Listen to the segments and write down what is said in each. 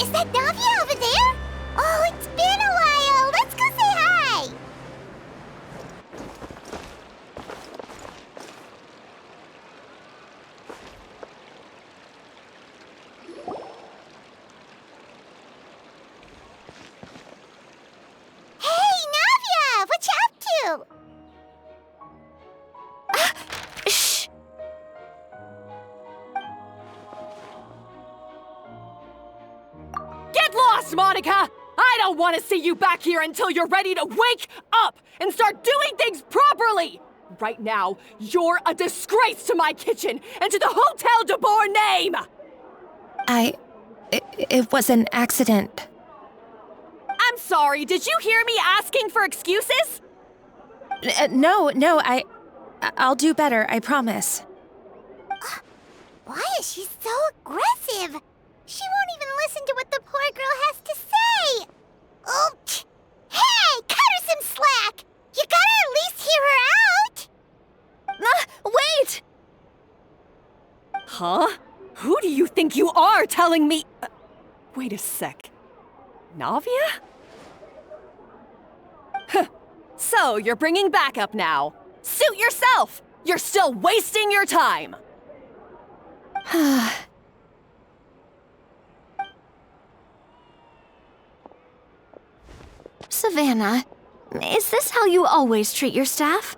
Is that Navia over there? Oh, it's been a while. Let's go say hi. Hey, Navia! What you up to? Shh! Get lost, Monica! I don't want to see you back here until you're ready to wake up and start doing things properly! Right now, you're a disgrace to my kitchen and to the Hotel de Boer name! It was an accident. I'm sorry, did you hear me asking for excuses? No, I'll do better, I promise. Why is she so aggressive? She won't even listen to what the poor girl has to say. Oh, hey, cut her some slack. You gotta at least hear her out. Wait! Huh? Who do you think you are telling me? Wait a sec. Navia? So, you're bringing backup now. Suit yourself! You're still wasting your time! Savanna, is this how you always treat your staff?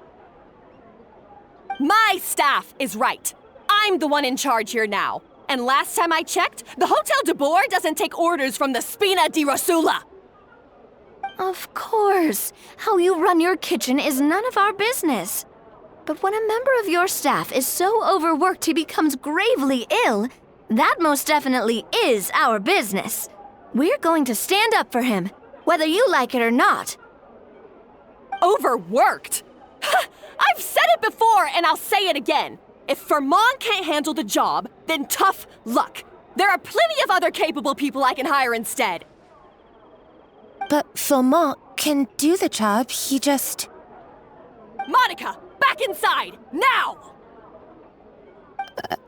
My staff is right. I'm the one in charge here now. And last time I checked, the Hotel de Boer doesn't take orders from the Spina di Rosula. Of course. How you run your kitchen is none of our business. But when a member of your staff is so overworked he becomes gravely ill, that most definitely is our business. We're going to stand up for him, whether you like it or not. Overworked? I've said it before and I'll say it again. If Vermont can't handle the job, then tough luck. There are plenty of other capable people I can hire instead. But Philmont can do the job, he just... Monica, back inside, now!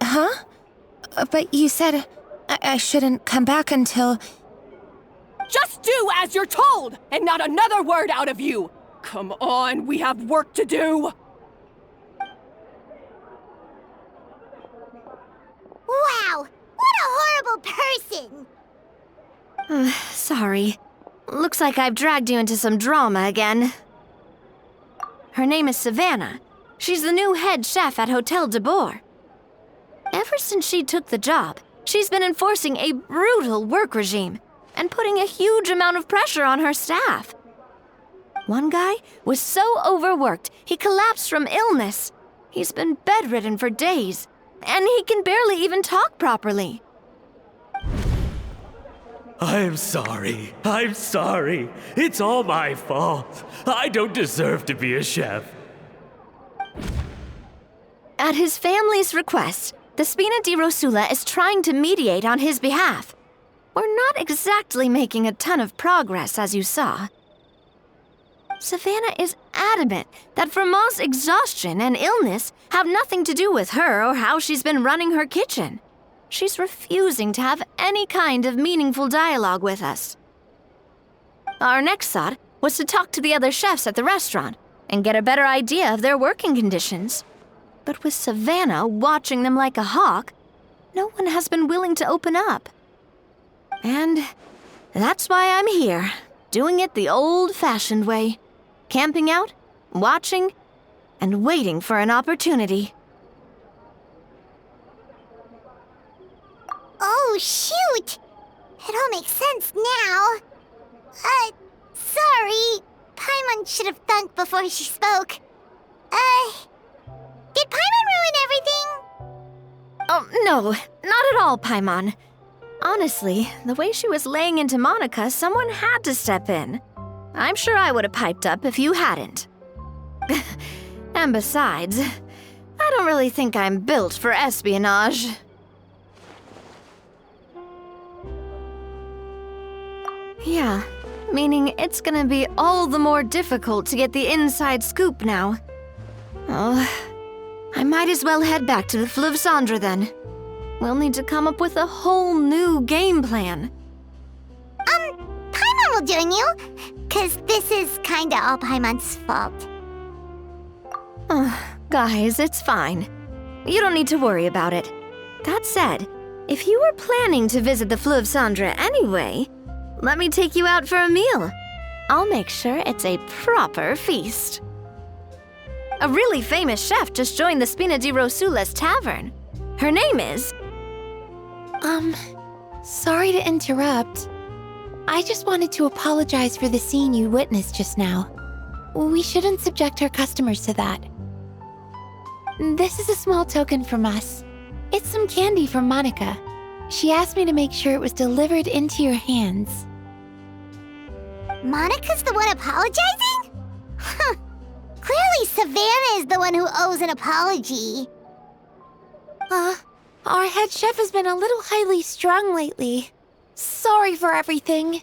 Huh? But you said I shouldn't come back until... Just do as you're told, and not another word out of you! Come on, we have work to do! Wow, what a horrible person! Sorry. Looks like I've dragged you into some drama again. Her name is Savanna. She's the new head chef at Hotel de Boer. Ever since she took the job, she's been enforcing a brutal work regime and putting a huge amount of pressure on her staff. One guy was so overworked, he collapsed from illness. He's been bedridden for days, and he can barely even talk properly. I'm sorry. It's all my fault. I don't deserve to be a chef. At his family's request, the Spina di Rosula is trying to mediate on his behalf. We're not exactly making a ton of progress, as you saw. Savanna is adamant that Vermont's exhaustion and illness have nothing to do with her or how she's been running her kitchen. She's refusing to have any kind of meaningful dialogue with us. Our next thought was to talk to the other chefs at the restaurant and get a better idea of their working conditions. But with Savanna watching them like a hawk, no one has been willing to open up. And that's why I'm here, doing it the old-fashioned way. Camping out, watching, and waiting for an opportunity. Oh, shoot! It all makes sense now. Sorry. Paimon should have thunk before she spoke. Did Paimon ruin everything? Oh, no, not at all, Paimon. Honestly, the way she was laying into Monica, someone had to step in. I'm sure I would have piped up if you hadn't. And besides, I don't really think I'm built for espionage. Yeah, meaning it's gonna be all the more difficult to get the inside scoop now. Oh, I might as well head back to the Fleuve Cendre then. We'll need to come up with a whole new game plan. Paimon will join you, 'cause this is kinda all Paimon's fault. Guys, it's fine. You don't need to worry about it. That said, if you were planning to visit the Fleuve Cendre anyway, let me take you out for a meal. I'll make sure it's a proper feast. A really famous chef just joined the Spina di Rosula's tavern. Her name is... Sorry to interrupt. I just wanted to apologize for the scene you witnessed just now. We shouldn't subject our customers to that. This is a small token from us. It's some candy from Monica. She asked me to make sure it was delivered into your hands. Monica's the one apologizing? Huh. Clearly Savanna is the one who owes an apology. Our head chef has been a little highly strung lately. Sorry for everything.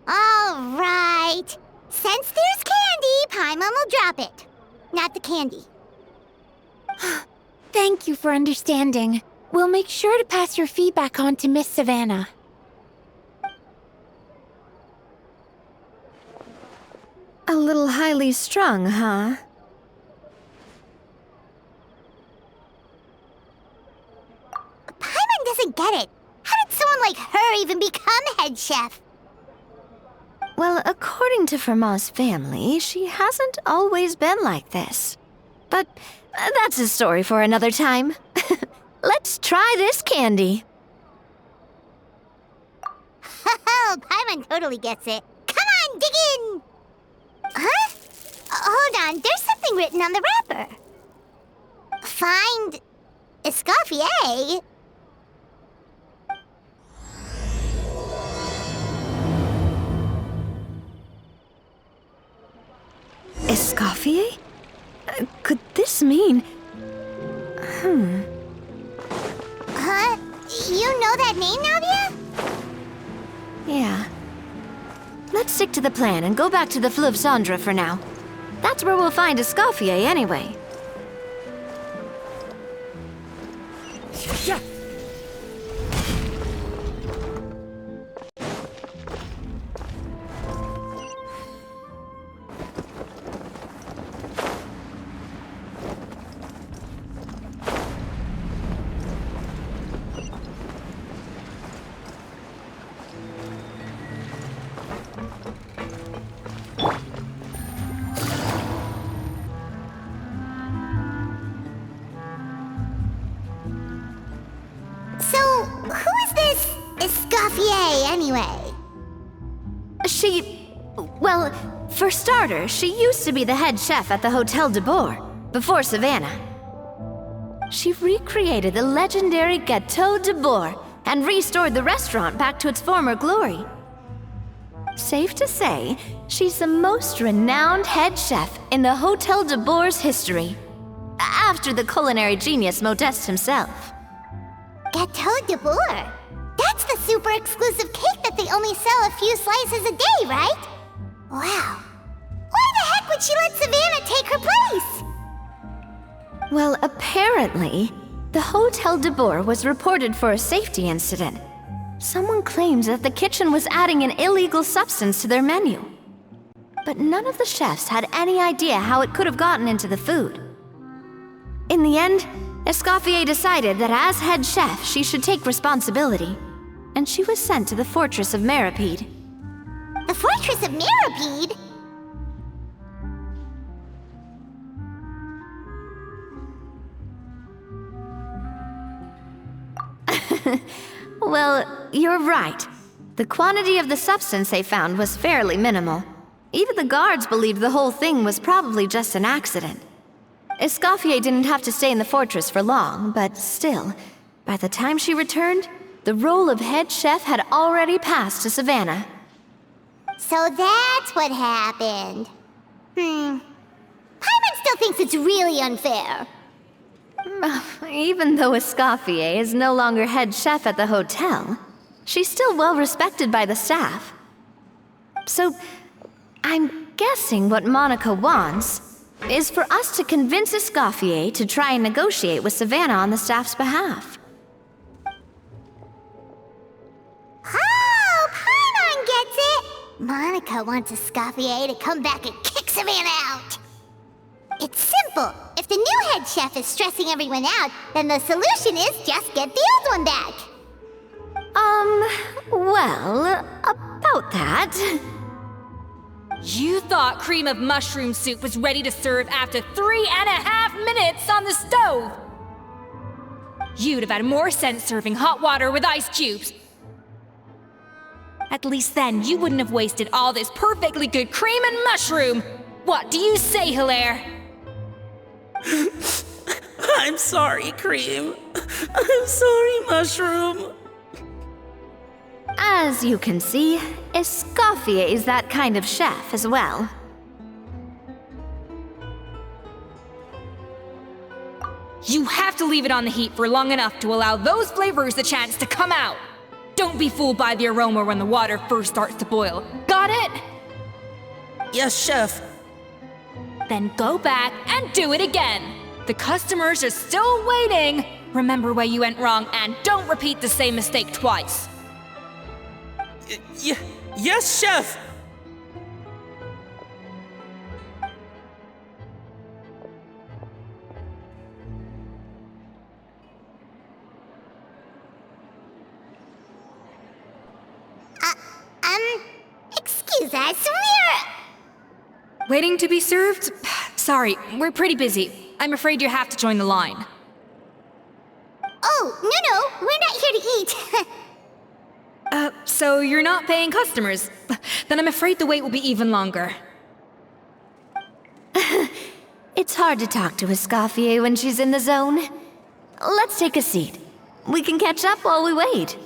All right. Since there's candy, Paimon will drop it. Not the candy. Thank you for understanding. We'll make sure to pass your feedback on to Miss Savanna. A little highly strung, huh? Paimon doesn't get it. How did someone like her even become head chef? Well, according to Fermat's family, she hasn't always been like this. But that's a story for another time. Let's try this candy. Paimon totally gets it. Come on, dig in! Huh? Hold on, there's something written on the wrapper. Find... Escoffier? Escoffier? Could this mean... Huh? You know that name, Navia? Yeah. Let's stick to the plan and go back to the Fleuve Cendre for now. That's where we'll find Escoffier anyway. Yeah. So, who is this Escoffier, anyway? Well, for starters, she used to be the head chef at the Hotel de Bourg, before Savanna. She recreated the legendary Gâteau de Bourg and restored the restaurant back to its former glory. Safe to say, she's the most renowned head chef in the Hotel de Bourg's history, after the culinary genius Modeste himself. Gâteau de Bourg? That's the super exclusive cake that they only sell a few slices a day, right? Wow. Why the heck would she let Savanna take her place? Well, apparently, the Hotel de Bourg was reported for a safety incident. Someone claims that the kitchen was adding an illegal substance to their menu. But none of the chefs had any idea how it could have gotten into the food. In the end, Escoffier decided that as head chef, she should take responsibility, and she was sent to the Fortress of Meripede. The Fortress of Meripede? Well, you're right. The quantity of the substance they found was fairly minimal. Even the guards believed the whole thing was probably just an accident. Escoffier didn't have to stay in the fortress for long, but still, By the time she returned, the role of head chef had already passed to Savanna. So that's what happened. Paimon still thinks it's really unfair. Even though Escoffier is no longer head chef at the hotel, she's still well respected by the staff. So, I'm guessing what Monica wants is for us to convince Escoffier to try and negotiate with Savanna on the staff's behalf. Oh, Paimon gets it! Monica wants Escoffier to come back and kick Savanna out. It's simple. If the new head chef is stressing everyone out, then the solution is just get the old one back. Well, about that. You thought cream of mushroom soup was ready to serve after 3.5 minutes on the stove! You'd have had more sense serving hot water with ice cubes. At least then, you wouldn't have wasted all this perfectly good cream and mushroom! What do you say, Hilaire? I'm sorry, Cream. I'm sorry, Mushroom. As you can see, Escoffier is that kind of chef as well. You have to leave it on the heat for long enough to allow those flavors the chance to come out. Don't be fooled by the aroma when the water first starts to boil. Got it? Yes, Chef. Then go back and do it again. The customers are still waiting. Remember where you went wrong and don't repeat the same mistake twice. Yes, Chef. Excuse us, Waiting to be served? Sorry, we're pretty busy. I'm afraid you have to join the line. Oh, no, we're not here to eat. So you're not paying customers? Then I'm afraid the wait will be even longer. It's hard to talk to Escoffier when she's in the zone. Let's take a seat. We can catch up while we wait.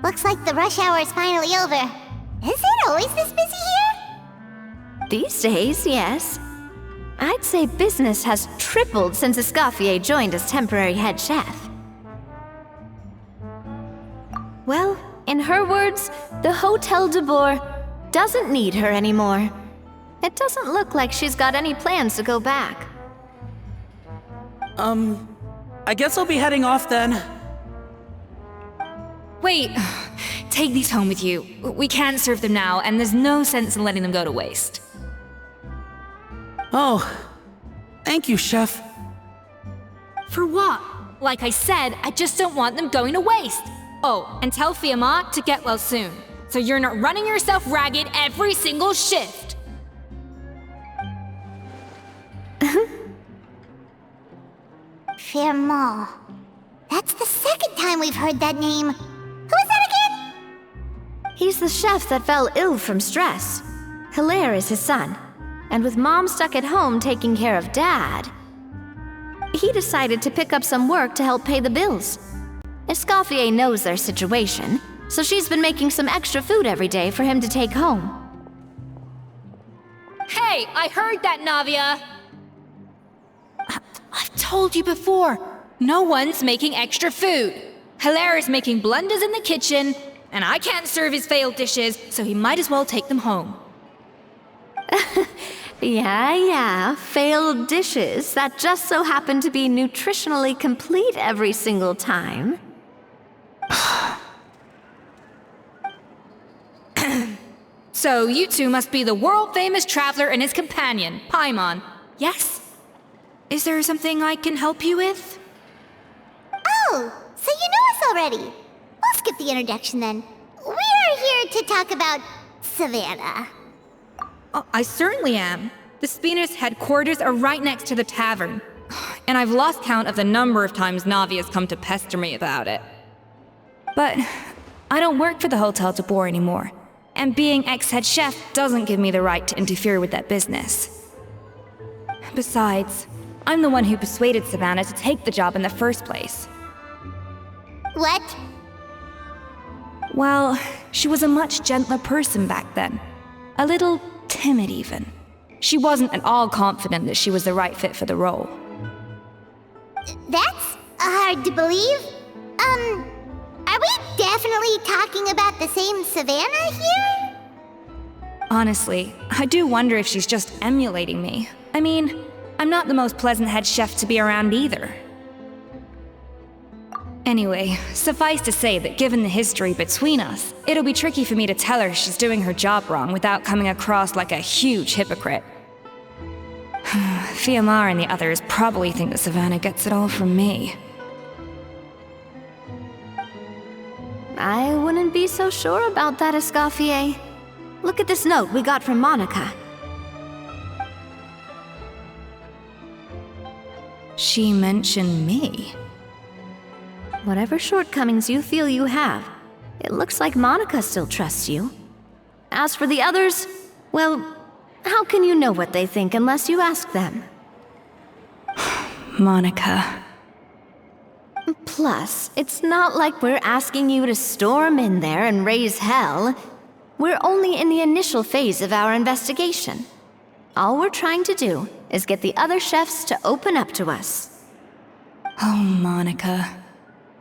Looks like the rush hour is finally over. Is it always this busy here? These days, yes. I'd say business has tripled since Escoffier joined as temporary head chef. Well, in her words, the Hotel de Boer doesn't need her anymore. It doesn't look like she's got any plans to go back. I guess I'll be heading off then. Wait, take these home with you. We can't serve them now, and there's no sense in letting them go to waste. Oh, thank you, Chef. For what? Like I said, I just don't want them going to waste. Oh, and tell Fiamma to get well soon, so you're not running yourself ragged every single shift. Fiamma. That's the second time we've heard that name. Who is that again? He's the chef that fell ill from stress. Hilaire is his son, and with Mom stuck at home taking care of Dad, he decided to pick up some work to help pay the bills. Escoffier knows their situation, so she's been making some extra food every day for him to take home. Hey, I heard that, Navia! I've told you before, no one's making extra food. Hilaire is making blunders in the kitchen, and I can't serve his failed dishes, so he might as well take them home. Yeah, failed dishes that just so happen to be nutritionally complete every single time. So you two must be the world-famous traveler and his companion, Paimon. Yes? Is there something I can help you with? Oh, so you know us already. We'll skip the introduction then. We're here to talk about Savanna. Oh, I certainly am. The Spina's headquarters are right next to the tavern. and I've lost count of the number of times Navi has come to pester me about it. But I don't work for the Hotel de Boer anymore, and being ex-head chef doesn't give me the right to interfere with that business. Besides, I'm the one who persuaded Savanna to take the job in the first place. What? Well, she was a much gentler person back then. A little timid, even. She wasn't at all confident that she was the right fit for the role. That's hard to believe. Are we definitely talking about the same Savanna here? Honestly, I do wonder if she's just emulating me. I mean, I'm not the most pleasant head chef to be around either. Anyway, suffice to say that given the history between us, it'll be tricky for me to tell her she's doing her job wrong without coming across like a huge hypocrite. Fiamma and the others probably think that Savanna gets it all from me. I wouldn't be so sure about that, Escoffier. Look at this note we got from Monica. She mentioned me. Whatever shortcomings you feel you have, it looks like Monica still trusts you. As for the others, well, how can you know what they think unless you ask them? Monica. Plus, it's not like we're asking you to storm in there and raise hell. We're only in the initial phase of our investigation. All we're trying to do is get the other chefs to open up to us. Oh, Monica.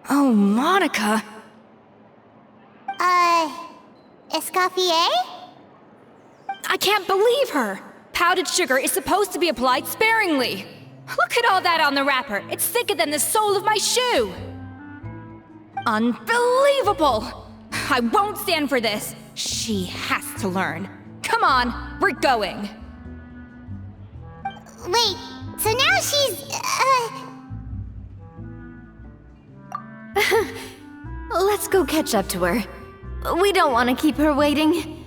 Oh, Monica! Escoffier? I can't believe her! Powdered sugar is supposed to be applied sparingly. Look at all that on the wrapper. It's thicker than the sole of my shoe. Unbelievable! I won't stand for this. She has to learn. Come on, we're going. Wait, so now she's, Let's go catch up to her. We don't want to keep her waiting.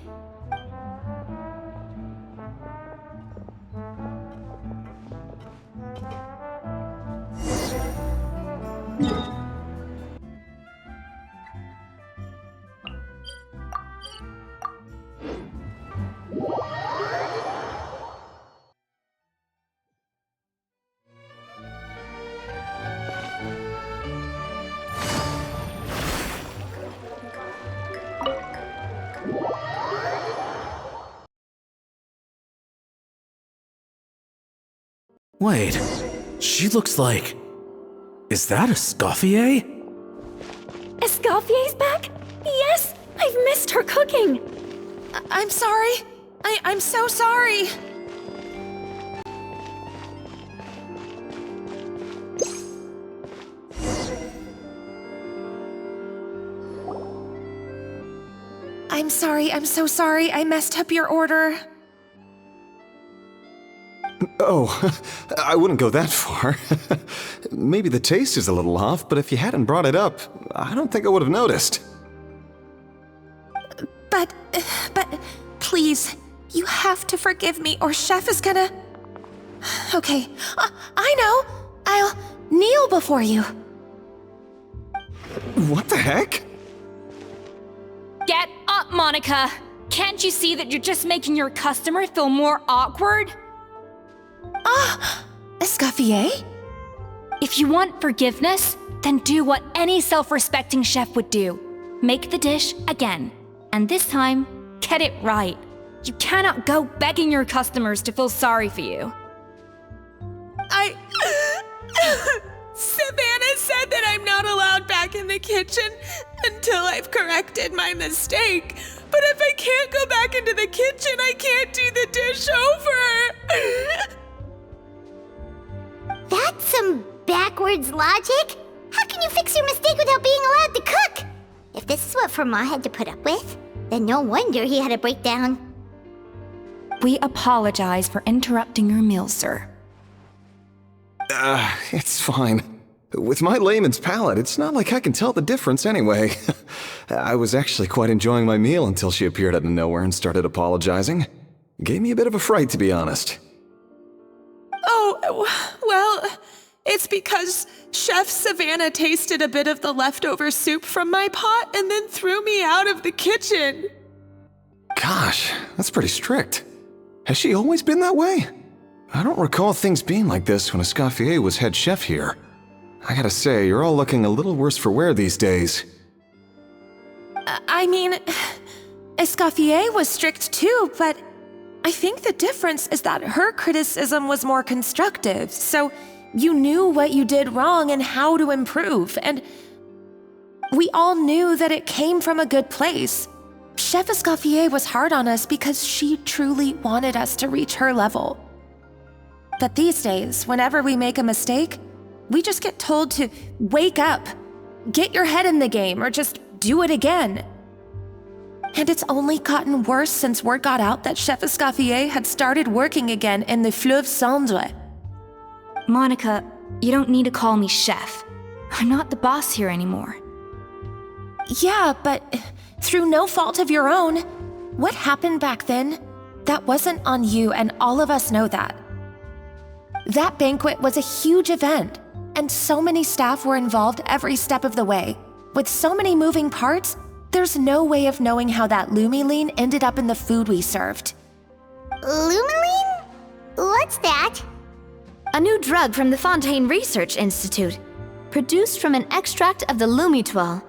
Wait, she looks like... Is that Escoffier? Escoffier's back? Yes! I've missed her cooking! I'm sorry. I'm so sorry. I'm sorry. I'm so sorry. I messed up your order. Oh, I wouldn't go that far. Maybe the taste is a little off, but if you hadn't brought it up, I don't think I would have noticed. But, please, you have to forgive me or Chef is gonna... Okay, I know. I'll kneel before you. What the heck? Get up, Monica! Can't you see that you're just making your customer feel more awkward? Escoffier? If you want forgiveness, then do what any self-respecting chef would do. Make the dish again. And this time, get it right. You cannot go begging your customers to feel sorry for you. Savanna said that I'm not allowed back in the kitchen until I've corrected my mistake. But if I can't go back into the kitchen, I can't do the dish over. That's some backwards logic. How can you fix your mistake without being allowed to cook? If this is what Fiamma had to put up with, then no wonder he had a breakdown. We apologize for interrupting your meal, sir. It's fine. With my layman's palate, it's not like I can tell the difference anyway. I was actually quite enjoying my meal until she appeared out of nowhere and started apologizing. Gave me a bit of a fright, to be honest. Oh, well, It's because Chef Savanna tasted a bit of the leftover soup from my pot and then threw me out of the kitchen. Gosh, that's pretty strict. Has she always been that way? I don't recall things being like this when Escoffier was head chef here. I gotta say, you're all looking a little worse for wear these days. I mean, Escoffier was strict too, but I think the difference is that her criticism was more constructive, so you knew what you did wrong and how to improve, and we all knew that it came from a good place. Chef Escoffier was hard on us because she truly wanted us to reach her level. But these days, whenever we make a mistake, we just get told to wake up, get your head in the game, or just do it again. And it's only gotten worse since word got out that Chef Escoffier had started working again in the Fleuve Cendre. Monica, you don't need to call me chef. I'm not the boss here anymore. Yeah, but through no fault of your own. What happened back then, that wasn't on you, and all of us know that. That banquet was a huge event, and so many staff were involved every step of the way. With so many moving parts, there's no way of knowing how that Lumiline ended up in the food we served. Lumiline? What's that? A new drug from the Fontaine Research Institute, produced from an extract of the Lumitoile.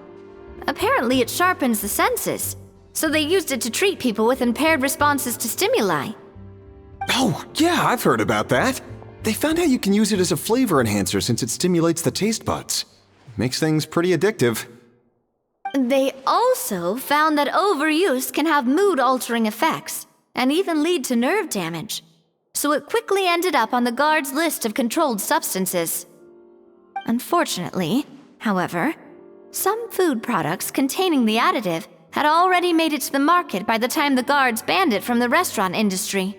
Apparently it sharpens the senses, so they used it to treat people with impaired responses to stimuli. Oh, yeah, I've heard about that. They found out you can use it as a flavor enhancer since it stimulates the taste buds. Makes things pretty addictive. They also found that overuse can have mood-altering effects, and even lead to nerve damage. So it quickly ended up on the guard's list of controlled substances. Unfortunately, however, some food products containing the additive had already made it to the market by the time the guards banned it from the restaurant industry.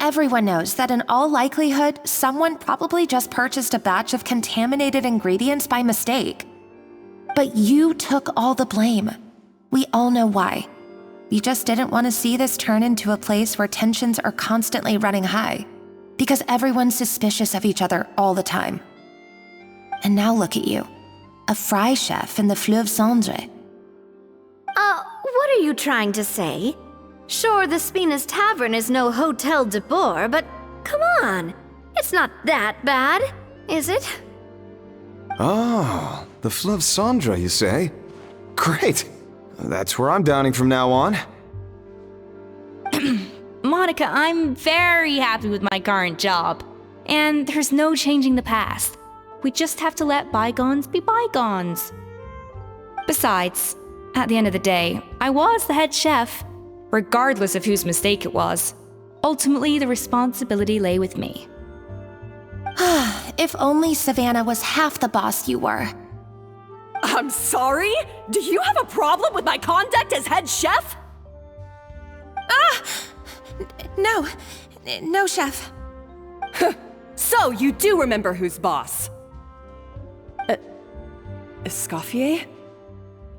Everyone knows that in all likelihood, someone probably just purchased a batch of contaminated ingredients by mistake. But you took all the blame. We all know why. You just didn't want to see this turn into a place where tensions are constantly running high, because everyone's suspicious of each other all the time. And now look at you, a fry chef in the Fleuve Cendre. What are you trying to say? Sure, the Spina's Tavern is no Hotel de Boer, but come on, it's not that bad, is it? Oh, the Fleuve Cendre, you say? Great. That's where I'm dining from now on. Monica, I'm very happy with my current job. And there's no changing the past. We just have to let bygones be bygones. Besides, at the end of the day, I was the head chef, regardless of whose mistake it was. Ultimately, the responsibility lay with me. If only Savanna was half the boss you were. I'm sorry? Do you have a problem with my conduct as head chef? No, chef. So you do remember who's boss? Escoffier?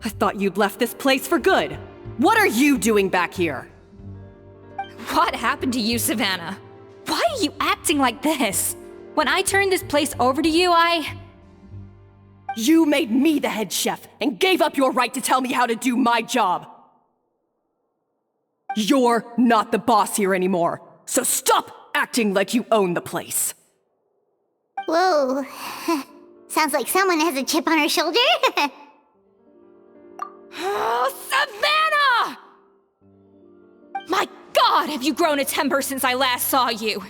I thought you'd left this place for good. What are you doing back here? What happened to you, Savanna? Why are you acting like this? When I turned this place over to you, You made me the head chef and gave up your right to tell me how to do my job. You're not the boss here anymore, so stop acting like you own the place. Whoa. Sounds like someone has a chip on her shoulder. Oh, Savanna! My God, have you grown a temper since I last saw you?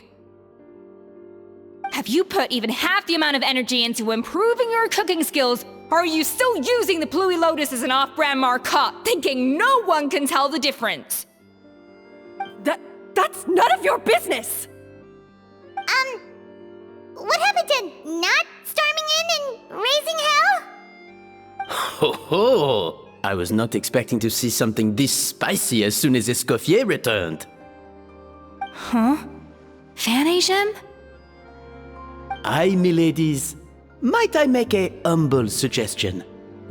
Have you put even half the amount of energy into improving your cooking skills, or are you still using the Pluie Lotus as an off-brand marcotte, thinking no one can tell the difference? That's none of your business! What happened to not storming in and raising hell? Ho ho! I was not expecting to see something this spicy as soon as Escoffier returned. Huh? Fan Asian? Aye, miladies. Might I make a humble suggestion?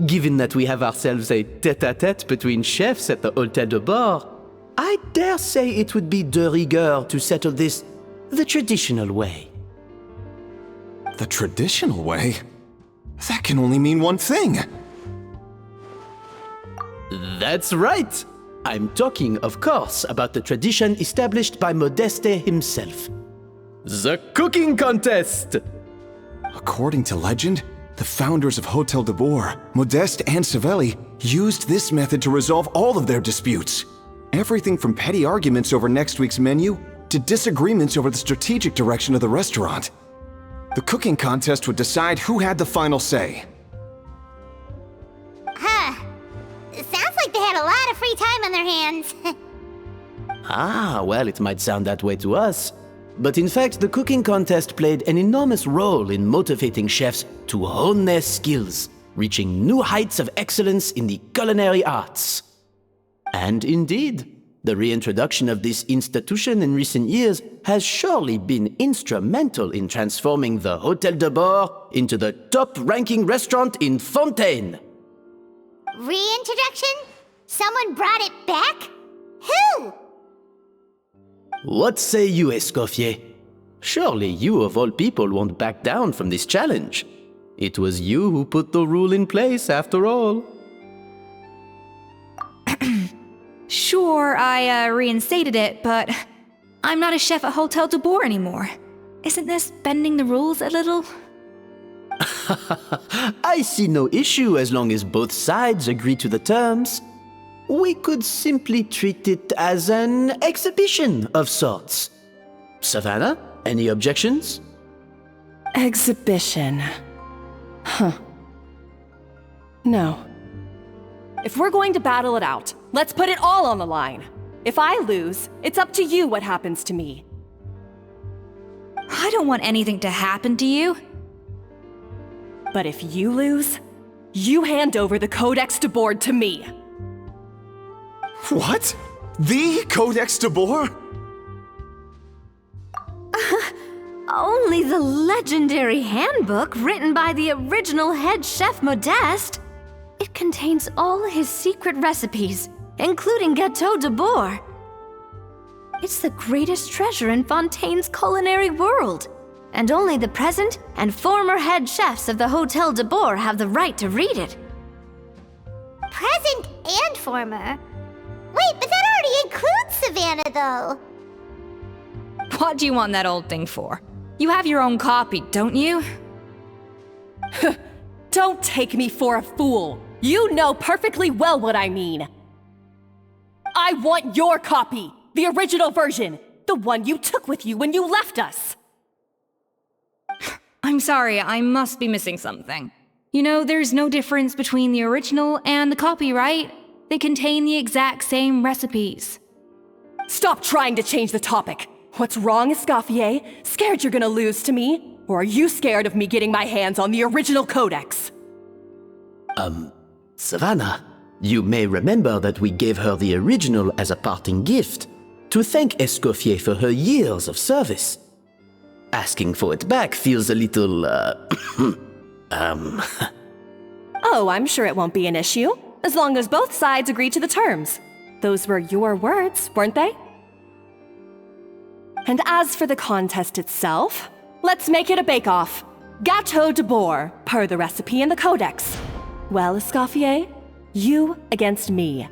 Given that we have ourselves a tête-à-tête between chefs at the Hotel de Boer, I dare say it would be de rigueur to settle this the traditional way. The traditional way? That can only mean one thing. That's right! I'm talking, of course, about the tradition established by Modeste himself. The cooking contest! According to legend, the founders of Hotel de Boer, Modeste and Savelli, used this method to resolve all of their disputes. Everything from petty arguments over next week's menu to disagreements over the strategic direction of the restaurant. The cooking contest would decide who had the final say. Huh. Sounds like they had a lot of free time on their hands. Ah, well, it might sound that way to us. But in fact, the cooking contest played an enormous role in motivating chefs to hone their skills, reaching new heights of excellence in the culinary arts. And indeed, the reintroduction of this institution in recent years has surely been instrumental in transforming the Hotel de Boer into the top-ranking restaurant in Fontaine. Reintroduction? Someone brought it back? Who? What say you, Escoffier? Surely you of all people won't back down from this challenge. It was you who put the rule in place, after all. Sure, I reinstated it, but I'm not a chef at Hotel de Boer anymore. Isn't this bending the rules a little? I see no issue as long as both sides agree to the terms. We could simply treat it as an exhibition of sorts. Savanna, any objections? Exhibition. Huh. No. If we're going to battle it out, let's put it all on the line. If I lose, it's up to you what happens to me. I don't want anything to happen to you. But if you lose, you hand over the Codex de Boer to me. What? The Codex de Boer? Only the legendary handbook written by the original head chef Modeste. It contains all his secret recipes, including Gâteau de Boer. It's the greatest treasure in Fontaine's culinary world, and only the present and former head chefs of the Hotel de Boer have the right to read it. Present and former? Wait, but that already includes Savanna, though. What do you want that old thing for? You have your own copy, don't you? Don't take me for a fool. You know perfectly well what I mean. I want your copy, the original version, the one you took with you when you left us. I'm sorry, I must be missing something. You know, there's no difference between the original and the copy, right? They contain the exact same recipes. Stop trying to change the topic. What's wrong, Escoffier? Scared you're gonna lose to me? Or are you scared of me getting my hands on the original codex? Savanna, you may remember that we gave her the original as a parting gift, to thank Escoffier for her years of service. Asking for it back feels a little, Oh, I'm sure it won't be an issue, as long as both sides agree to the terms. Those were your words, weren't they? And as for the contest itself, let's make it a bake-off. Gâteau de Boer, per the recipe in the codex. Well, Escoffier, you against me.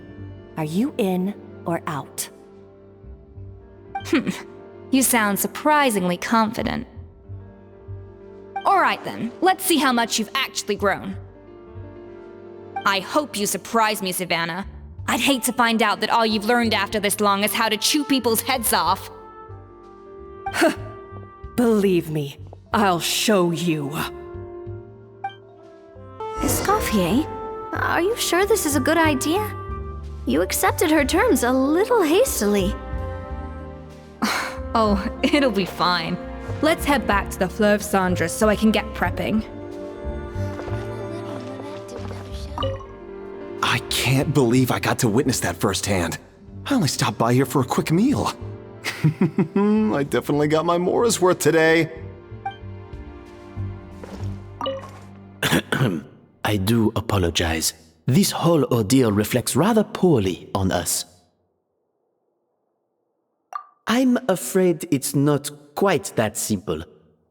Are you in or out? You sound surprisingly confident. Alright then, let's see how much you've actually grown. I hope you surprise me, Savanna. I'd hate to find out that all you've learned after this long is how to chew people's heads off. Believe me, I'll show you. Escoffier, are you sure this is a good idea? You accepted her terms a little hastily. Oh, it'll be fine. Let's head back to the Fleuve Cendres so I can get prepping. I can't believe I got to witness that firsthand. I only stopped by here for a quick meal. I definitely got my Mora's worth today. I do apologize. This whole ordeal reflects rather poorly on us. I'm afraid it's not quite that simple.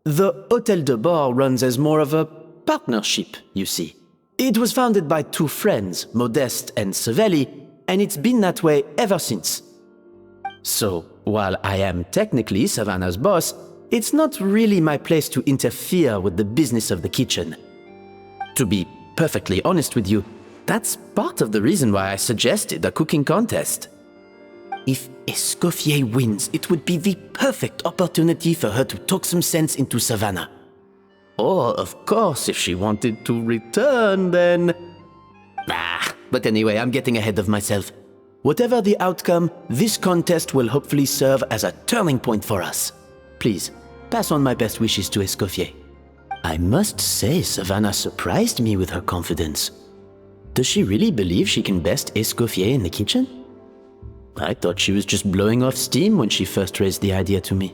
The Hotel de Bord runs as more of a partnership, you see. It was founded by two friends, Modeste and Savelli, and it's been that way ever since. So, while I am technically Savanna's boss, it's not really my place to interfere with the business of the kitchen. To be perfectly honest with you, that's part of the reason why I suggested a cooking contest. If Escoffier wins, it would be the perfect opportunity for her to talk some sense into Savanna. Or, of course, if she wanted to return, then... But anyway, I'm getting ahead of myself. Whatever the outcome, this contest will hopefully serve as a turning point for us. Please, pass on my best wishes to Escoffier. I must say, Savanna surprised me with her confidence. Does she really believe she can best Escoffier in the kitchen? I thought she was just blowing off steam when she first raised the idea to me.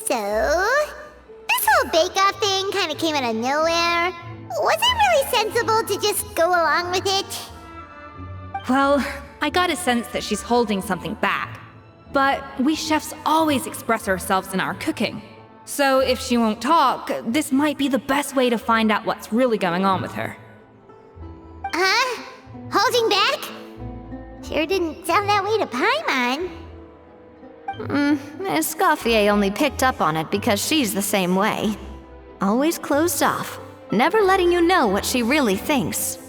So, this whole bake-off thing kind of came out of nowhere. Was it really sensible to just go along with it? Well, I got a sense that she's holding something back. But we chefs always express ourselves in our cooking. So if she won't talk, this might be the best way to find out what's really going on with her. Huh? Holding back? Sure didn't sound that way to Paimon. Escoffier only picked up on it because she's the same way. Always closed off, never letting you know what she really thinks.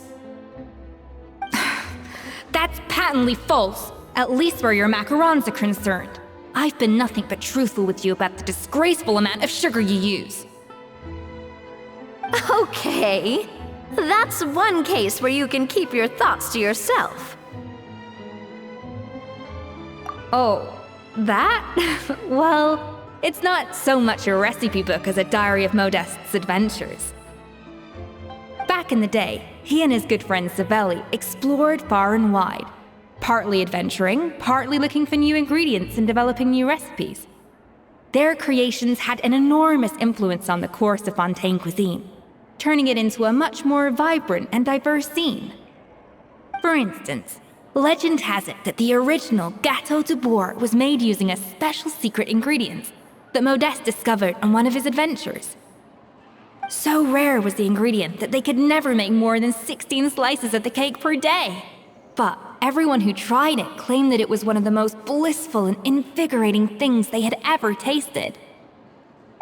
That's patently false, at least where your macarons are concerned. I've been nothing but truthful with you about the disgraceful amount of sugar you use. Okay, that's one case where you can keep your thoughts to yourself. Oh, that? Well, it's not so much a recipe book as a diary of Modeste's adventures. Back in the day, he and his good friend Savelli explored far and wide, partly adventuring, partly looking for new ingredients and developing new recipes. Their creations had an enormous influence on the course of Fontaine cuisine, turning it into a much more vibrant and diverse scene. For instance, legend has it that the original Gâteau de Bourg was made using a special secret ingredient that Modeste discovered on one of his adventures. So rare was the ingredient that they could never make more than 16 slices of the cake per day. But everyone who tried it claimed that it was one of the most blissful and invigorating things they had ever tasted.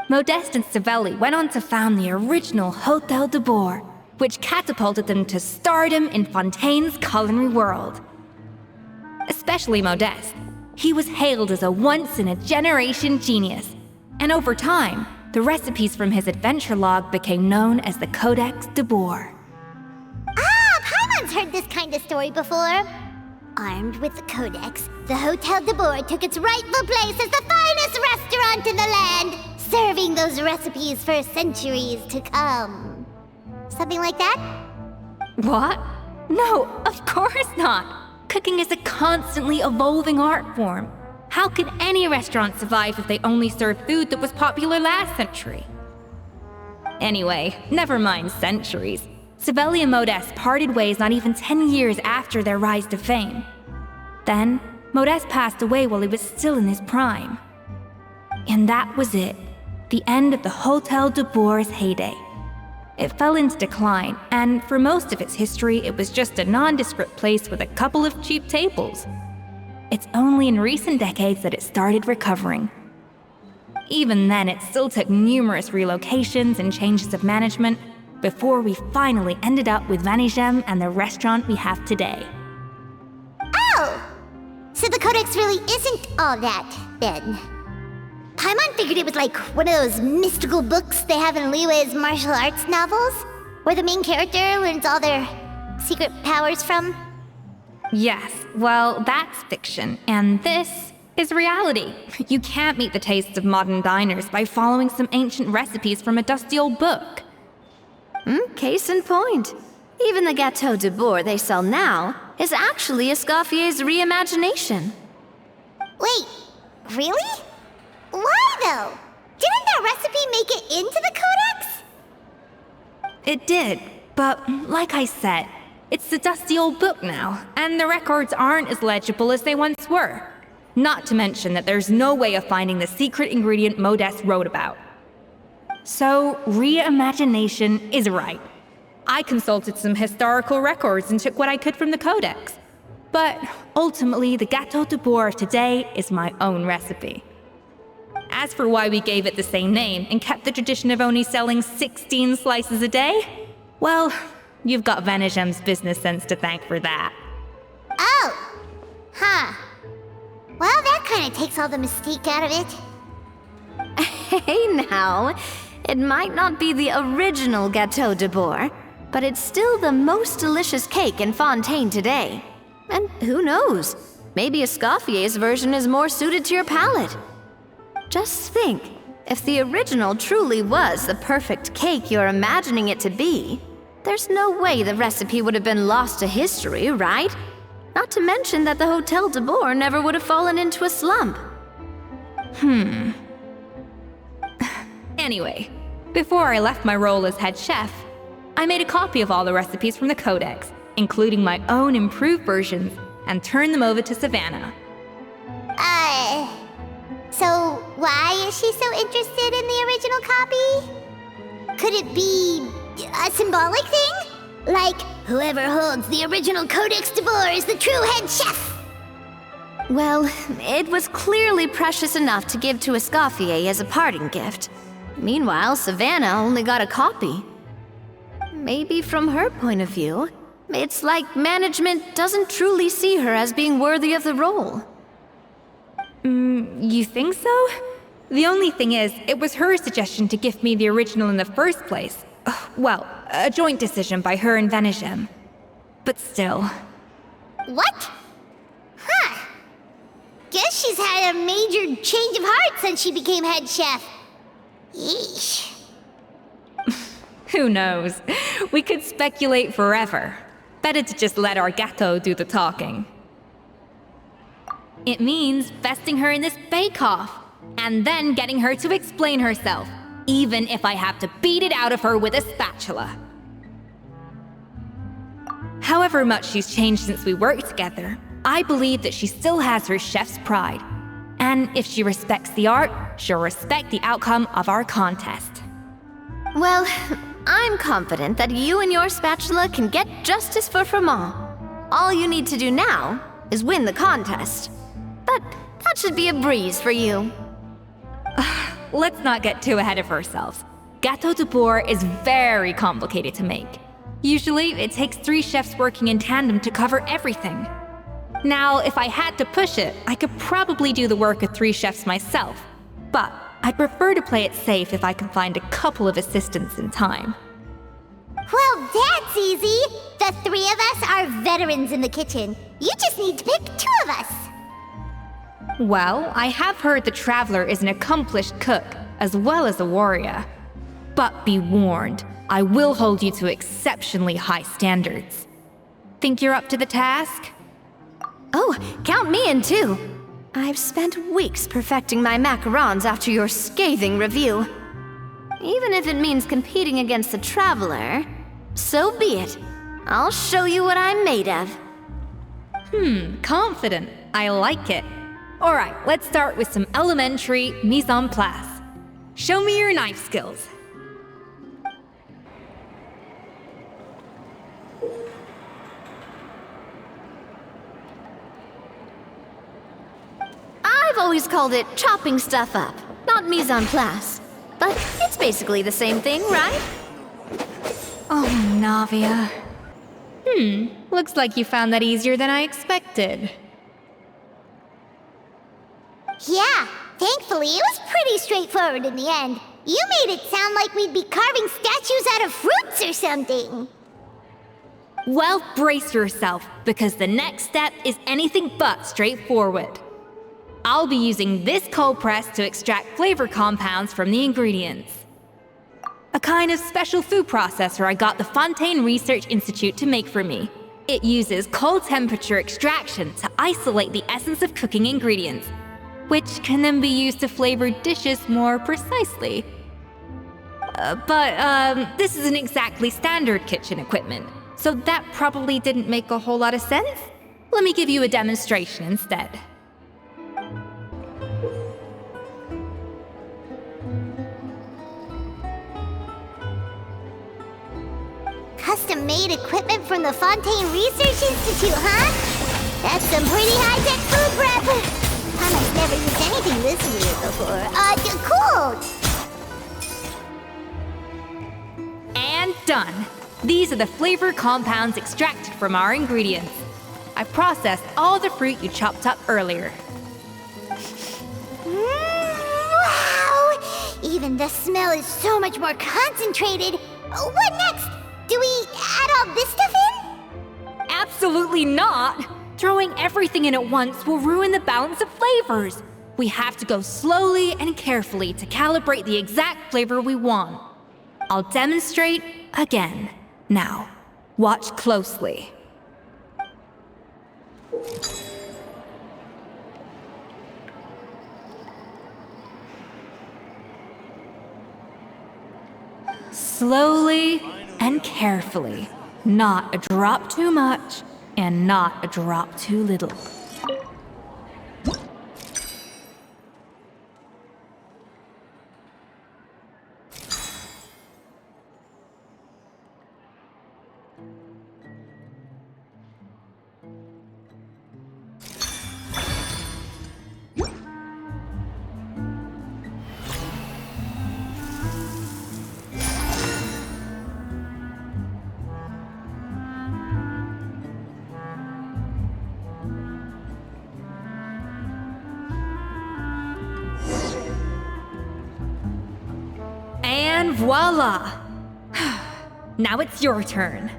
Modeste and Savelli went on to found the original Hotel de Bourg, which catapulted them to stardom in Fontaine's culinary world. Especially Modeste. He was hailed as a once-in-a-generation genius, and over time, the recipes from his adventure log became known as the Codex de Bourg. Paimon's heard this kind of story before. Armed with the Codex, the Hotel de Bourg took its rightful place as the finest restaurant in the land, serving those recipes for centuries to come. Something like that? What? No, of course not. Cooking is a constantly evolving art form. How could any restaurant survive if they only served food that was popular last century? Anyway, never mind centuries. Savelli and Modeste parted ways not even 10 years after their rise to fame. Then, Modeste passed away while he was still in his prime. And that was it, the end of the Hotel de Bourg's heyday. It fell into decline, and for most of its history, it was just a nondescript place with a couple of cheap tables. It's only in recent decades that it started recovering. Even then, it still took numerous relocations and changes of management before we finally ended up with Vanigem and the restaurant we have today. Oh! So the Codex really isn't all that, then. Paimon figured it was like one of those mystical books they have in Liyue's martial arts novels, where the main character learns all their secret powers from. Yes, well, that's fiction, and this is reality. You can't meet the tastes of modern diners by following some ancient recipes from a dusty old book. Case in point. Even the Gâteau de Bourg they sell now is actually Escoffier's reimagination. Wait, really? Why though? Didn't that recipe make it into the codex? It did, but like I said, it's the dusty old book now, and the records aren't as legible as they once were. Not to mention that there's no way of finding the secret ingredient Modeste wrote about. So, reimagination is right. I consulted some historical records and took what I could from the codex. But ultimately, the Gâteau de Bourg of today is my own recipe. As for why we gave it the same name and kept the tradition of only selling 16 slices a day, well, you've got Venegem's business sense to thank for that. Oh, huh. Well, that kind of takes all the mystique out of it. Hey now, it might not be the original Gâteau de Bourg, but it's still the most delicious cake in Fontaine today. And who knows, maybe Escoffier's version is more suited to your palate. Just think, if the original truly was the perfect cake you're imagining it to be, there's no way the recipe would have been lost to history, right? Not to mention that the Hôtel de Bourg never would have fallen into a slump. Anyway, before I left my role as head chef, I made a copy of all the recipes from the codex, including my own improved versions, and turned them over to Savanna. So why is she so interested in the original copy? Could it be a symbolic thing? Like, whoever holds the original Codex de Bourg is the true head chef? Well, it was clearly precious enough to give to Escoffier as a parting gift. Meanwhile, Savanna only got a copy. Maybe from her point of view, it's like management doesn't truly see her as being worthy of the role. You think so? The only thing is, it was her suggestion to gift me the original in the first place. Well, a joint decision by her and Venegem. But still. What? Huh. Guess she's had a major change of heart since she became head chef. Yeesh. Who knows? We could speculate forever. Better to just let our gâteau do the talking. It means besting her in this bake-off, and then getting her to explain herself, even if I have to beat it out of her with a spatula. However much she's changed since we worked together, I believe that she still has her chef's pride. And if she respects the art, she'll respect the outcome of our contest. Well, I'm confident that you and your spatula can get justice for Froment. All you need to do now is win the contest. But that should be a breeze for you. Let's not get too ahead of ourselves. Gâteau de Bourg is very complicated to make. Usually, it takes 3 chefs working in tandem to cover everything. Now, if I had to push it, I could probably do the work of 3 chefs myself. But I'd prefer to play it safe if I can find a couple of assistants in time. Well, that's easy. The 3 of us are veterans in the kitchen. You just need to pick 2 of us. Well, I have heard the Traveler is an accomplished cook, as well as a warrior. But be warned, I will hold you to exceptionally high standards. Think you're up to the task? Oh, count me in too. I've spent weeks perfecting my macarons after your scathing review. Even if it means competing against the Traveler, so be it. I'll show you what I'm made of. Confident. I like it. Alright, let's start with some elementary mise en place. Show me your knife skills. I've always called it chopping stuff up, not mise en place. But it's basically the same thing, right? Oh, Navia. Looks like you found that easier than I expected. Yeah, Thankfully, it was pretty straightforward in the end. You made it sound like we'd be carving statues out of fruits or something. Well, brace yourself, because the next step is anything but straightforward. I'll be using this cold press to extract flavor compounds from the ingredients. A kind of special food processor I got the Fontaine Research Institute to make for me. It uses cold temperature extraction to isolate the essence of cooking ingredients, which can then be used to flavor dishes more precisely. But this isn't exactly standard kitchen equipment, so that probably didn't make a whole lot of sense. Let me give you a demonstration instead. Custom-made equipment from the Fontaine Research Institute, huh? That's some pretty high-tech food prep. I've never used anything this weird before. Cool! And done. These are the flavor compounds extracted from our ingredients. I processed all the fruit you chopped up earlier. Wow! Even the smell is so much more concentrated. What next? Do we add all this stuff in? Absolutely not! Throwing everything in at once will ruin the balance of flavors. We have to go slowly and carefully to calibrate the exact flavor we want. I'll demonstrate again. Now, watch closely. Slowly and carefully. Not a drop too much, and not a drop too little. And voila! Now it's your turn.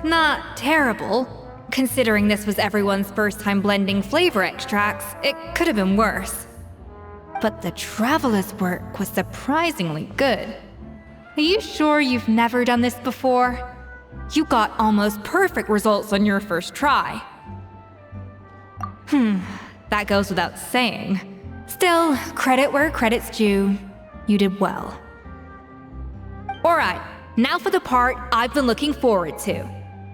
Not terrible. Considering this was everyone's first time blending flavor extracts, it could have been worse. But the traveler's work was surprisingly good. Are you sure you've never done this before? You got almost perfect results on your first try. That goes without saying. Still, credit where credit's due. You did well. Alright, now for the part I've been looking forward to.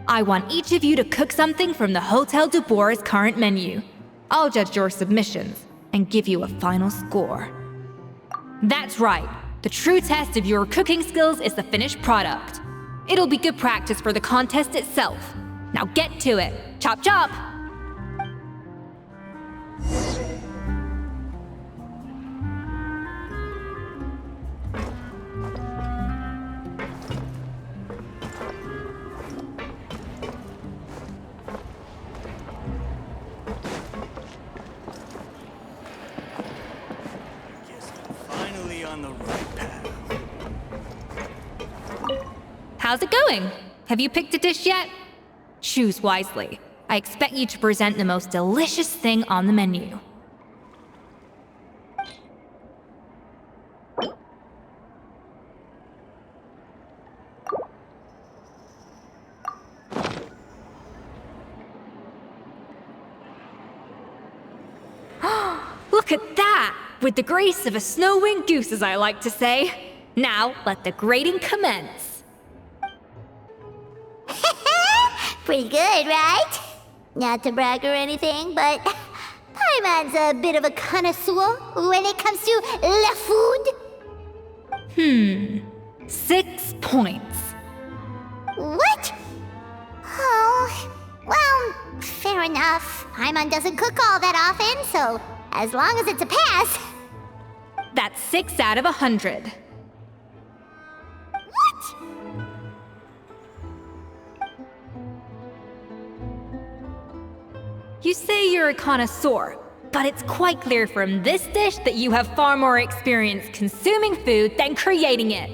I want each of you to cook something from the Hotel du Bois' current menu. I'll judge your submissions and give you a final score. That's right. The true test of your cooking skills is the finished product. It'll be good practice for the contest itself. Now get to it. Chop chop! On the right path. How's it going? Have you picked a dish yet? Choose wisely. I expect you to present the most delicious thing on the menu. Look at that! With the grace of a snow-winged goose, as I like to say. Now, let the grating commence. Pretty good, right? Not to brag or anything, but Paimon's a bit of a connoisseur when it comes to la food. 6 points. What? Oh, well, fair enough. Paimon doesn't cook all that often, so as long as it's a pass. That's 6 out of 100. What? You say you're a connoisseur, but it's quite clear from this dish that you have far more experience consuming food than creating it.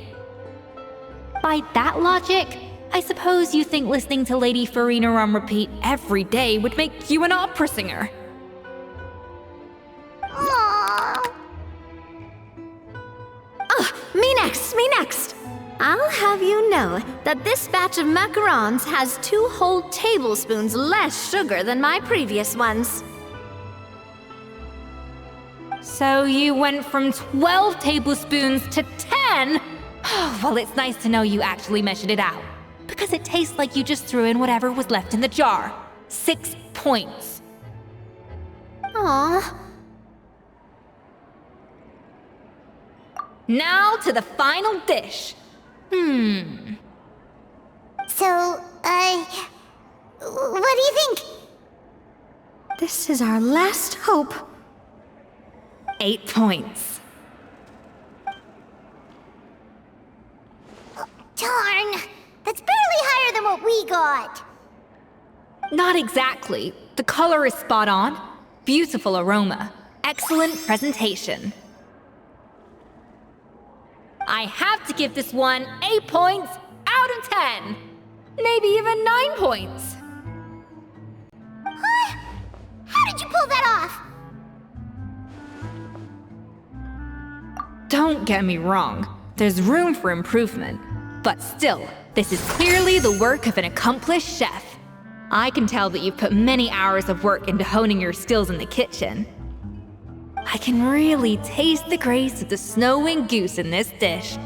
By that logic, I suppose you think listening to Lady Farina on repeat every day would make you an opera singer. Aww. Me next! I'll have you know that this batch of macarons has 2 whole tablespoons less sugar than my previous ones. So you went from 12 tablespoons to 10? Well, it's nice to know you actually measured it out, because it tastes like you just threw in whatever was left in the jar. 6 points. Aw. Now to the final dish. So, what do you think? This is our last hope. 8 points. Darn, that's barely higher than what we got. Not exactly. The color is spot on. Beautiful aroma. Excellent presentation. I have to give this one 8 points out of 10. Maybe even 9 points. Huh? How did you pull that off? Don't get me wrong. There's room for improvement. But still, this is clearly the work of an accomplished chef. I can tell that you've put many hours of work into honing your skills in the kitchen. I can really taste the grace of the snow-winged goose in this dish.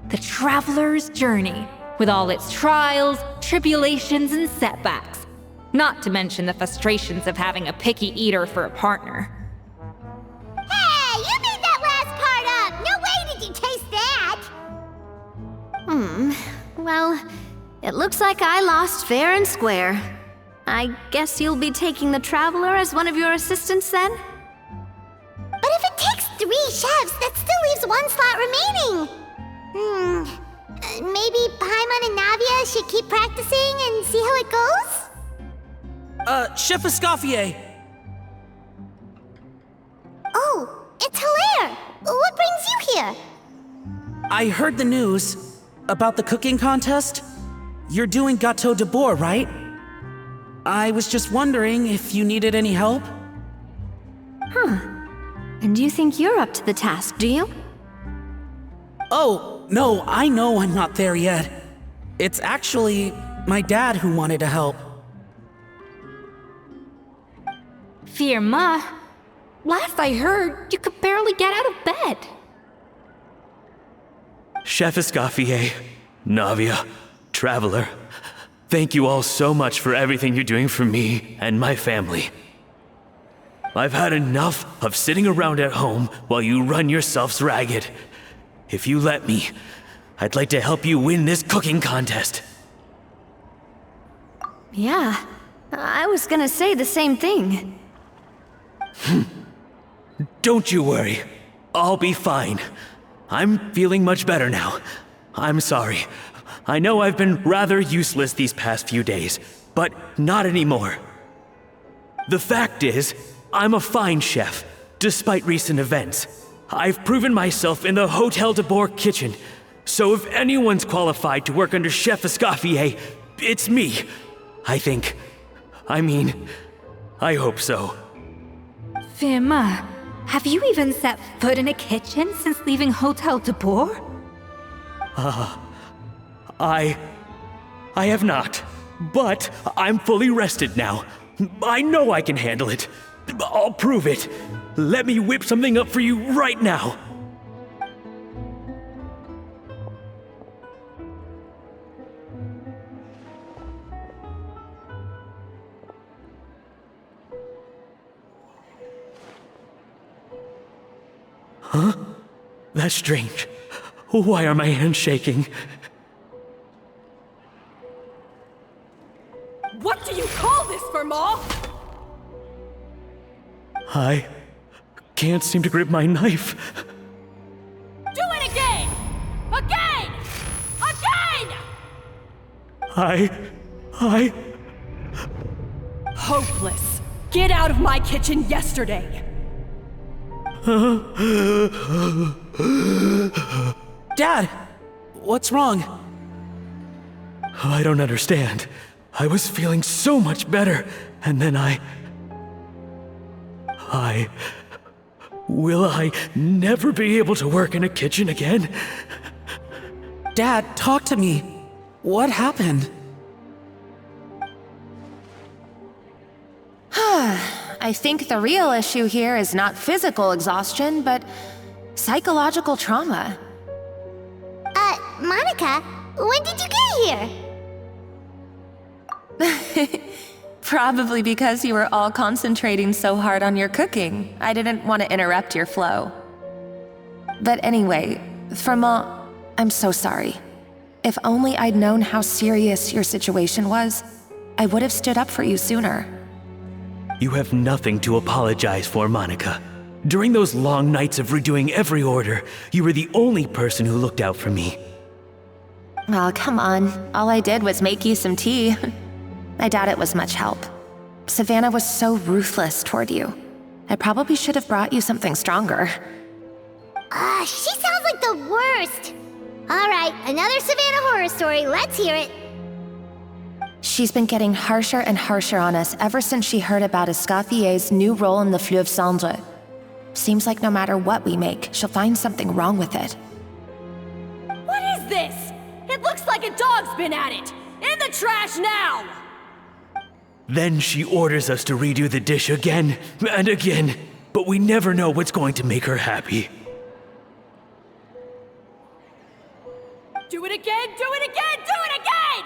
The traveler's journey, with all its trials, tribulations, and setbacks. Not to mention the frustrations of having a picky eater for a partner. Hey, you made that last part up! No way did you taste that! Well, it looks like I lost fair and square. I guess you'll be taking the Traveler as one of your assistants then? But if it takes 3 chefs, that still leaves 1 slot remaining. Maybe Paimon and Navia should keep practicing and see how it goes? Chef Escoffier. Oh, it's Hilaire! What brings you here? I heard the news about the cooking contest. You're doing Gâteau de Bois, right? I was just wondering if you needed any help. And you think you're up to the task, do you? Oh, no, I know I'm not there yet. It's actually my dad who wanted to help. Firma, last I heard, you could barely get out of bed. Chef Escoffier, Navia, Traveler, thank you all so much for everything you're doing for me and my family. I've had enough of sitting around at home while you run yourselves ragged. If you let me, I'd like to help you win this cooking contest. Yeah, I was gonna say the same thing. Don't you worry. I'll be fine. I'm feeling much better now. I'm sorry. I know I've been rather useless these past few days, but not anymore. The fact is, I'm a fine chef, despite recent events. I've proven myself in the Hotel de Bois kitchen, so if anyone's qualified to work under Chef Escoffier, it's me. I think. I hope so. Firma, have you even set foot in a kitchen since leaving Hotel de Bois? I have not, but I'm fully rested now. I know I can handle it. I'll prove it. Let me whip something up for you right now. Huh? That's strange. Why are my hands shaking? What do you call this, Firma? I can't seem to grip my knife. Do it again! Again! Again! I... Hopeless. Get out of my kitchen yesterday! Dad, what's wrong? I don't understand. I was feeling so much better, and then Will I never be able to work in a kitchen again? Dad, talk to me. What happened? I think the real issue here is not physical exhaustion, but psychological trauma. Monica, when did you get here? Probably because you were all concentrating so hard on your cooking. I didn't want to interrupt your flow. But anyway, Fremont, I'm so sorry. If only I'd known how serious your situation was, I would have stood up for you sooner. You have nothing to apologize for, Monica. During those long nights of redoing every order, you were the only person who looked out for me. Oh, come on. All I did was make you some tea. I doubt it was much help. Savanna was so ruthless toward you. I probably should have brought you something stronger. She sounds like the worst. All right, another Savanna horror story. Let's hear it. She's been getting harsher and harsher on us ever since she heard about Escoffier's new role in the Fleuve Cendre. Seems like no matter what we make, she'll find something wrong with it. What is this? It looks like a dog's been at it! In the trash now! Then she orders us to redo the dish again and again, but we never know what's going to make her happy. Do it again, do it again, do it again!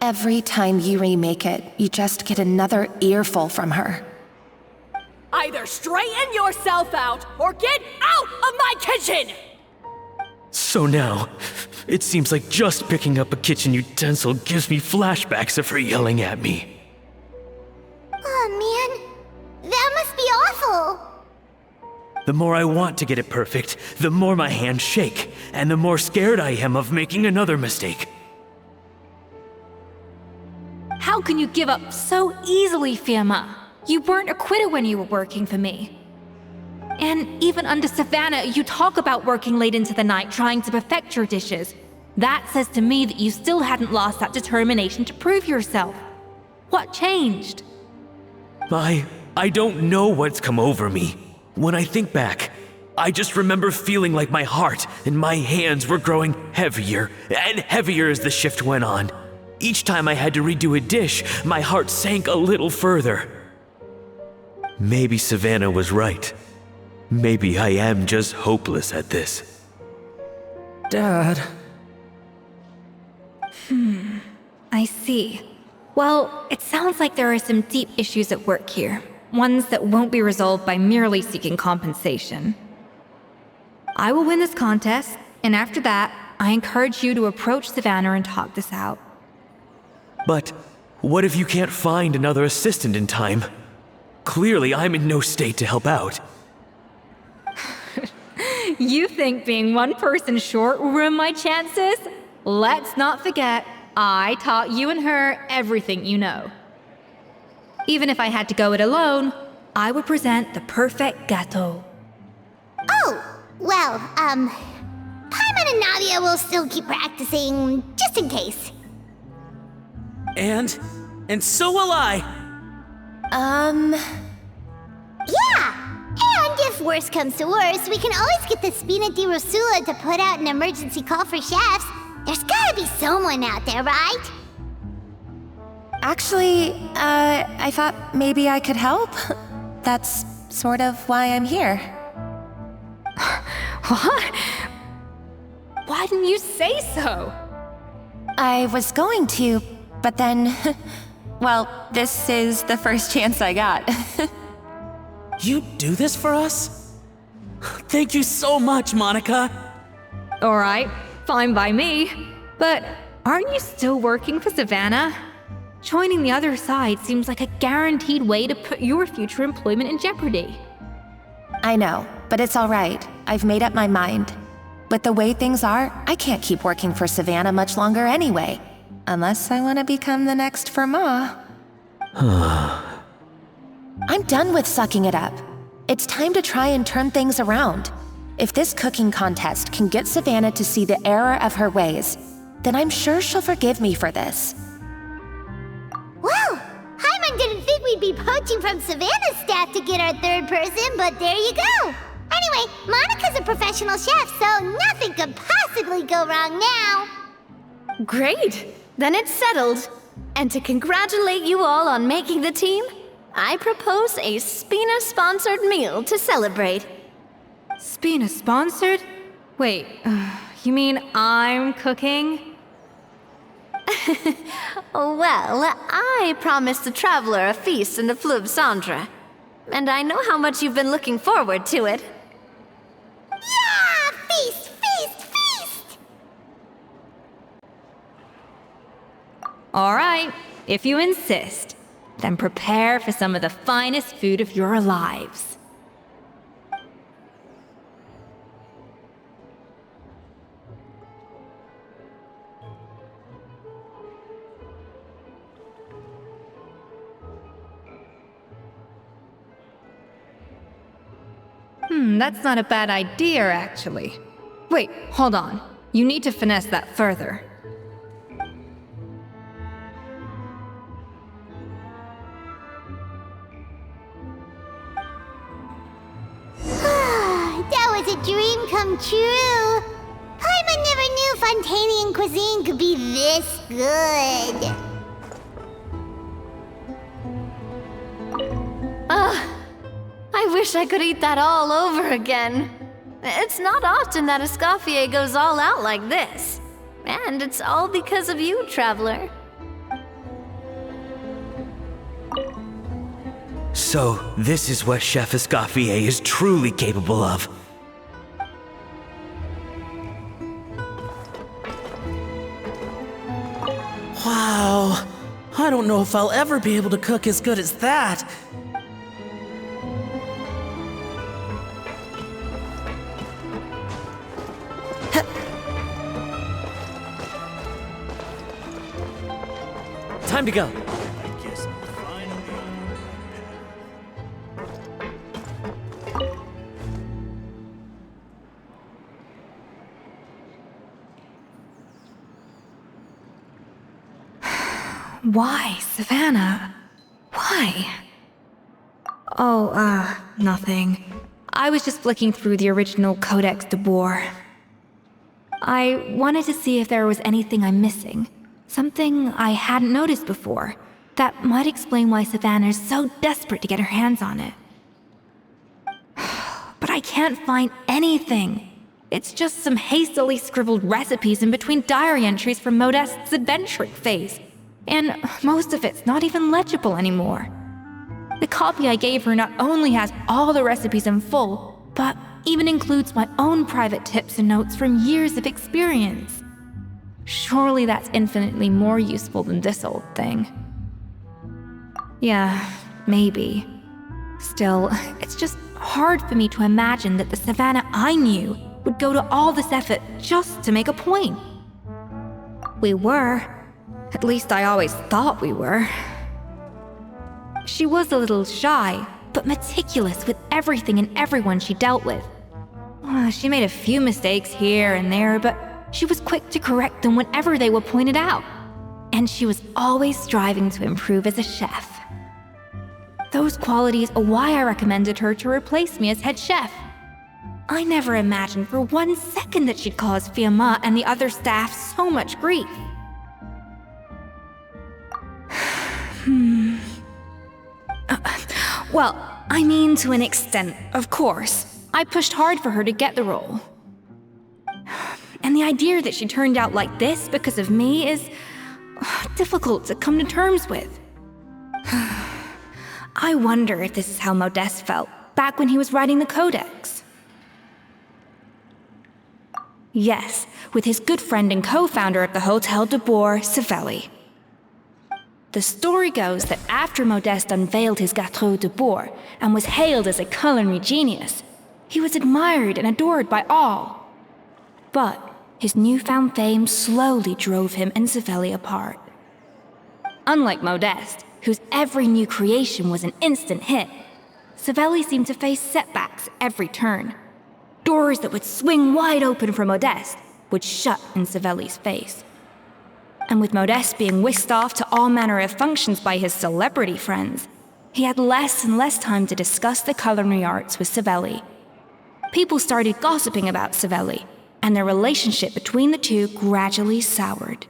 Every time you remake it, you just get another earful from her. Either straighten yourself out, or get out of my kitchen! So now, it seems like just picking up a kitchen utensil gives me flashbacks of her yelling at me. Oh man, that must be awful. The more I want to get it perfect, the more my hands shake, and the more scared I am of making another mistake. How can you give up so easily, Firma? You weren't a quitter when you were working for me. And even under Savanna, you talk about working late into the night trying to perfect your dishes. That says to me that you still hadn't lost that determination to prove yourself. What changed? I don't know what's come over me. When I think back, I just remember feeling like my heart and my hands were growing heavier and heavier as the shift went on. Each time I had to redo a dish, my heart sank a little further. Maybe Savanna was right. Maybe I am just hopeless at this. Dad. I see. Well, it sounds like there are some deep issues at work here. Ones that won't be resolved by merely seeking compensation. I will win this contest, and after that, I encourage you to approach Savanna and talk this out. But what if you can't find another assistant in time? Clearly, I'm in no state to help out. You think being one person short will ruin my chances? Let's not forget, I taught you and her everything you know. Even if I had to go it alone, I would present the perfect gâteau. Oh, well, Paimon and Nadia will still keep practicing, just in case. And so will I. Yeah! And if worse comes to worse, we can always get the Spina di Rosula to put out an emergency call for chefs. There's gotta be someone out there, right? Actually, I thought maybe I could help. That's sort of why I'm here. What? Why didn't you say so? I was going to, but then... well, this is the first chance I got. You do this for us? Thank you so much, Monica. Alright, fine by me. But aren't you still working for Savanna? Joining the other side seems like a guaranteed way to put your future employment in jeopardy. I know, but it's alright. I've made up my mind. But the way things are, I can't keep working for Savanna much longer anyway. Unless I want to become the next Firma. I'm done with sucking it up. It's time to try and turn things around. If this cooking contest can get Savanna to see the error of her ways, then I'm sure she'll forgive me for this. Well, Hyman didn't think we'd be poaching from Savannah's staff to get our third person, but there you go. Anyway, Monica's a professional chef, so nothing could possibly go wrong now. Great! Then it's settled. And to congratulate you all on making the team, I propose a Spina-sponsored meal to celebrate. Spina-sponsored? Wait, you mean I'm cooking? Well, I promised the traveler a feast in the Fleuve Cendre. And I know how much you've been looking forward to it. Yeah! Feast, feast, feast! All right, if you insist, then prepare for some of the finest food of your lives. That's not a bad idea, actually. Wait, hold on. You need to finesse that further. That was a dream come true. Paimon never knew Fontanian cuisine could be this good. I wish I could eat that all over again. It's not often that Escoffier goes all out like this. And it's all because of you, Traveler. So, this is what Chef Escoffier is truly capable of. Wow. I don't know if I'll ever be able to cook as good as that. Time to go. Why, Savanna? Why? Oh, nothing. I was just flicking through the original Codex de Boer. I wanted to see if there was anything I'm missing. Something I hadn't noticed before. That might explain why Savanna's so desperate to get her hands on it. But I can't find anything. It's just some hastily scribbled recipes in between diary entries from Modeste's adventuring phase. And most of it's not even legible anymore. The copy I gave her not only has all the recipes in full, but even includes my own private tips and notes from years of experience. Surely that's infinitely more useful than this old thing. Yeah, maybe. Still, it's just hard for me to imagine that the Savanna I knew would go to all this effort just to make a point. We were. At least I always thought we were. She was a little shy, but meticulous with everything and everyone she dealt with. She made a few mistakes here and there, but she was quick to correct them whenever they were pointed out. And she was always striving to improve as a chef. Those qualities are why I recommended her to replace me as head chef. I never imagined for 1 second that she'd cause Fiamma and the other staff so much grief. Well, I mean to an extent, of course. I pushed hard for her to get the role. And the idea that she turned out like this because of me is difficult to come to terms with. I wonder if this is how Modeste felt back when he was writing the Codex. Yes, with his good friend and co-founder of the Hotel de Boer, Savelli. The story goes that after Modeste unveiled his Gâteau de Boer and was hailed as a culinary genius, he was admired and adored by all. But his newfound fame slowly drove him and Savelli apart. Unlike Modeste, whose every new creation was an instant hit, Savelli seemed to face setbacks every turn. Doors that would swing wide open for Modeste would shut in Savelli's face. And with Modeste being whisked off to all manner of functions by his celebrity friends, he had less and less time to discuss the culinary arts with Savelli. People started gossiping about Savelli, and their relationship between the two gradually soured.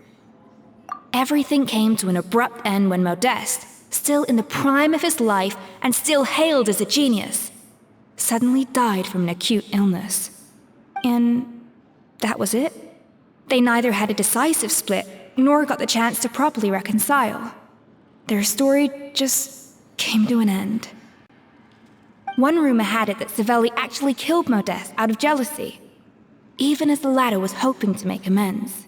Everything came to an abrupt end when Modeste, still in the prime of his life and still hailed as a genius, suddenly died from an acute illness. And that was it. They neither had a decisive split nor got the chance to properly reconcile. Their story just came to an end. One rumor had it that Savelli actually killed Modeste out of jealousy, even as the latter was hoping to make amends.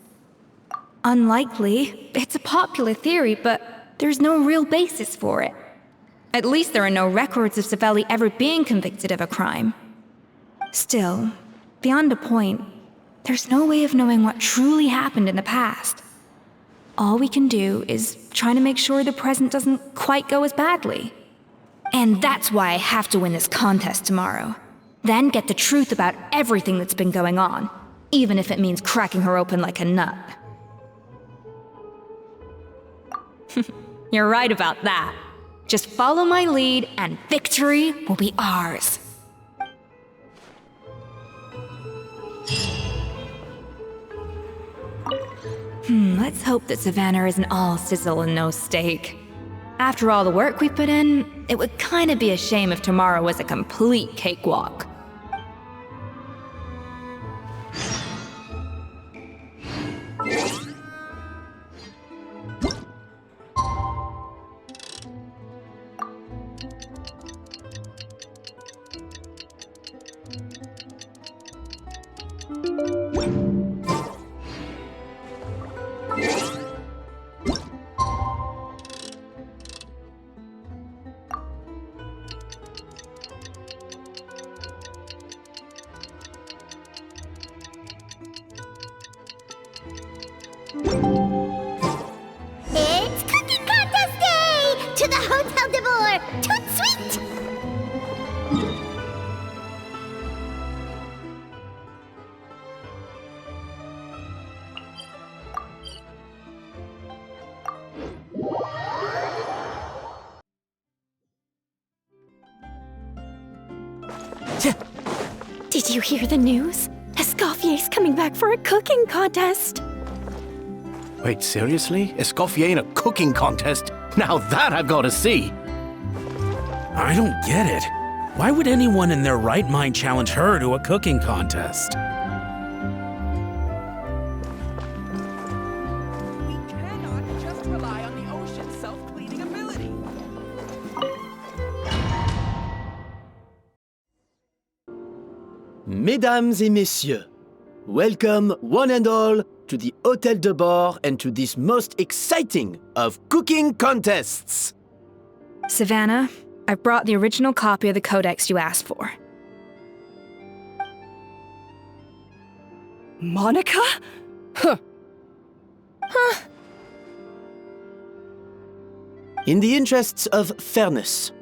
Unlikely, it's a popular theory, but there's no real basis for it. At least there are no records of Savelli ever being convicted of a crime. Still, beyond a point, there's no way of knowing what truly happened in the past. All we can do is try to make sure the present doesn't quite go as badly. And that's why I have to win this contest tomorrow. Then get the truth about everything that's been going on, even if it means cracking her open like a nut. You're right about that. Just follow my lead and victory will be ours. Let's hope that Savanna isn't all sizzle and no steak. After all the work we put in, it would kinda be a shame if tomorrow was a complete cakewalk. It's Cooking Contest Day! To the Hotel de Boer! Toot sweet! Did you hear the news? Escoffier's coming back for a cooking contest. Wait, seriously? Escoffier in a cooking contest? Now that I've got to see! I don't get it. Why would anyone in their right mind challenge her to a cooking contest? We cannot just rely on the ocean's self-cleaning ability. Mesdames et messieurs, welcome one and all to the Hotel de Boer and to this most exciting of cooking contests. Savanna, I brought the original copy of the codex you asked for. Monica? Huh. In the interests of fairness,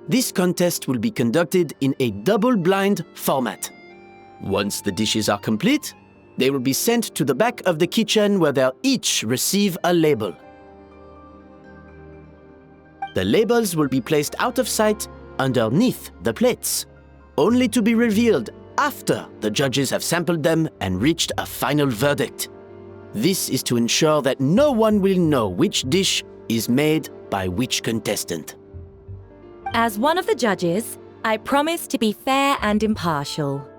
this contest will be conducted in a double-blind format. Once the dishes are complete, they will be sent to the back of the kitchen where they'll each receive a label. The labels will be placed out of sight underneath the plates, only to be revealed after the judges have sampled them and reached a final verdict. This is to ensure that no one will know which dish is made by which contestant. As one of the judges, I promise to be fair and impartial.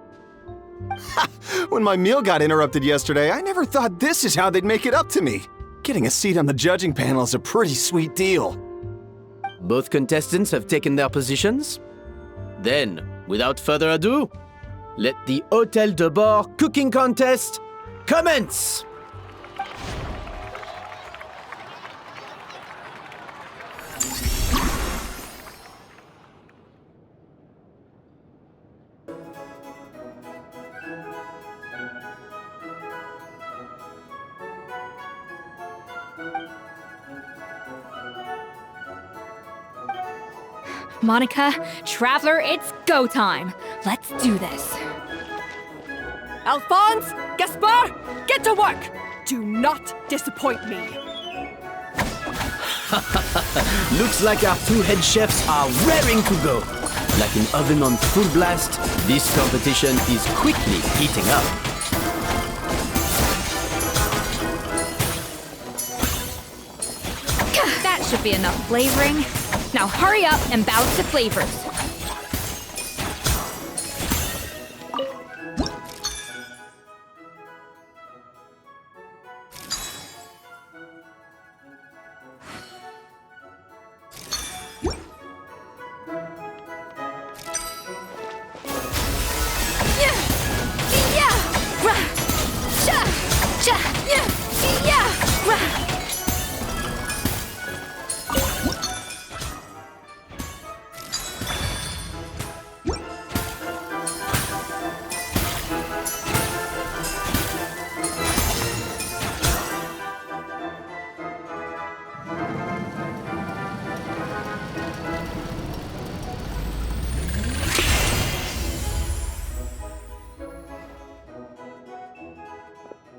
When my meal got interrupted yesterday, I never thought this is how they'd make it up to me. Getting a seat on the judging panel is a pretty sweet deal. Both contestants have taken their positions. Then, without further ado, let the Hotel de Boer cooking contest commence! Monica, Traveler, it's go time. Let's do this. Alphonse, Gaspar, get to work! Do not disappoint me. Looks like our two head chefs are raring to go. Like an oven on full blast, this competition is quickly heating up. That should be enough flavoring. Now hurry up and balance the flavors.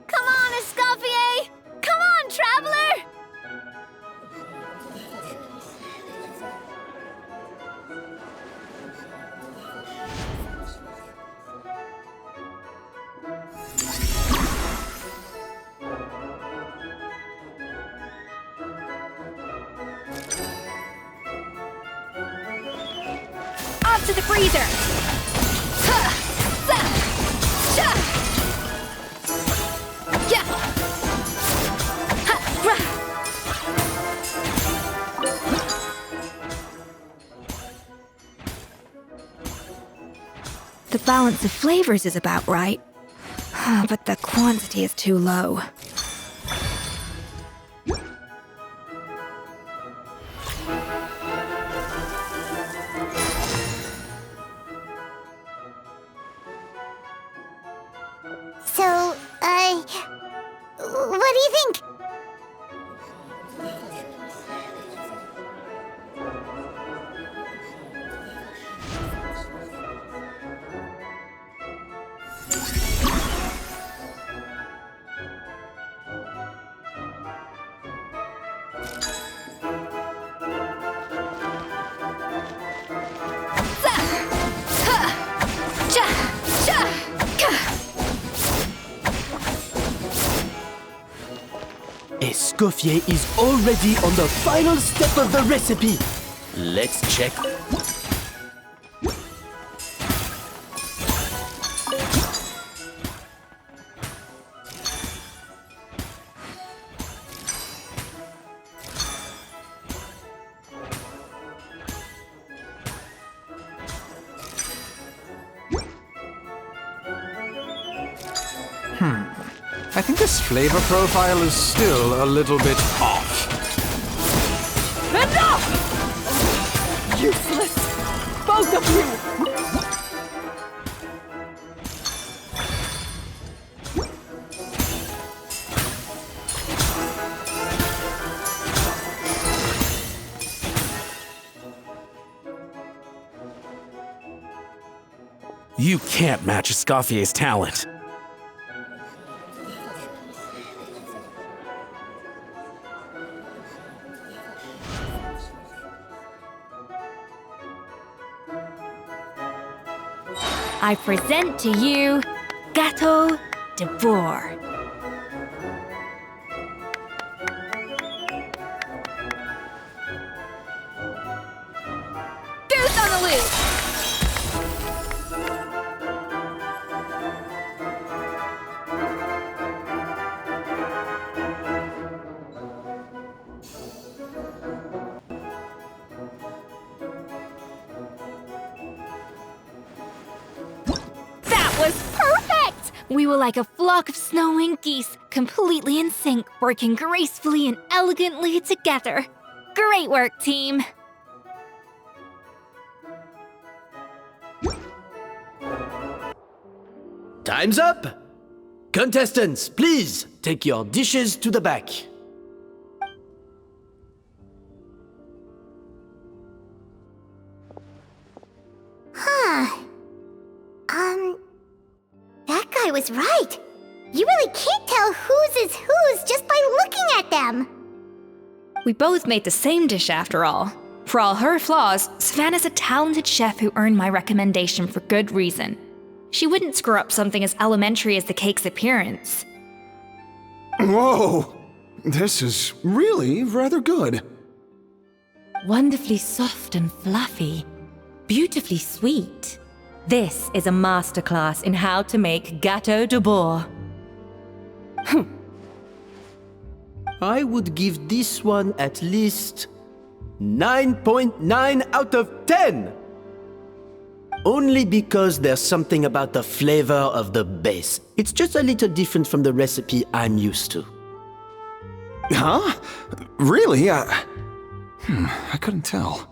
Come on, Escoffier! Come on, Traveler! Off to the freezer! The balance of flavors is about right, but the quantity is too low. So, what do you think? Escoffier is already on the final step of the recipe. Let's check. I think this flavor profile is still a little bit off. Enough! Useless! Both of you! You can't match Escoffier's talent. I present to you Gâteau de Bourg. Goose on the loose! We were like a flock of snowing geese, completely in sync, working gracefully and elegantly together. Great work, team! Time's up! Contestants, please take your dishes to the back. I was right. You really can't tell whose is whose just by looking at them. We both made the same dish after all. For all her flaws, Savanna's a talented chef who earned my recommendation for good reason. She wouldn't screw up something as elementary as the cake's appearance. Whoa! This is really rather good. Wonderfully soft and fluffy. Beautifully sweet. This is a masterclass in how to make gâteau de bois. I would give this one at least 9.9 out of 10! Only because there's something about the flavor of the base. It's just a little different from the recipe I'm used to. Huh? Really? I couldn't tell.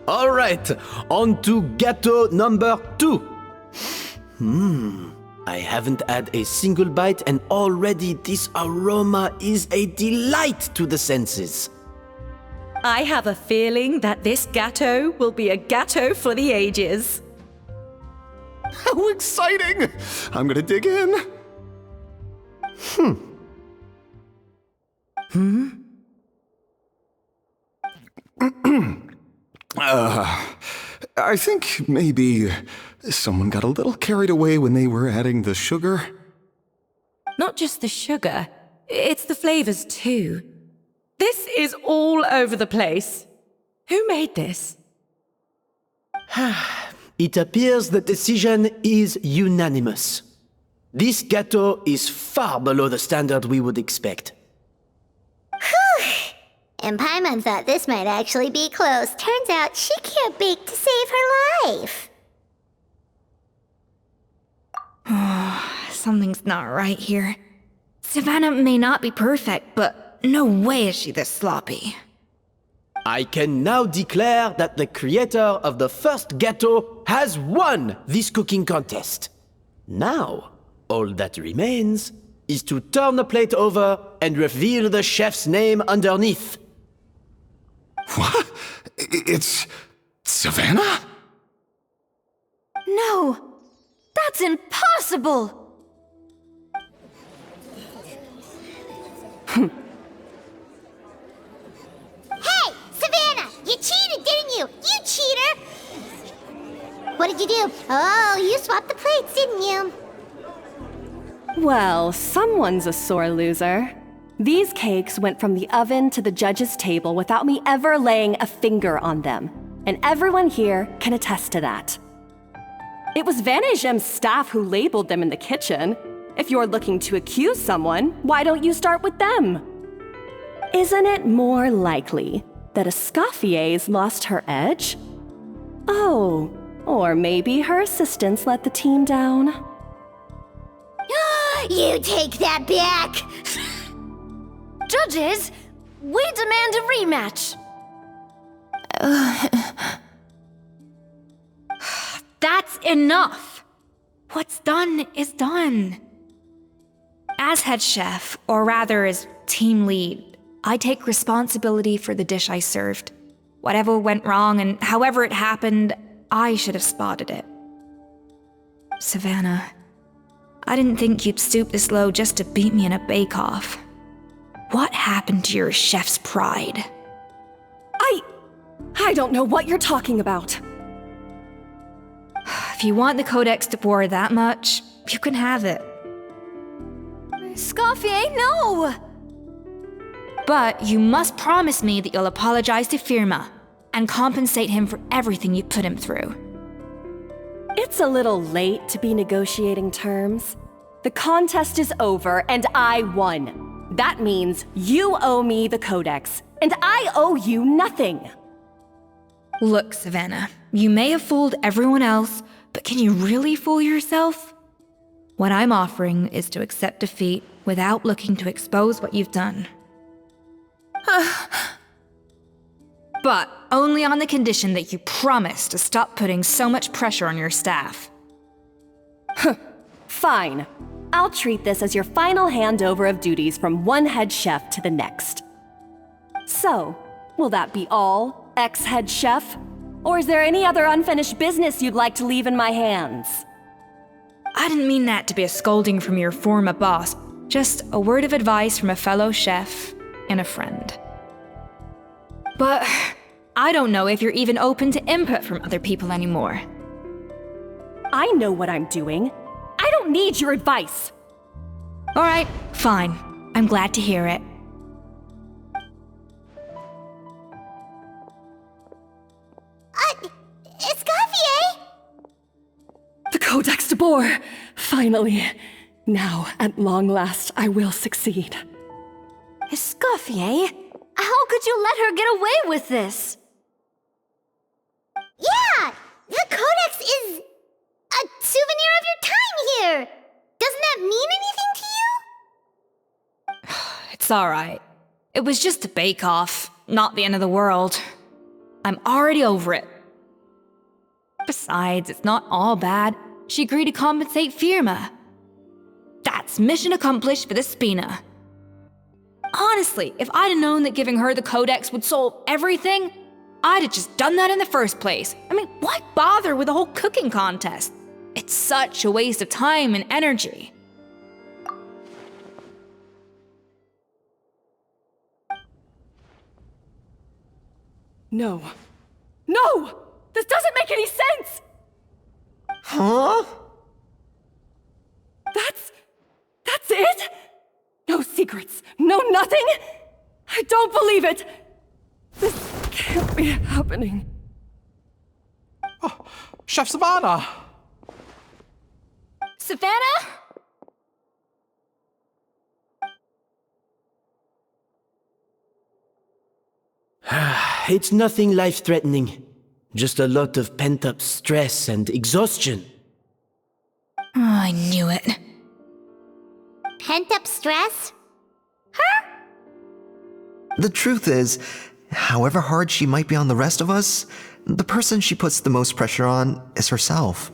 All right, on to gâteau number 2. I haven't had a single bite and already this aroma is a delight to the senses. I have a feeling that this gâteau will be a gâteau for the ages. How exciting! I'm gonna dig in. I think maybe someone got a little carried away when they were adding the sugar. Not just the sugar, it's the flavors too. This is all over the place. Who made this? It appears the decision is unanimous. This gâteau is far below the standard we would expect. Whew! And Paimon thought this might actually be close. Turns out she can't bake to save her life. Something's not right here. Savanna may not be perfect, but no way is she this sloppy. I can now declare that the creator of the first gâteau has won this cooking contest. Now, all that remains is to turn the plate over and reveal the chef's name underneath. What? It's Savanna? No! That's impossible! Hey, Savanna! You cheated, didn't you? You cheater! What did you do? Oh, you swapped the plates, didn't you? Well, someone's a sore loser. These cakes went from the oven to the judge's table without me ever laying a finger on them. And everyone here can attest to that. It was Van Gem's staff who labeled them in the kitchen. If you're looking to accuse someone, why don't you start with them? Isn't it more likely that Escoffier's lost her edge? Oh, or maybe her assistants let the team down? You take that back! Judges, we demand a rematch. That's enough! What's done is done. As head chef, or rather as team lead, I take responsibility for the dish I served. Whatever went wrong and however it happened, I should have spotted it. Savanna, I didn't think you'd stoop this low just to beat me in a bake-off. What happened to your chef's pride? I don't know what you're talking about. If you want the Codex de Boer that much, you can have it. Escoffier, no! But you must promise me that you'll apologize to Firma and compensate him for everything you put him through. It's a little late to be negotiating terms. The contest is over and I won. That means you owe me the Codex, and I owe you nothing. Look, Savanna, you may have fooled everyone else, but can you really fool yourself? What I'm offering is to accept defeat without looking to expose what you've done. But only on the condition that you promise to stop putting so much pressure on your staff. Fine. I'll treat this as your final handover of duties from one head chef to the next. So, will that be all, ex-head chef? Or is there any other unfinished business you'd like to leave in my hands? I didn't mean that to be a scolding from your former boss, just a word of advice from a fellow chef and a friend. But I don't know if you're even open to input from other people anymore. I know what I'm doing. I don't need your advice. Alright, fine. I'm glad to hear it. Escoffier? The Codex de Boer! Finally. Now, at long last, I will succeed. Escoffier? How could you let her get away with this? Yeah! The Codex is a souvenir of your time here! Doesn't that mean anything to you? It's alright. It was just a bake-off, not the end of the world. I'm already over it. Besides, it's not all bad. She agreed to compensate Firma. That's mission accomplished for the Spina. Honestly, if I'd have known that giving her the Codex would solve everything, I'd have just done that in the first place. I mean, why bother with the whole cooking contest? It's such a waste of time and energy. No. No! This doesn't make any sense! Huh? That's it? No secrets, no nothing? I don't believe it! This can't be happening. Oh, Chef Savanna! Savanna? It's nothing life-threatening. Just a lot of pent-up stress and exhaustion. Oh, I knew it. Pent-up stress? The truth is, however hard she might be on the rest of us, the person she puts the most pressure on is herself.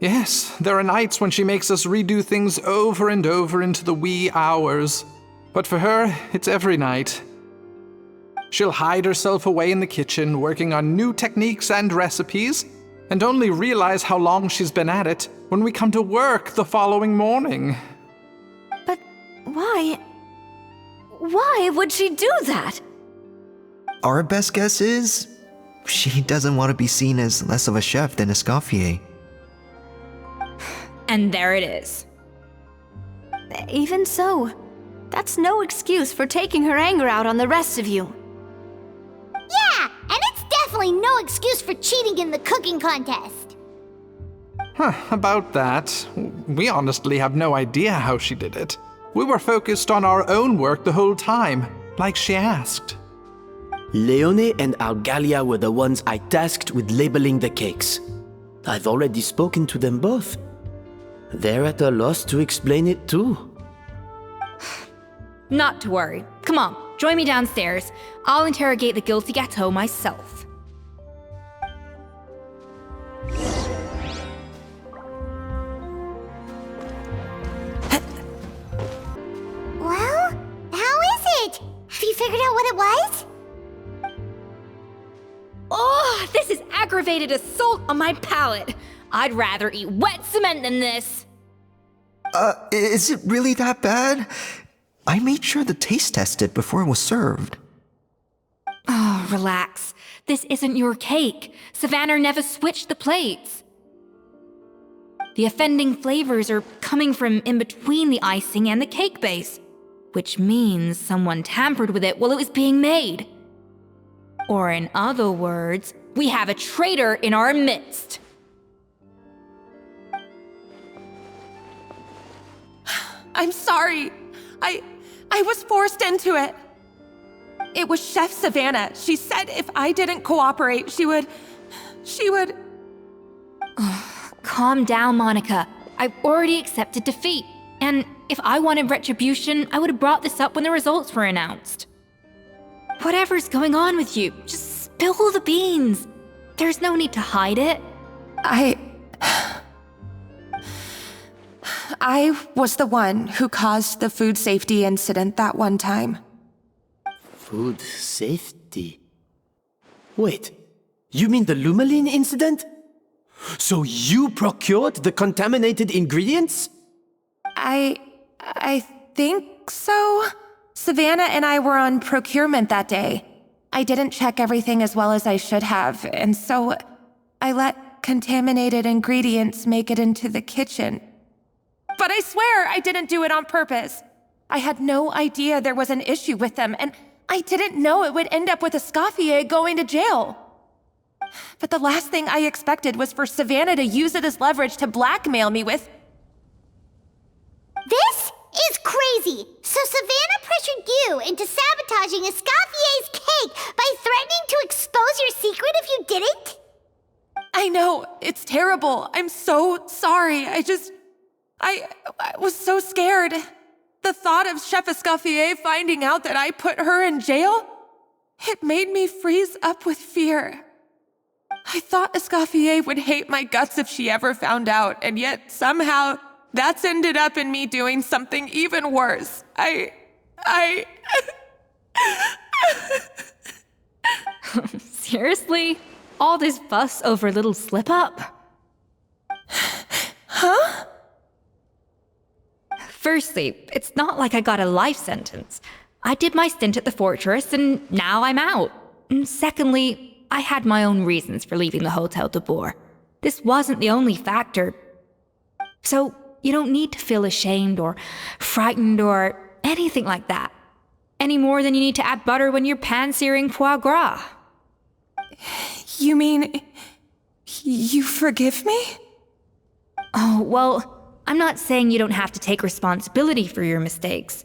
Yes, there are nights when she makes us redo things over and over into the wee hours. But for her, it's every night. She'll hide herself away in the kitchen, working on new techniques and recipes, and only realize how long she's been at it when we come to work the following morning. But why? Why would she do that? Our best guess is, she doesn't want to be seen as less of a chef than Escoffier. And there it is. Even so, that's no excuse for taking her anger out on the rest of you. Yeah, and it's definitely no excuse for cheating in the cooking contest. About that, we honestly have no idea how she did it. We were focused on our own work the whole time, like she asked. Leone and Algalia were the ones I tasked with labeling the cakes. I've already spoken to them both. They're at a loss to explain it too. Not to worry. Come on, join me downstairs. I'll interrogate the guilty Gateau myself. Well, how is it? Have you figured out what it was? Oh, this is aggravated assault on my palate. I'd rather eat wet cement than this. Is it really that bad? I made sure to taste test it before it was served. Oh, relax. This isn't your cake. Savanna never switched the plates. The offending flavors are coming from in between the icing and the cake base, which means someone tampered with it while it was being made. Or in other words, we have a traitor in our midst. I'm sorry. I was forced into it. It was Chef Savanna. She said if I didn't cooperate, she would... Calm down, Monica. I've already accepted defeat. And if I wanted retribution, I would have brought this up when the results were announced. Whatever's going on with you, just spill the beans. There's no need to hide it. I was the one who caused the food safety incident that one time. Food safety? Wait, You mean the Lumaline incident? So you procured the contaminated ingredients? I think so. Savanna and I were on procurement that day. I didn't check everything as well as I should have, and so I let contaminated ingredients make it into the kitchen. But I swear I didn't do it on purpose. I had no idea there was an issue with them, and I didn't know it would end up with Escoffier going to jail. But the last thing I expected was for Savanna to use it as leverage to blackmail me with... This is crazy! So Savanna pressured you into sabotaging Escoffier's cake by threatening to expose your secret if you didn't? I know, it's terrible. I'm so sorry. I was so scared. The thought of Chef Escoffier finding out that I put her in jail, it made me freeze up with fear. I thought Escoffier would hate my guts if she ever found out, and yet somehow that's ended up in me doing something even worse. Seriously? All this fuss over a little slip-up? Huh? Firstly, it's not like I got a life sentence. I did my stint at the fortress, and now I'm out. And secondly, I had my own reasons for leaving the Hotel de Boer. This wasn't the only factor. So, you don't need to feel ashamed or frightened or anything like that. Any more than you need to add butter when you're pan-searing foie gras. You mean... you forgive me? Oh, well, I'm not saying you don't have to take responsibility for your mistakes.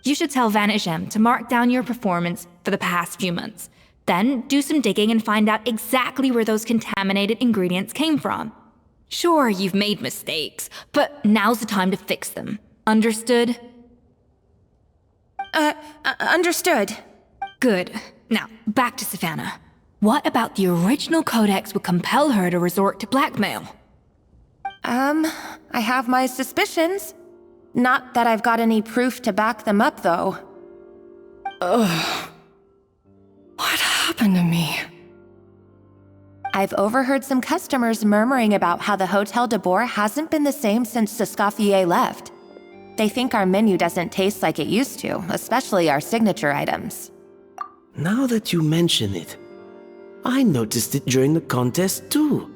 You should tell Vanagem to mark down your performance for the past few months. Then do some digging and find out exactly where those contaminated ingredients came from. Sure, you've made mistakes, but now's the time to fix them. Understood? Understood. Good. Now, back to Savanna. What about the original codex would compel her to resort to blackmail? I have my suspicions. Not that I've got any proof to back them up, though. Ugh. What happened to me? I've overheard some customers murmuring about how the Hotel de Boer hasn't been the same since Escoffier left. They think our menu doesn't taste like it used to, especially our signature items. Now that you mention it, I noticed it during the contest too.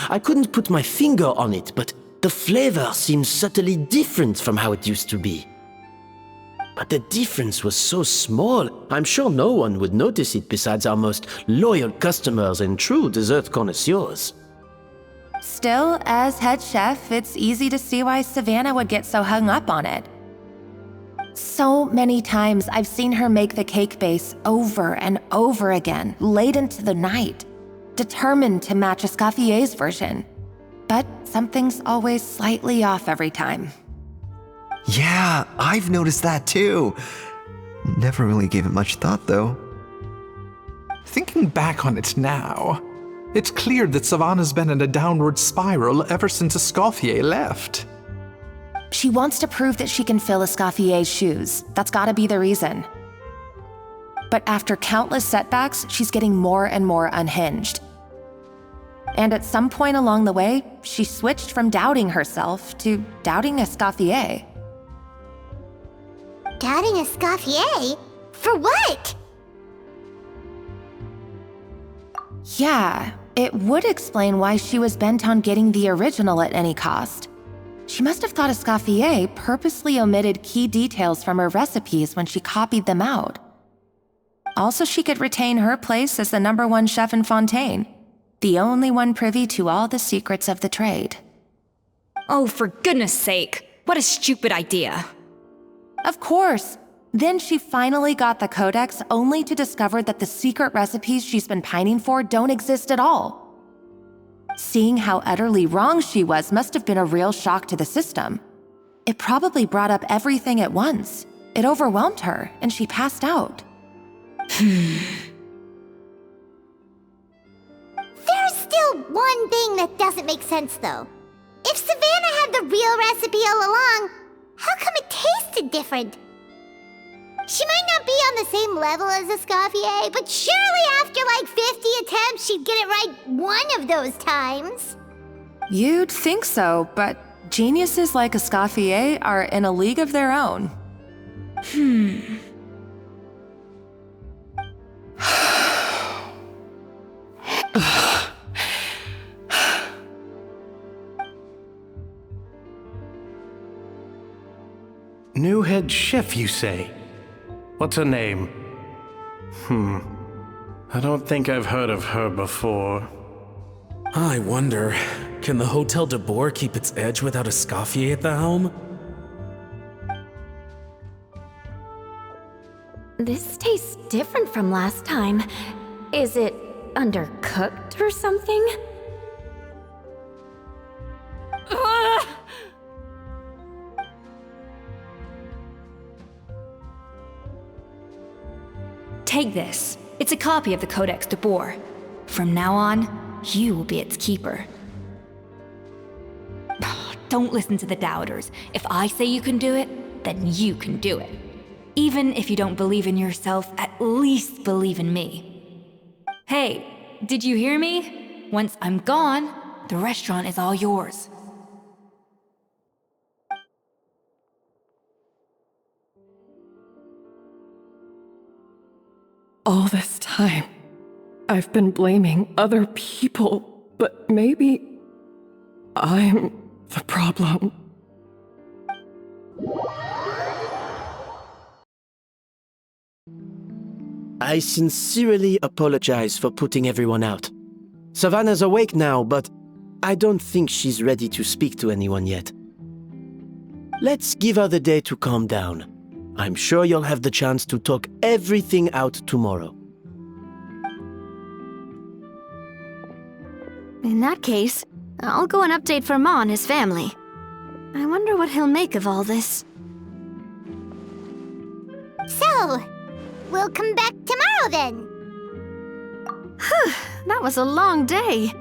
I couldn't put my finger on it, but the flavor seems subtly different from how it used to be. But the difference was so small, I'm sure no one would notice it besides our most loyal customers and true dessert connoisseurs. Still, as head chef, it's easy to see why Savanna would get so hung up on it. So many times I've seen her make the cake base over and over again, late into the night, determined to match Escoffier's version. But something's always slightly off every time. Yeah, I've noticed that too. Never really gave it much thought, though. Thinking back on it now, it's clear that Savanna's been in a downward spiral ever since Escoffier left. She wants to prove that she can fill Escoffier's shoes. That's gotta be the reason. But after countless setbacks, she's getting more and more unhinged. And at some point along the way, she switched from doubting herself to doubting Escoffier. Doubting Escoffier? For what? Yeah, it would explain why she was bent on getting the original at any cost. She must have thought Escoffier purposely omitted key details from her recipes when she copied them out. Also, she could retain her place as the #1 chef in Fontaine, the only one privy to all the secrets of the trade. Oh, for goodness sake, what a stupid idea. Of course. Then she finally got the codex only to discover that the secret recipes she's been pining for don't exist at all. Seeing how utterly wrong she was must have been a real shock to the system. It probably brought up everything at once. It overwhelmed her, and she passed out. There's still one thing that doesn't make sense, though. If Savanna had the real recipe all along, how come it tasted different? She might not be on the same level as Escoffier, but surely after like 50 attempts, she'd get it right one of those times. You'd think so, but geniuses like Escoffier are in a league of their own. New head chef, you say? What's her name? I don't think I've heard of her before. I wonder, can the Hotel de Boer keep its edge without Escoffier at the helm? This tastes different from last time. Is it undercooked or something? Ugh! Take this. It's a copy of the Codex de Boer. From now on, you will be its keeper. Don't listen to the doubters. If I say you can do it, then you can do it. Even if you don't believe in yourself, at least believe in me. Hey, did you hear me? Once I'm gone, the restaurant is all yours. All this time, I've been blaming other people, but maybe I'm the problem. I sincerely apologize for putting everyone out. Savanna's awake now, but I don't think she's ready to speak to anyone yet. Let's give her the day to calm down. I'm sure you'll have the chance to talk everything out tomorrow. In that case, I'll go and update Firma and his family. I wonder what he'll make of all this. So, we'll come back tomorrow then. That was a long day.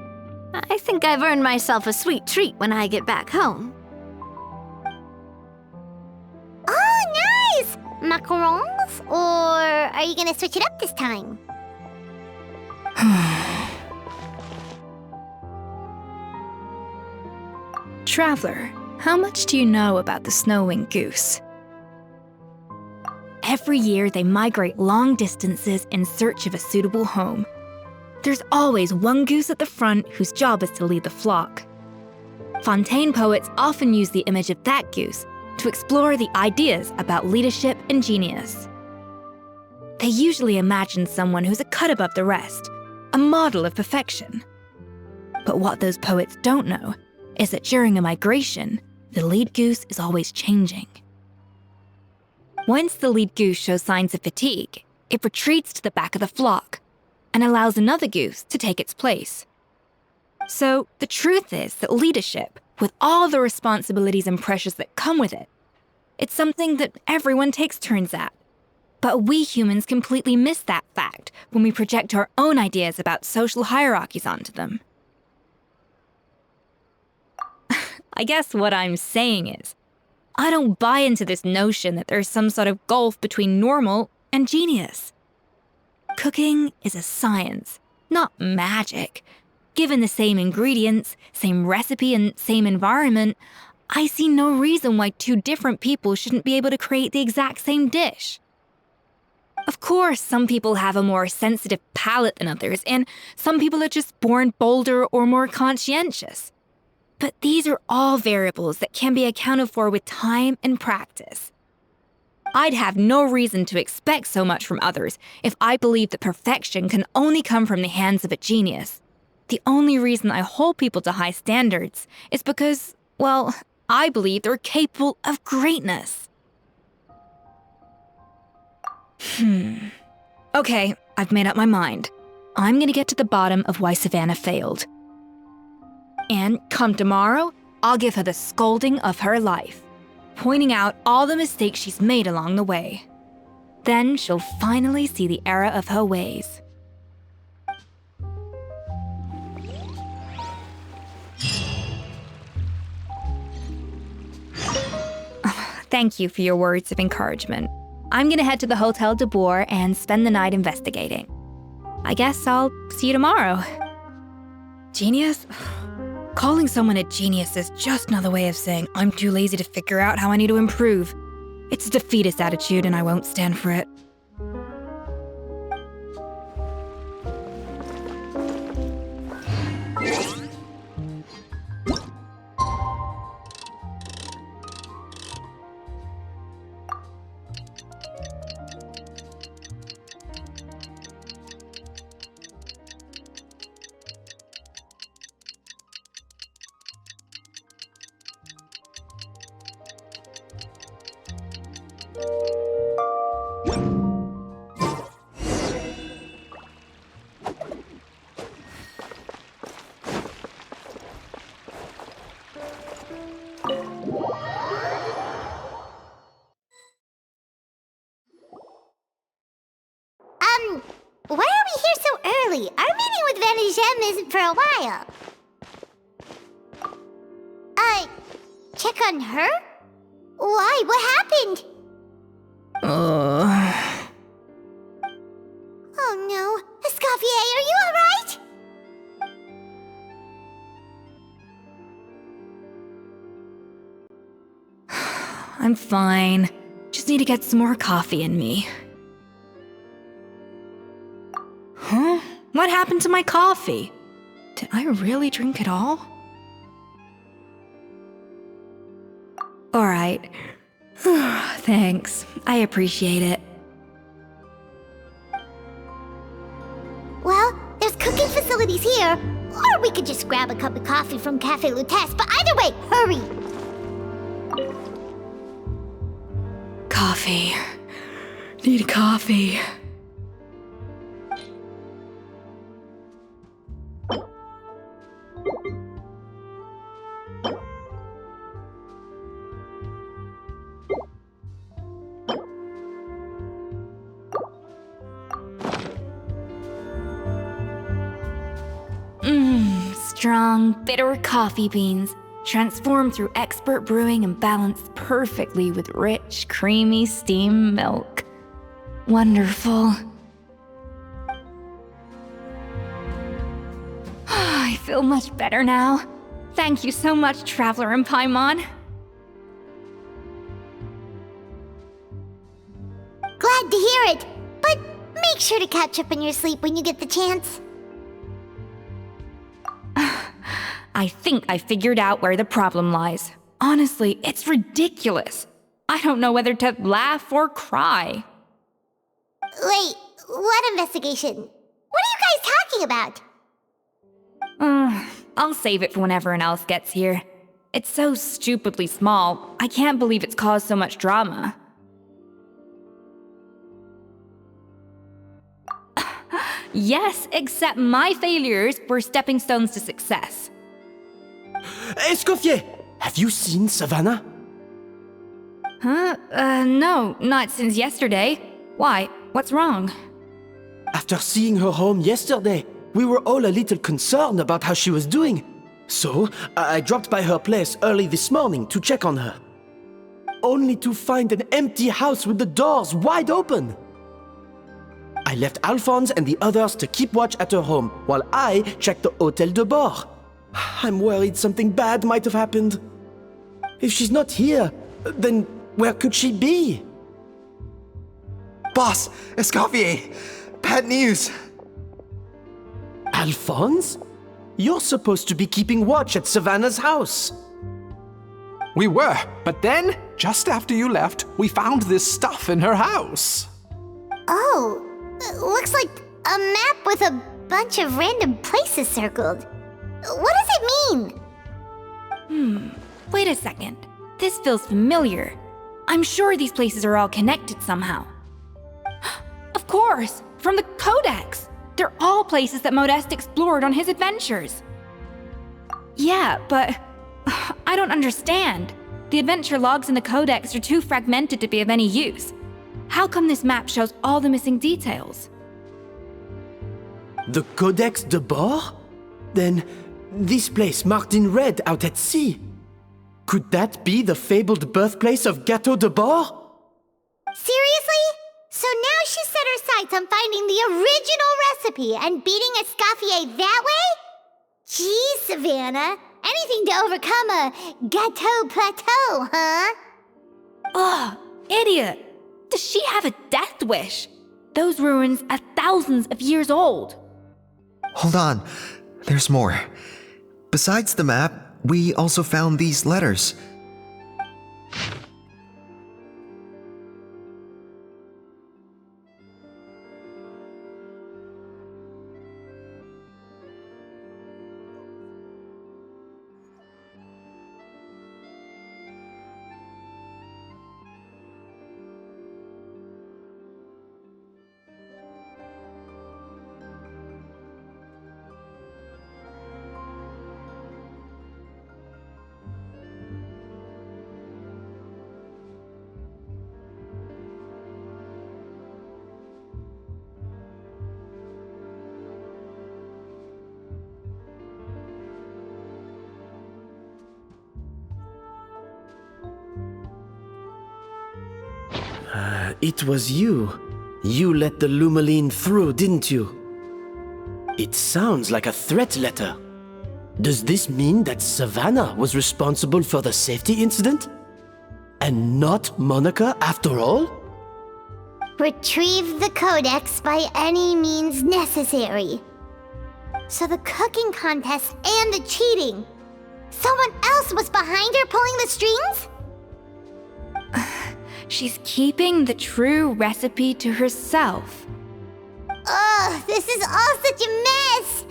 I think I've earned myself a sweet treat when I get back home. Oh, nice! Macarons? Or are you gonna switch it up this time? Traveler, how much do you know about the snow-winged goose? Every year, they migrate long distances in search of a suitable home. There's always one goose at the front whose job is to lead the flock. Fontaine poets often use the image of that goose to explore the ideas about leadership and genius. They usually imagine someone who's a cut above the rest, a model of perfection. But what those poets don't know is that during a migration, the lead goose is always changing. Once the lead goose shows signs of fatigue, it retreats to the back of the flock and allows another goose to take its place. So the truth is that leadership, with all the responsibilities and pressures that come with it, it's something that everyone takes turns at. But we humans completely miss that fact when we project our own ideas about social hierarchies onto them. I guess what I'm saying is, I don't buy into this notion that there's some sort of gulf between normal and genius. Cooking is a science, not magic. Given the same ingredients, same recipe, and same environment, I see no reason why two different people shouldn't be able to create the exact same dish. Of course, some people have a more sensitive palate than others, and some people are just born bolder or more conscientious. But these are all variables that can be accounted for with time and practice. I'd have no reason to expect so much from others if I believed that perfection can only come from the hands of a genius. The only reason I hold people to high standards is because, well, I believe they're capable of greatness. Okay, I've made up my mind. I'm gonna get to the bottom of why Savanna failed. And come tomorrow, I'll give her the scolding of her life, pointing out all the mistakes she's made along the way. Then she'll finally see the error of her ways. Thank you for your words of encouragement. I'm gonna head to the Hotel de Boer and spend the night investigating. I guess I'll see you tomorrow. Genius? Calling someone a genius is just another way of saying I'm too lazy to figure out how I need to improve. It's a defeatist attitude and I won't stand for it. Why are we here so early? Our meeting with Van isn't for a while. Check on her? Why? What happened? Oh no. Escoffier, are you alright? I'm fine. Just need to get some more coffee in me. Huh? What happened to my coffee? Did I really drink it all? Alright. Thanks. I appreciate it. Well, there's cooking facilities here. Or we could just grab a cup of coffee from Cafe Lutece, but either way, hurry! Coffee. Need coffee. Strong, bitter coffee beans, transformed through expert brewing and balanced perfectly with rich, creamy steamed milk. Wonderful. I feel much better now. Thank you so much, Traveler and Paimon. Glad to hear it, but make sure to catch up in your sleep when you get the chance. I think I figured out where the problem lies. Honestly, it's ridiculous. I don't know whether to laugh or cry. Wait, what investigation? What are you guys talking about? I'll save it for when everyone else gets here. It's so stupidly small, I can't believe it's caused so much drama. Yes, except my failures were stepping stones to success. Escoffier! Have you seen Savanna? Huh? No, not since yesterday. Why? What's wrong? After seeing her home yesterday, we were all a little concerned about how she was doing. So, I dropped by her place early this morning to check on her. Only to find an empty house with the doors wide open. I left Alphonse and the others to keep watch at her home, while I checked the Hotel de Boer. I'm worried something bad might have happened. If she's not here, then where could she be? Boss, Escoffier, bad news. Alphonse? You're supposed to be keeping watch at Savanna's house. We were, but then, just after you left, we found this stuff in her house. Oh, it looks like a map with a bunch of random places circled. What does it mean? Wait a second. This feels familiar. I'm sure these places are all connected somehow. Of course! From the Codex! They're all places that Modeste explored on his adventures. Yeah, but I don't understand. The adventure logs in the Codex are too fragmented to be of any use. How come this map shows all the missing details? The Codex de Boer? Then, this place marked in red out at sea. Could that be the fabled birthplace of Gâteau de Boer? Seriously? now she set her sights on finding the original recipe and beating Escoffier that way? Geez, Savanna. Anything to overcome a gâteau plateau, huh? Ugh, idiot! Does she have a death wish? Those ruins are thousands of years old. Hold on, there's more. Besides the map, we also found these letters. It was you. You let the Lumaline through, didn't you? It sounds like a threat letter. Does this mean that Savanna was responsible for the safety incident? And not Monica after all? Retrieve the codex by any means necessary. So the cooking contest and the cheating. Someone else was behind her pulling the strings? She's keeping the true recipe to herself. Ugh, this is all such a mess.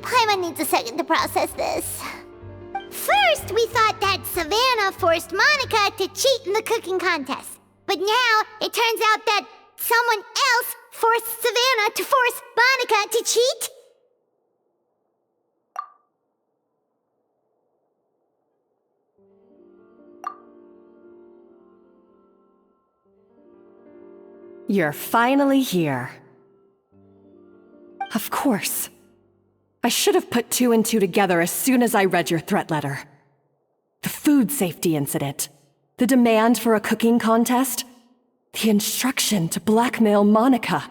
Paimon needs a second to process this. First, we thought that Savanna forced Monica to cheat in the cooking contest. But now, it turns out that someone else forced Savanna to force Monica to cheat? You're finally here. Of course. I should have put 2 and 2 together as soon as I read your threat letter. The food safety incident, the demand for a cooking contest, the instruction to blackmail Monica.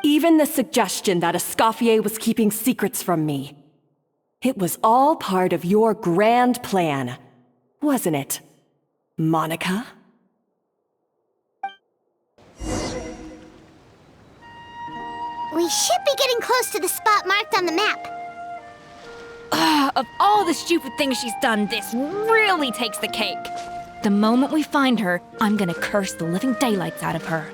Even the suggestion that Escoffier was keeping secrets from me. It was all part of your grand plan, wasn't it, Monica? We should be getting close to the spot marked on the map. Of all the stupid things she's done, this really takes the cake. The moment we find her, I'm gonna curse the living daylights out of her.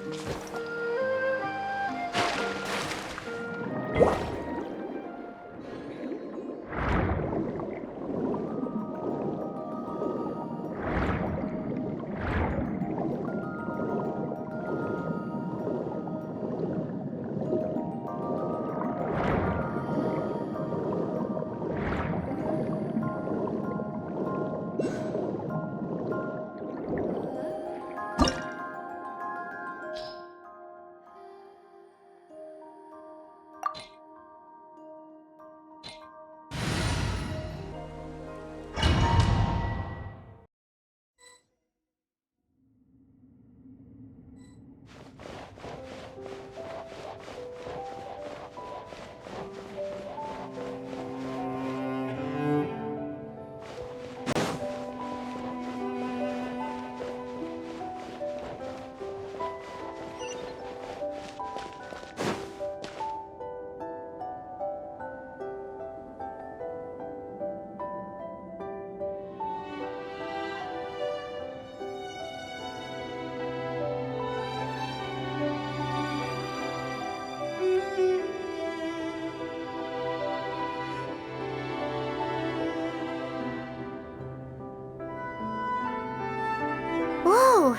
Whoa,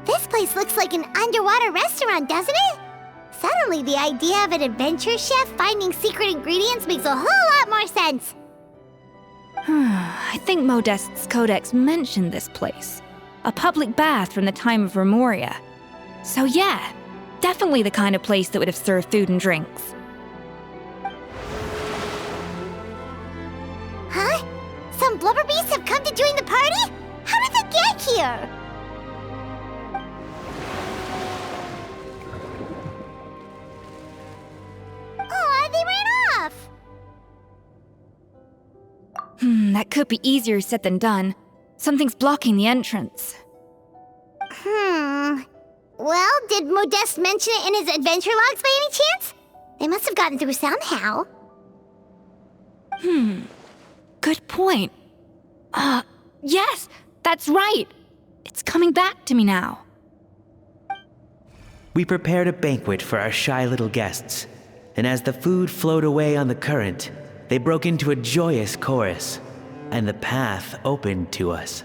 this place looks like an underwater restaurant, doesn't it? Suddenly, the idea of an adventure chef finding secret ingredients makes a whole lot more sense. I think Modest's codex mentioned this place. A public bath from the time of Remuria. So yeah, definitely the kind of place that would have served food and drinks. Huh? Some blubber beasts have come to join the party? How did they get here? That could be easier said than done. Something's blocking the entrance. Well, did Modeste mention it in his adventure logs by any chance? They must have gotten through somehow. Good point. Yes, that's right. It's coming back to me now. We prepared a banquet for our shy little guests, and as the food flowed away on the current, they broke into a joyous chorus, and the path opened to us.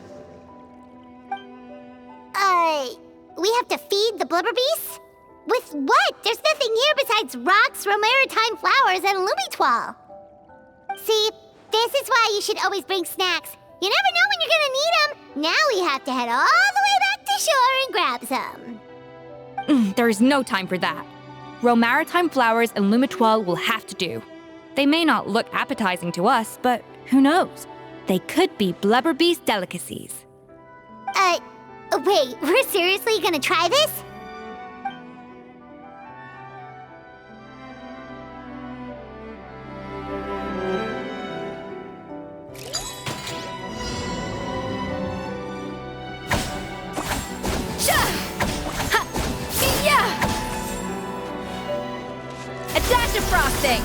We have to feed the blubber beasts? With what? There's nothing here besides rocks, Romaritime flowers, and Lumitoile. See, this is why you should always bring snacks. You never know when you're gonna need them. Now we have to head all the way back to shore and grab some. There is no time for that. Romaritime flowers and Lumitoile will have to do. They may not look appetizing to us, but who knows? They could be blubber beast delicacies. Wait, we're seriously gonna try this? A dash of frosting!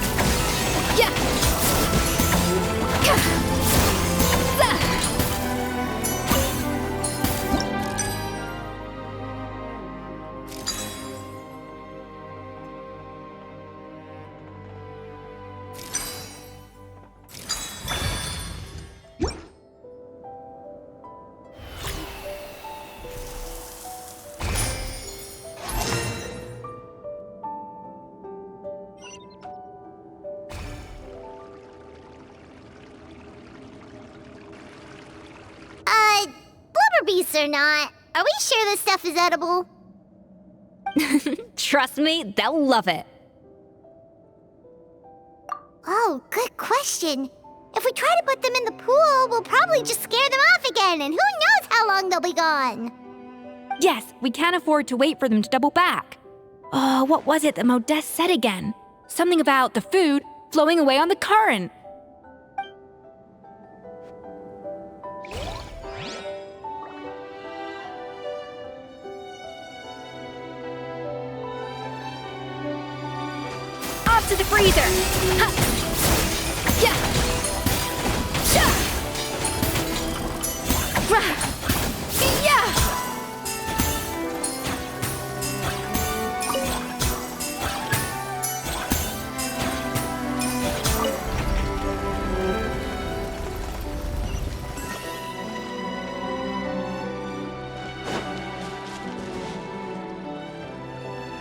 Blubber beasts or not, are we sure this stuff is edible? Trust me, they'll love it. Oh, good question. If we try to put them in the pool, we'll probably just scare them off again, and who knows how long they'll be gone. Yes, we can't afford to wait for them to double back. What was it that Modeste said again? Something about the food flowing away on the current. Off to the freezer! Ha! Yeah! Sha! Rah! Yeah!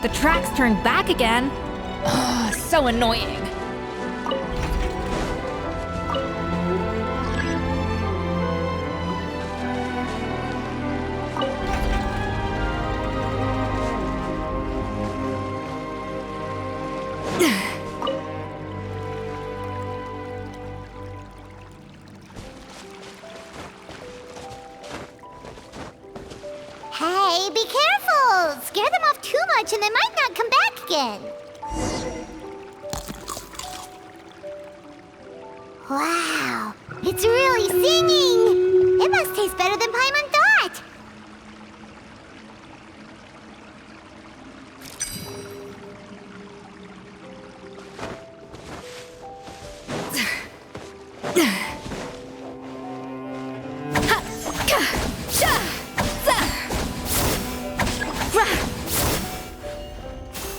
The tracks turned back again. Ugh, so annoying. Hey, be careful! Scare them off too much and they might not come back again. Wow, it's really singing! It must taste better than Paimon thought!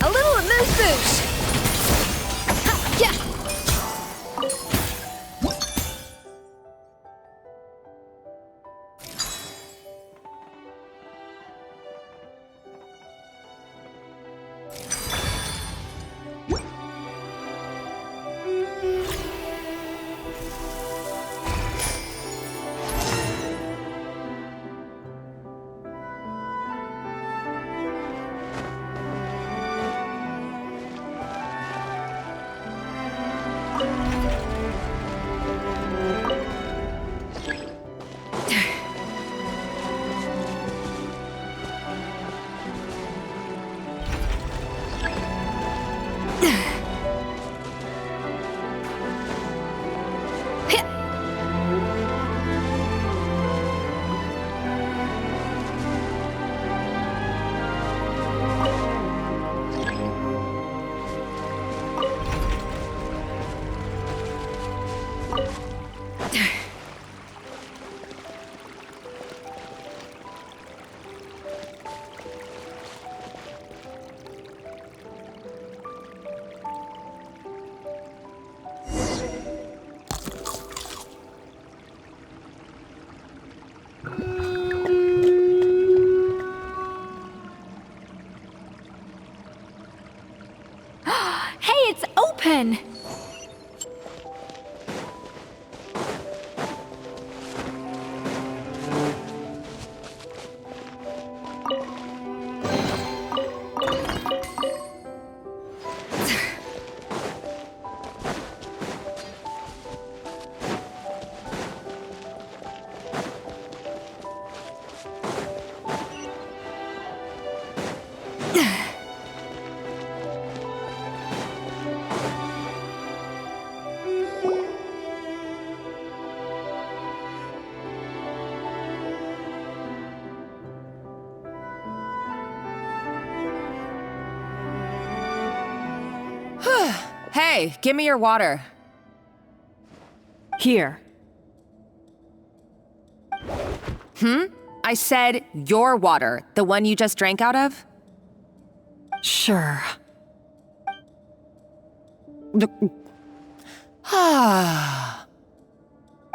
A little amuse-bouche! Yeah! Hey, it's open! Hey, give me your water. Here. I said your water, the one you just drank out of? Sure.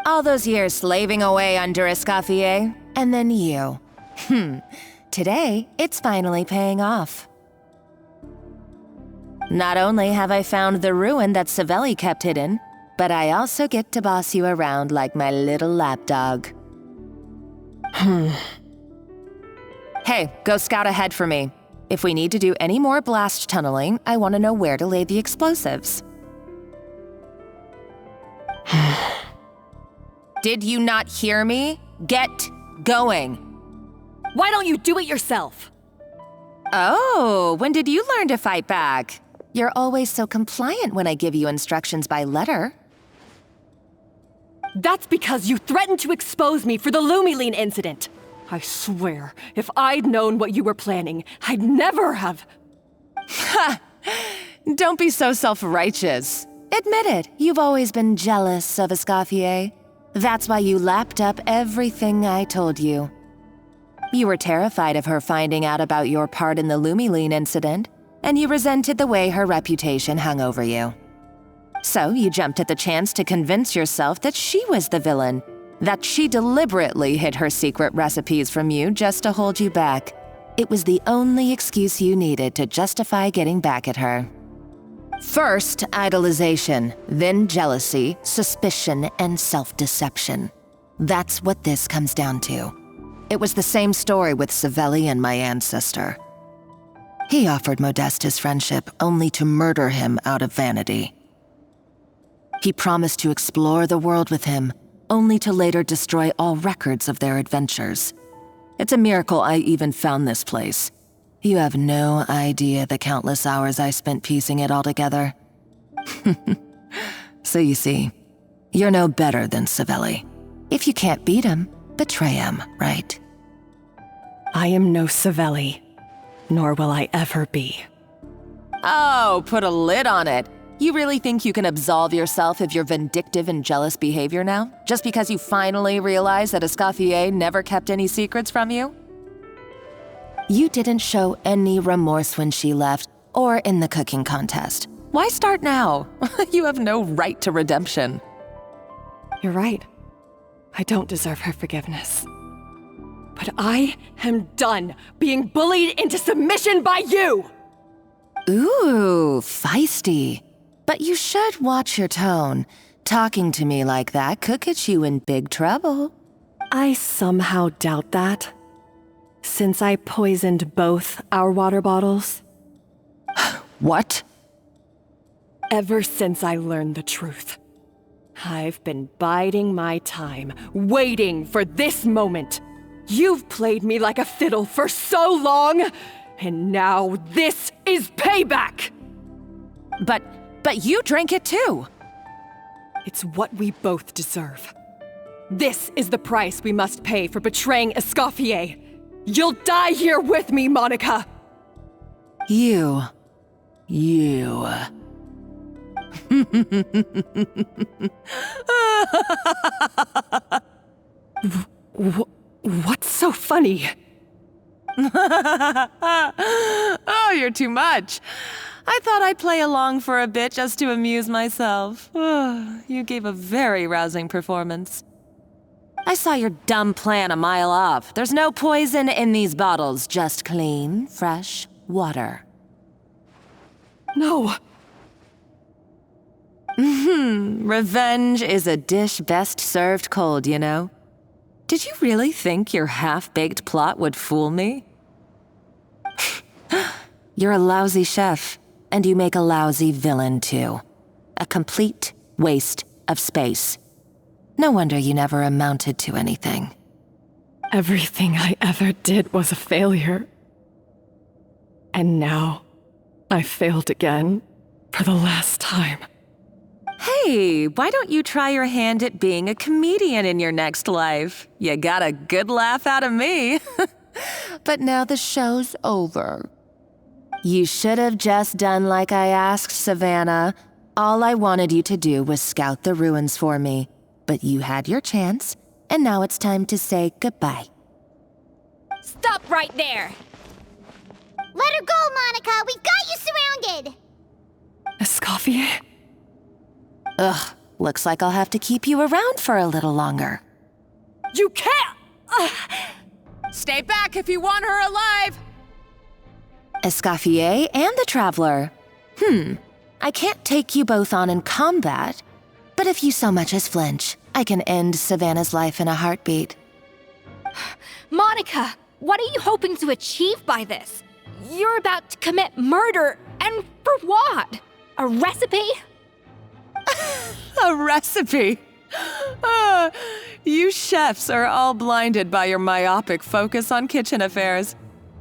All those years slaving away under Escoffier, and then you. Today, it's finally paying off. Not only have I found the ruin that Savelli kept hidden, but I also get to boss you around like my little lapdog. Hey, go scout ahead for me. If we need to do any more blast tunneling, I want to know where to lay the explosives. Did you not hear me? Get going. Why don't you do it yourself? Oh, when did you learn to fight back? You're always so compliant when I give you instructions by letter. That's because you threatened to expose me for the Lumiline incident. I swear, if I'd known what you were planning, I'd never have... Ha! Don't be so self-righteous. Admit it, you've always been jealous of Escoffier. That's why you lapped up everything I told you. You were terrified of her finding out about your part in the Lumiline incident, and you resented the way her reputation hung over you. So you jumped at the chance to convince yourself that she was the villain, that she deliberately hid her secret recipes from you just to hold you back. It was the only excuse you needed to justify getting back at her. First, idolization, then jealousy, suspicion, and self-deception. That's what this comes down to. It was the same story with Savelli and my ancestor. He offered Modeste his friendship only to murder him out of vanity. He promised to explore the world with him, only to later destroy all records of their adventures. It's a miracle I even found this place. You have no idea the countless hours I spent piecing it all together. So you see, you're no better than Savelli. If you can't beat him, betray him, right? I am no Savelli, nor will I ever be. Oh, put a lid on it. You really think you can absolve yourself of your vindictive and jealous behavior now? Just because you finally realize that Escoffier never kept any secrets from you? You didn't show any remorse when she left, or in the cooking contest. Why start now? You have no right to redemption. You're right. I don't deserve her forgiveness. But I am done being bullied into submission by you! Ooh, feisty. But you should watch your tone. Talking to me like that could get you in big trouble. I somehow doubt that. Since I poisoned both our water bottles. What? Ever since I learned the truth, I've been biding my time, waiting for this moment. You've played me like a fiddle for so long, and now this is payback! But you drank it too! It's what we both deserve. This is the price we must pay for betraying Escoffier. You'll die here with me, Monica! You. funny. Oh, you're too much. I thought I'd play along for a bit just to amuse myself. You gave a very rousing performance. I saw your dumb plan a mile off. There's no poison in these bottles, just clean, fresh water. No. Revenge is a dish best served cold, you know. Did you really think your half-baked plot would fool me? You're a lousy chef, and you make a lousy villain, too. A complete waste of space. No wonder you never amounted to anything. Everything I ever did was a failure. And now, I failed again, for the last time. Hey, why don't you try your hand at being a comedian in your next life? You got a good laugh out of me. But now the show's over. You should have just done like I asked, Savanna. All I wanted you to do was scout the ruins for me. But you had your chance, and now it's time to say goodbye. Stop right there! Let her go, Monica! We've got you surrounded! Escoffier? Ugh, looks like I'll have to keep you around for a little longer. You can't! Stay back if you want her alive! Escoffier and the Traveler. I can't take you both on in combat, but if you so much as flinch, I can end Savanna's life in a heartbeat. Monica, what are you hoping to achieve by this? You're about to commit murder, and for what? A recipe? A recipe? You chefs are all blinded by your myopic focus on kitchen affairs.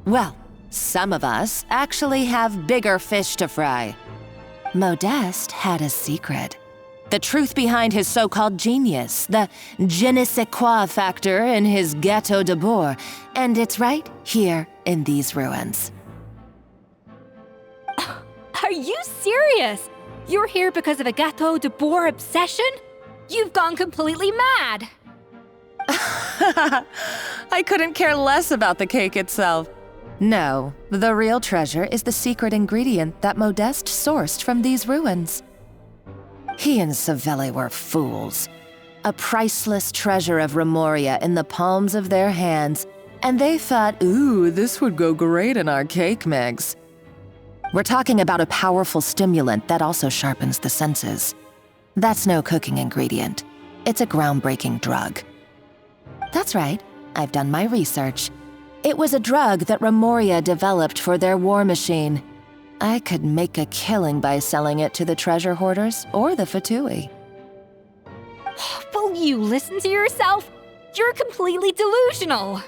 Well, some of us actually have bigger fish to fry. Modeste had a secret. The truth behind his so-called genius, the je ne sais quoi factor in his Gâteau de Bourg, and it's right here in these ruins. Are you serious? You're here because of a Gâteau de Bourg obsession? You've gone completely mad! I couldn't care less about the cake itself. No, the real treasure is the secret ingredient that Modeste sourced from these ruins. He and Savelli were fools. A priceless treasure of Remuria in the palms of their hands, and they thought, ooh, this would go great in our cake mix. We're talking about a powerful stimulant that also sharpens the senses. That's no cooking ingredient. It's a groundbreaking drug. That's right, I've done my research. It was a drug that Remuria developed for their war machine. I could make a killing by selling it to the treasure hoarders or the Fatui. Will you listen to yourself? You're completely delusional.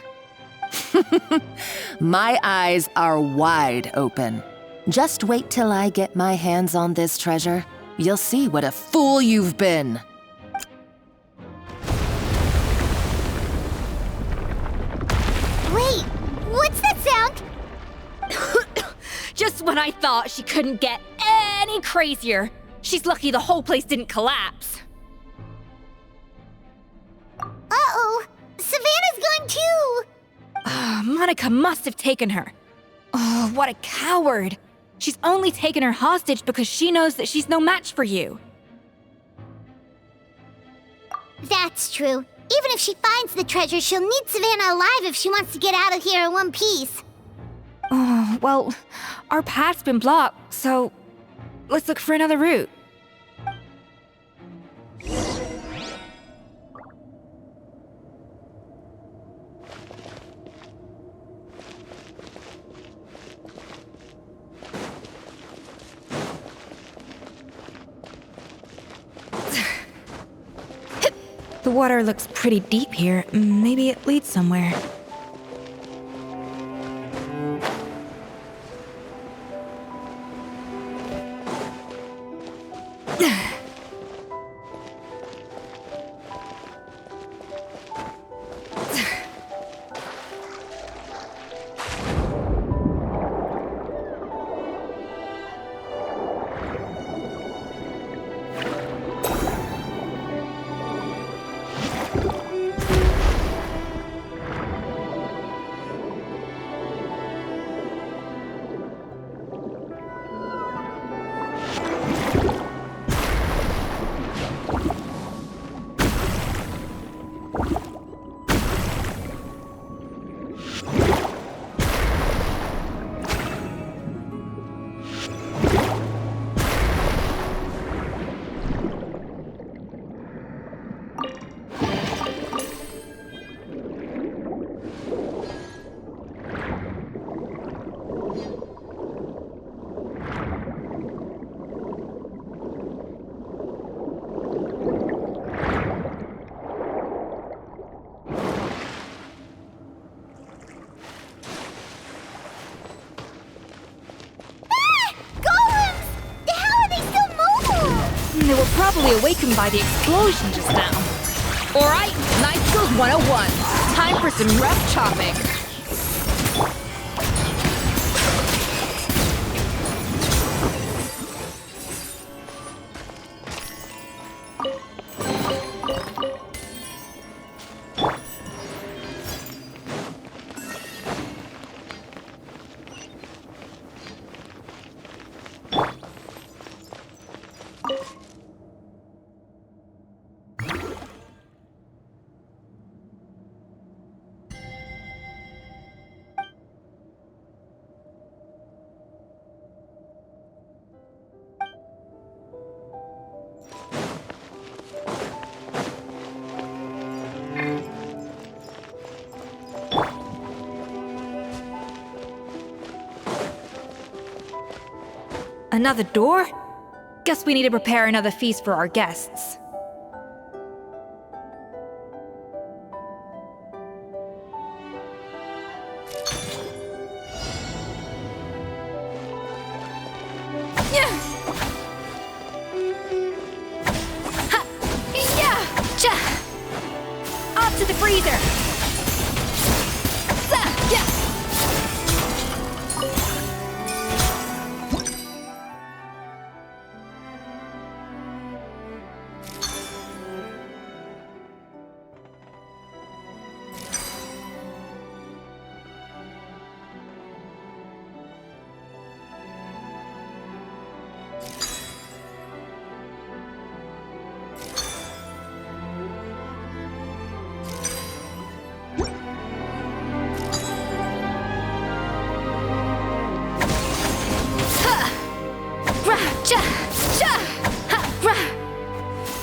My eyes are wide open. Just wait till I get my hands on this treasure. You'll see what a fool you've been. Wait, what's that sound? Just when I thought she couldn't get any crazier. She's lucky the whole place didn't collapse. Uh-oh, Savannah's gone too! Monica must have taken her. Oh, what a coward. She's only taken her hostage because she knows that she's no match for you. That's true. Even if she finds the treasure, she'll need Savanna alive if she wants to get out of here in one piece. Oh, well, our path's been blocked, so let's look for another route. The water looks pretty deep here. Maybe it leads somewhere. totally awakened by the explosion just now. Alright, Life Skills 101. Time for some rough chopping. Another door? Guess we need to prepare another feast for our guests. Up to the freezer!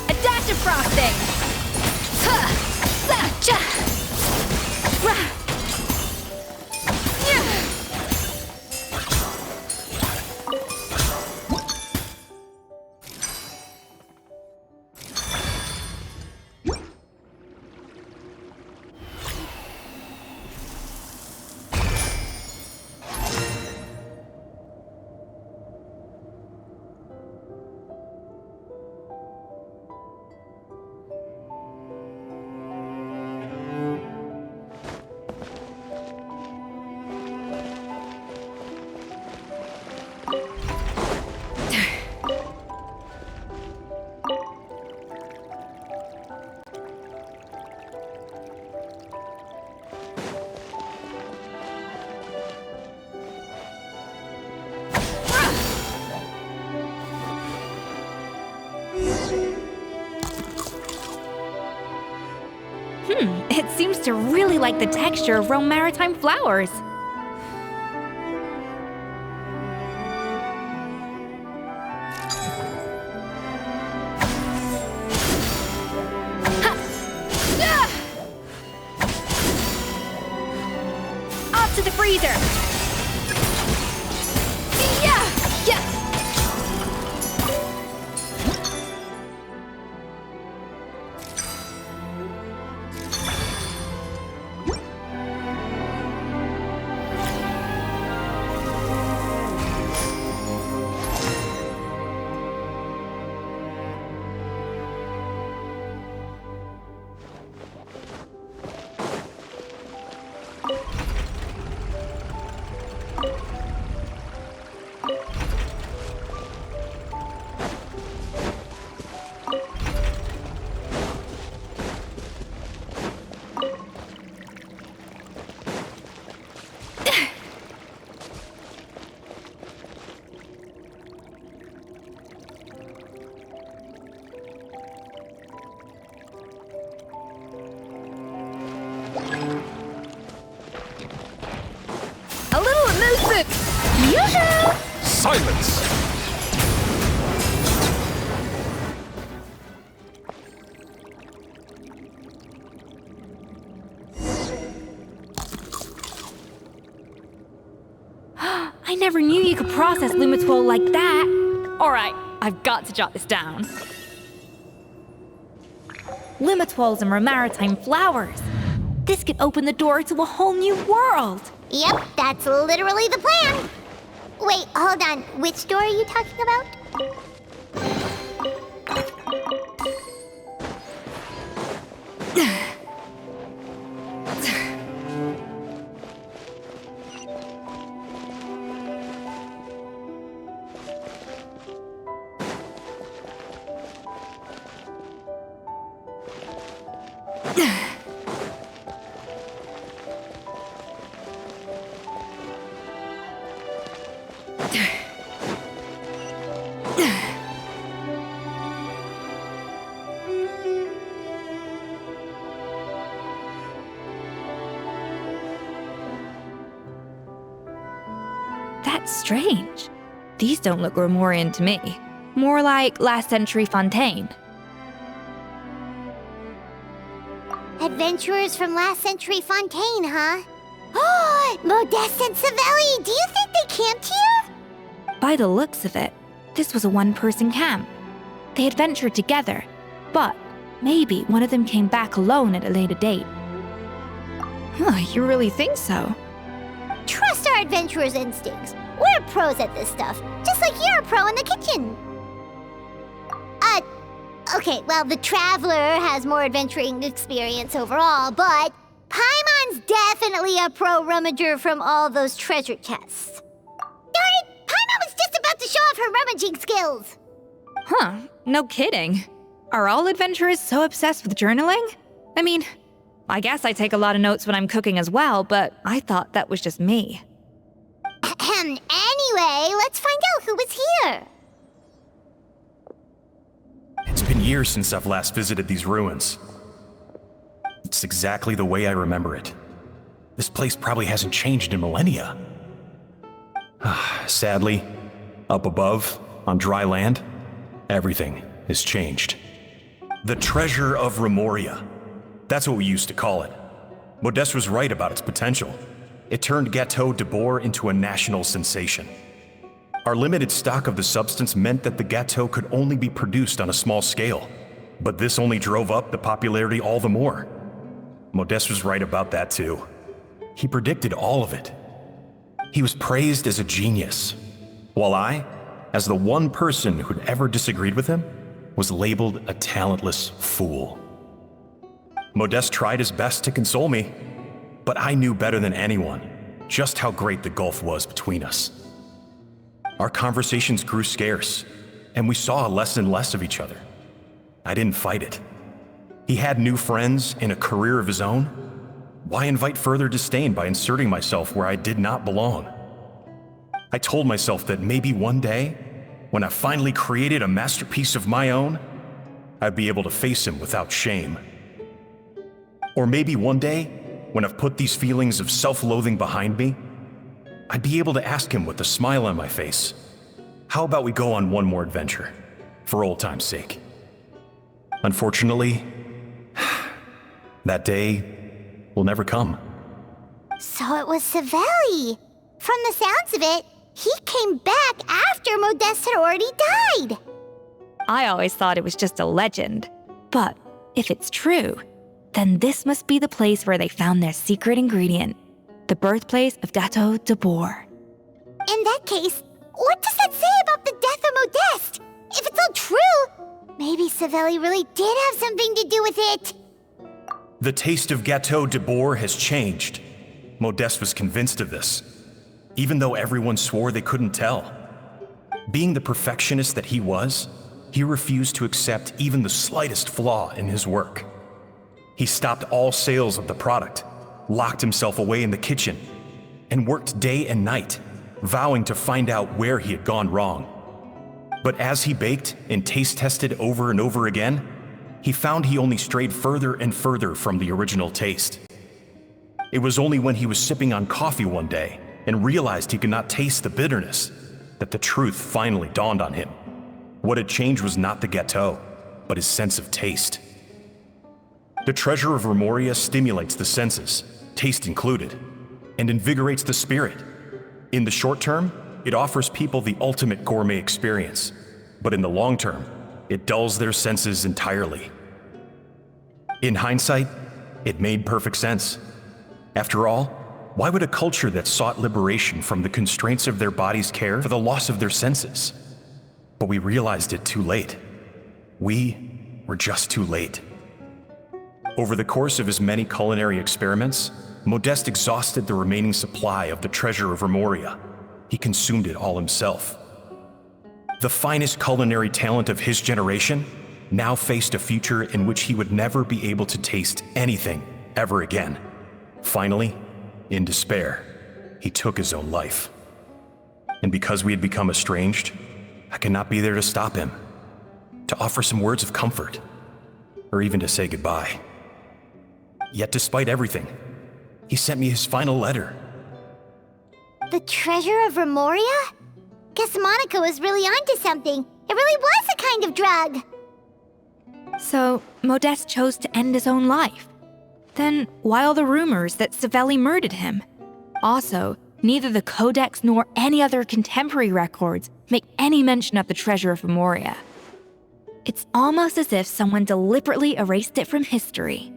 A dash of frosting! It seems to really like the texture of Rome maritime flowers. Up to the freezer! A little elusive! Yoo-hoo! Silence! I never knew you could process Lumitwol like that. Alright, I've got to jot this down. Lumitwols and maritime flowers. This could open the door to a whole new world. Yep, that's literally the plan. Wait, hold on. Which door are you talking about? That's strange. These don't look Remurian to me. More like last century Fontaine. Adventurers from last century Fontaine, huh? Oh, Modeste and Savelli, do you think they camped here? By the looks of it, this was a one-person camp. They adventured together, but maybe one of them came back alone at a later date. You really think so? Trust our adventurers' instincts. We're pros at this stuff, just like you're a pro in the kitchen. Okay, well, the Traveler has more adventuring experience overall, but Paimon's definitely a pro rummager from all those treasure chests. Darn it! Paimon was just about to show off her rummaging skills! Huh, no kidding. Are all adventurers so obsessed with journaling? I mean, I guess I take a lot of notes when I'm cooking as well, but I thought that was just me. Anyway, let's find out who was here. It's been years since I've last visited these ruins. It's exactly the way I remember it. This place probably hasn't changed in millennia. Sadly, up above, on dry land, everything has changed. The treasure of Remuria. That's what we used to call it. Modeste was right about its potential. It turned Gâteau de Bourg into a national sensation. Our limited stock of the substance meant that the gâteau could only be produced on a small scale, but this only drove up the popularity all the more. Modeste was right about that too. He predicted all of it. He was praised as a genius, while I, as the one person who'd ever disagreed with him, was labeled a talentless fool. Modeste tried his best to console me, but I knew better than anyone just how great the gulf was between us. Our conversations grew scarce, and we saw less and less of each other. I didn't fight it. He had new friends and a career of his own. Why invite further disdain by inserting myself where I did not belong? I told myself that maybe one day, when I finally created a masterpiece of my own, I'd be able to face him without shame. Or maybe one day, when I've put these feelings of self-loathing behind me, I'd be able to ask him with a smile on my face, how about we go on one more adventure, for old time's sake? Unfortunately, that day will never come. So it was Savelli. From the sounds of it, he came back after Modeste had already died. I always thought it was just a legend. But if it's true, then this must be the place where they found their secret ingredient, the birthplace of Gâteau de Bourg. In that case, what does that say about the death of Modeste? If it's all true, maybe Savelli really did have something to do with it. The taste of Gâteau de Bourg has changed. Modeste was convinced of this, even though everyone swore they couldn't tell. Being the perfectionist that he was, he refused to accept even the slightest flaw in his work. He stopped all sales of the product, locked himself away in the kitchen, and worked day and night, vowing to find out where he had gone wrong. But as he baked and taste tested over and over again, he found he only strayed further and further from the original taste. It was only when he was sipping on coffee one day and realized he could not taste the bitterness that the truth finally dawned on him. What had changed was not the gâteau, but his sense of taste. The treasure of Remuria stimulates the senses, taste included, and invigorates the spirit. In the short term, it offers people the ultimate gourmet experience, but in the long term, it dulls their senses entirely. In hindsight, it made perfect sense. After all, why would a culture that sought liberation from the constraints of their bodies care for the loss of their senses? But we realized it too late. We were just too late. Over the course of his many culinary experiments, Modeste exhausted the remaining supply of the treasure of Remuria. He consumed it all himself. The finest culinary talent of his generation now faced a future in which he would never be able to taste anything ever again. Finally, in despair, he took his own life. And because we had become estranged, I could not be there to stop him, to offer some words of comfort, or even to say goodbye. Yet despite everything, he sent me his final letter. The treasure of Remuria? Guess Monica was really onto something. It really was a kind of drug. So, Modeste chose to end his own life. Then, why all the rumors that Savelli murdered him? Also, neither the Codex nor any other contemporary records make any mention of the treasure of Remuria. It's almost as if someone deliberately erased it from history.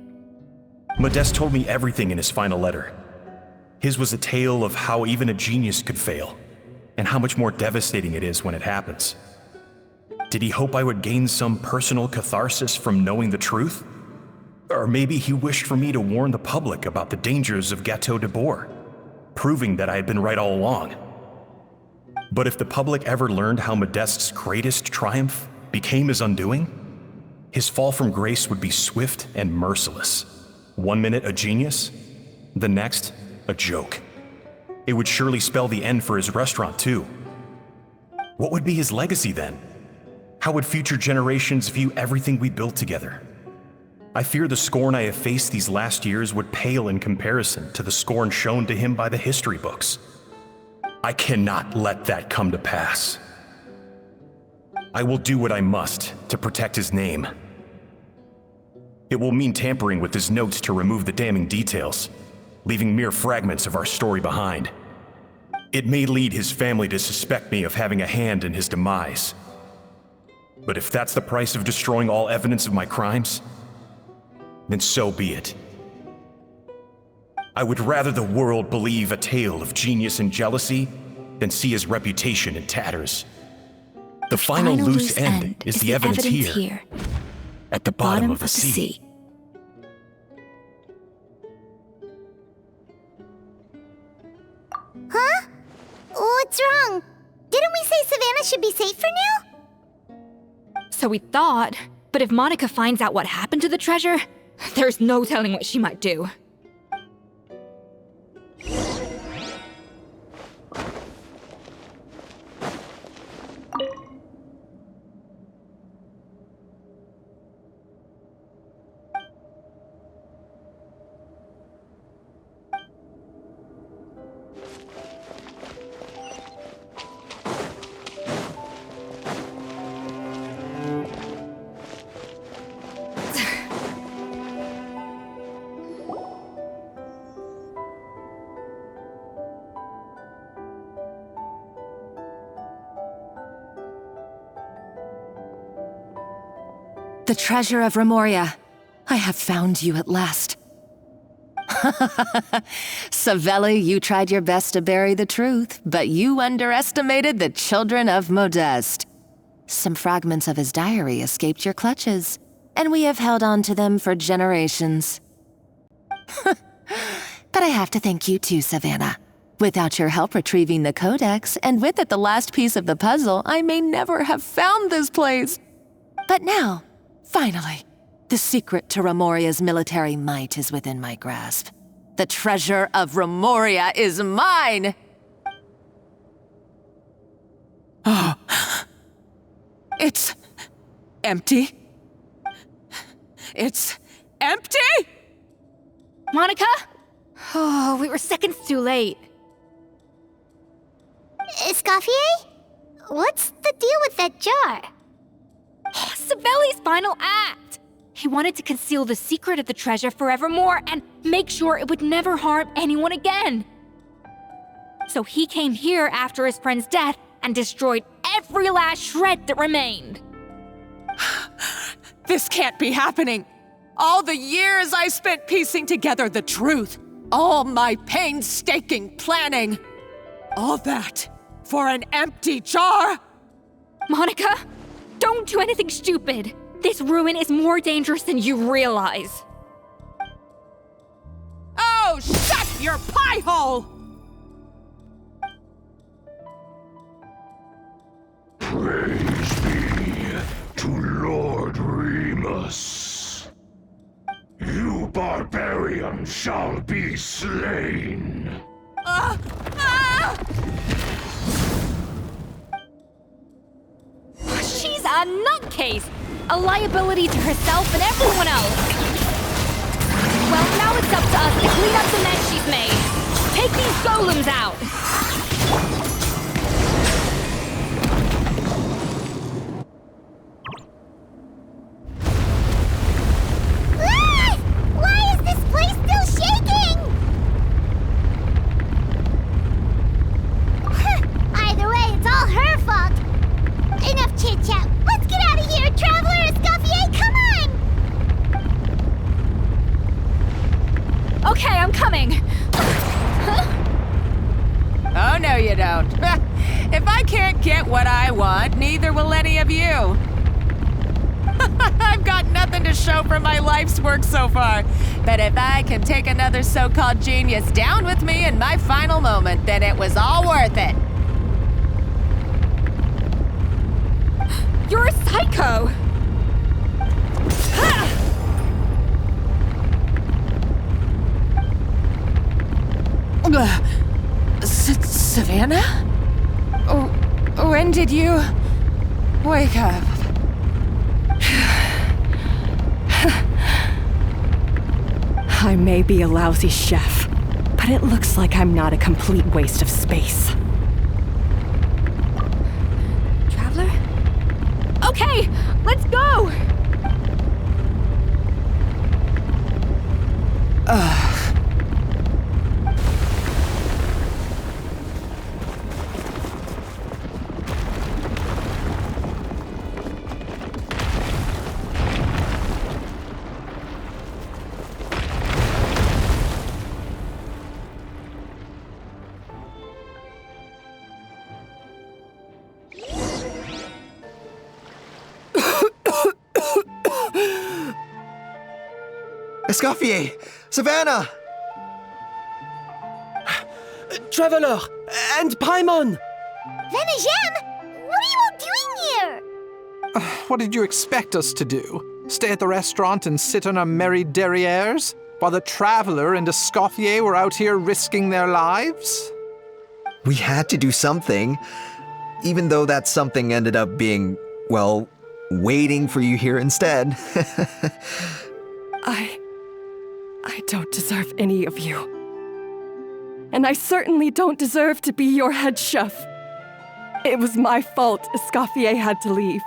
Modeste told me everything in his final letter. His was a tale of how even a genius could fail, and how much more devastating it is when it happens. Did he hope I would gain some personal catharsis from knowing the truth? Or maybe he wished for me to warn the public about the dangers of Gateau de Bourg, proving that I had been right all along. But if the public ever learned how Modeste's greatest triumph became his undoing, his fall from grace would be swift and merciless. 1 minute a genius, the next a joke. It would surely spell the end for his restaurant too. What would be his legacy then? How would future generations view everything we built together? I fear the scorn I have faced these last years would pale in comparison to the scorn shown to him by the history books. I cannot let that come to pass. I will do what I must to protect his name. It will mean tampering with his notes to remove the damning details, leaving mere fragments of our story behind. It may lead his family to suspect me of having a hand in his demise. But if that's the price of destroying all evidence of my crimes, then so be it. I would rather the world believe a tale of genius and jealousy than see his reputation in tatters. The final loose end is the evidence here, at the bottom of the sea. Huh? What's wrong? Didn't we say Savanna should be safe for now? So we thought, but if Monica finds out what happened to the treasure, there's no telling what she might do. The treasure of Remuria. I have found you at last. Savelli, you tried your best to bury the truth, but you underestimated the children of Modeste. Some fragments of his diary escaped your clutches, and we have held on to them for generations. But I have to thank you too, Savanna. Without your help retrieving the Codex, and with it the last piece of the puzzle, I may never have found this place. But now, finally, the secret to Remuria's military might is within my grasp. The treasure of Remuria is mine! Oh. It's empty. It's empty? Monica? Oh, we were seconds too late. Escoffier? What's the deal with that jar? Savelli's final act! He wanted to conceal the secret of the treasure forevermore and make sure it would never harm anyone again. So he came here after his friend's death and destroyed every last shred that remained. This can't be happening. All the years I spent piecing together the truth, all my painstaking planning, all that for an empty jar? Monica, don't do anything stupid. This ruin is more dangerous than you realize. your pie hole! Praise be to Lord Remus. You barbarian shall be slain. She's a nutcase! A liability to herself and everyone else! Well, now it's up to us to clean up the mess she's made. Take these golems out! Why is this place still shaking? Either way, it's all her fault. Enough chit-chat. Let's get out of here, Traveler Escoffier, come on! Okay, I'm coming. Oh, no you don't. If I can't get what I want, neither will any of you. I've got nothing to show for my life's work so far. But if I can take another so-called genius down with me in my final moment, then it was all worth it. You're a psycho! Savanna? When did you wake up? I may be a lousy chef, but it looks like I'm not a complete waste of space. Traveler? Okay, let's go! Escoffier! Savanna! Traveler! And Paimon! Venegem, what are you all doing here? What did you expect us to do? Stay at the restaurant and sit on our merry derrieres? While the Traveler and Escoffier were out here risking their lives? We had to do something, even though that something ended up being, well, waiting for you here instead. I don't deserve any of you. And I certainly don't deserve to be your head chef. It was my fault Escoffier had to leave.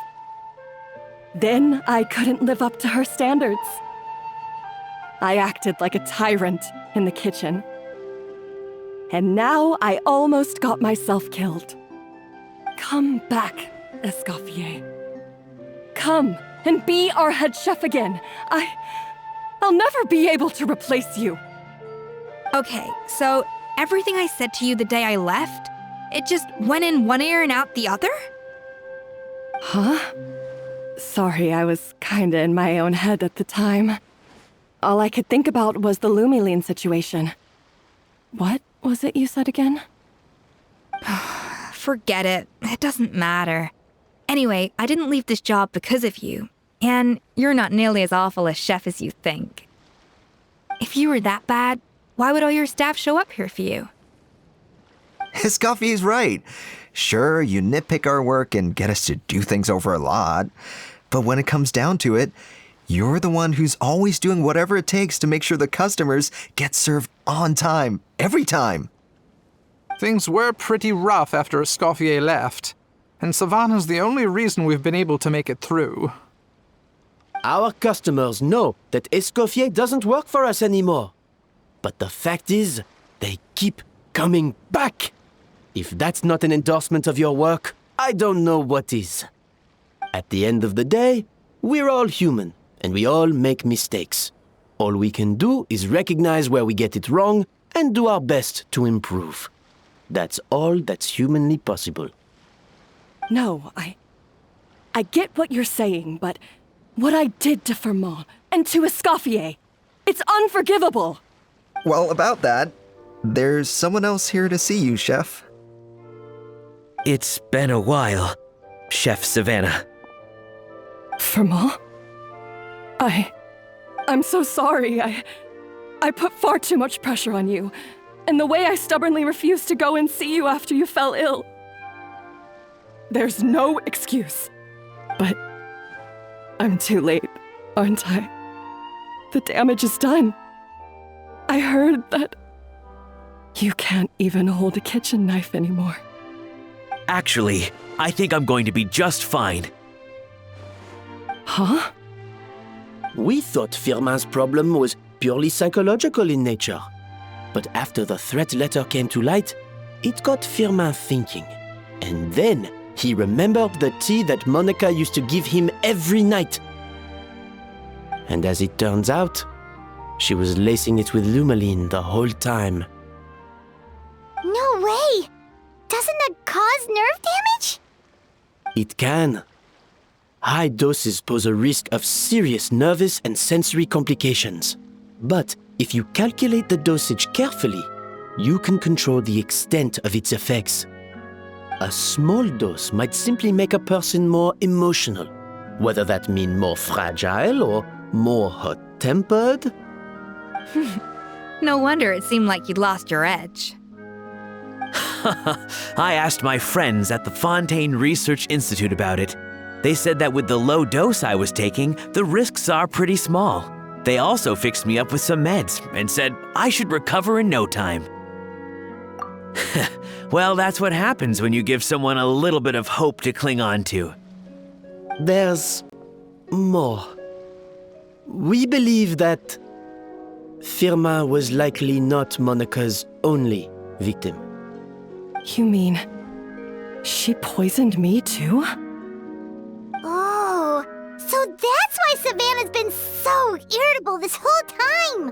Then I couldn't live up to her standards. I acted like a tyrant in the kitchen. And now I almost got myself killed. Come back, Escoffier. Come and be our head chef again. I'll never be able to replace you. Okay, so everything I said to you the day I left, it just went in one ear and out the other? Huh? Sorry, I was kinda in my own head at the time. All I could think about was the Lumiline situation. What was it you said again? Forget it. It doesn't matter. Anyway, I didn't leave this job because of you. And you're not nearly as awful a chef as you think. If you were that bad, why would all your staff show up here for you? Escoffier's right. Sure, you nitpick our work and get us to do things over a lot. But when it comes down to it, you're the one who's always doing whatever it takes to make sure the customers get served on time, every time. Things were pretty rough after Escoffier left, and Savanna's the only reason we've been able to make it through. Our customers know that Escoffier doesn't work for us anymore. But the fact is, they keep coming back. If that's not an endorsement of your work, I don't know what is. At the end of the day, we're all human, and we all make mistakes. All we can do is recognize where we get it wrong and do our best to improve. That's all that's humanly possible. No, I get what you're saying, but what I did to Fermont and to Escoffier, it's unforgivable. Well, about that, There's someone else here to see you, Chef. It's been a while, Chef Savanna. Firma? I'm so sorry. I put far too much pressure on you. And the way I stubbornly refused to go and see you after you fell ill. There's no excuse. But I'm too late, aren't I? The damage is done. I heard that you can't even hold a kitchen knife anymore. Actually, I think I'm going to be just fine. Huh? We thought Firmin's problem was purely psychological in nature. But after the threat letter came to light, it got Firmin thinking. And then he remembered the tea that Monica used to give him every night. And as it turns out, she was lacing it with Lumaline the whole time. No way! Doesn't that cause nerve damage? It can. High doses pose a risk of serious nervous and sensory complications. But if you calculate the dosage carefully, you can control the extent of its effects. A small dose might simply make a person more emotional, whether that means more fragile or more hot-tempered. No wonder it seemed like you'd lost your edge. I asked my friends at the Fontaine Research Institute about it. They said that with the low dose I was taking, the risks are pretty small. They also fixed me up with some meds and said I should recover in no time. Well, that's what happens when you give someone a little bit of hope to cling on to. There's more. We believe that Firmin was likely not Monica's only victim. You mean she poisoned me too? Oh, so that's why Savanna's been so irritable this whole time!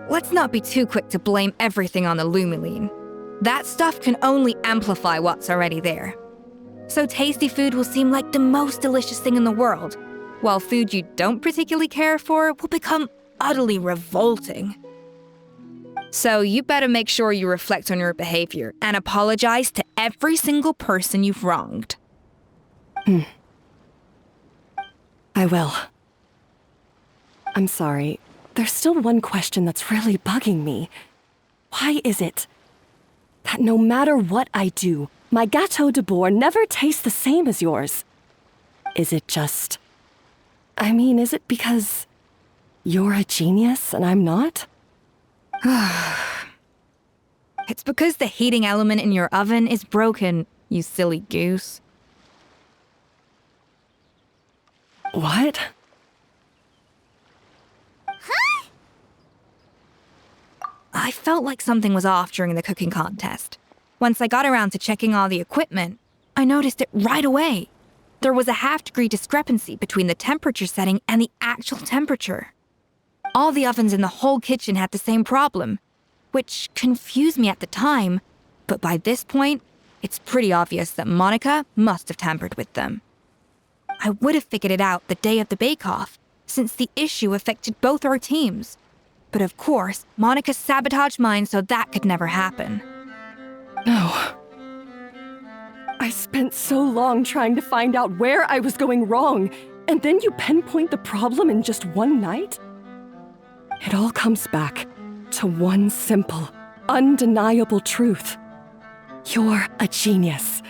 Let's not be too quick to blame everything on the Lumaline. That stuff can only amplify what's already there. So tasty food will seem like the most delicious thing in the world, while food you don't particularly care for will become utterly revolting. So you better make sure you reflect on your behavior and apologize to every single person you've wronged. I will. I'm sorry. There's still one question that's really bugging me. Why is it that no matter what I do, my Gâteau de Bourg never tastes the same as yours? Is it just... is it because you're a genius and I'm not? It's because the heating element in your oven is broken, you silly goose. What? Huh? I felt like something was off during the cooking contest. Once I got around to checking all the equipment, I noticed it right away. There was a half-degree discrepancy between the temperature setting and the actual temperature. All the ovens in the whole kitchen had the same problem, which confused me at the time, but by this point, it's pretty obvious that Monica must have tampered with them. I would have figured it out the day of the bake-off, since the issue affected both our teams. But of course, Monica sabotaged mine so that could never happen. No. I spent so long trying to find out where I was going wrong, and then you pinpoint the problem in just one night? It all comes back to one simple, undeniable truth. You're a genius,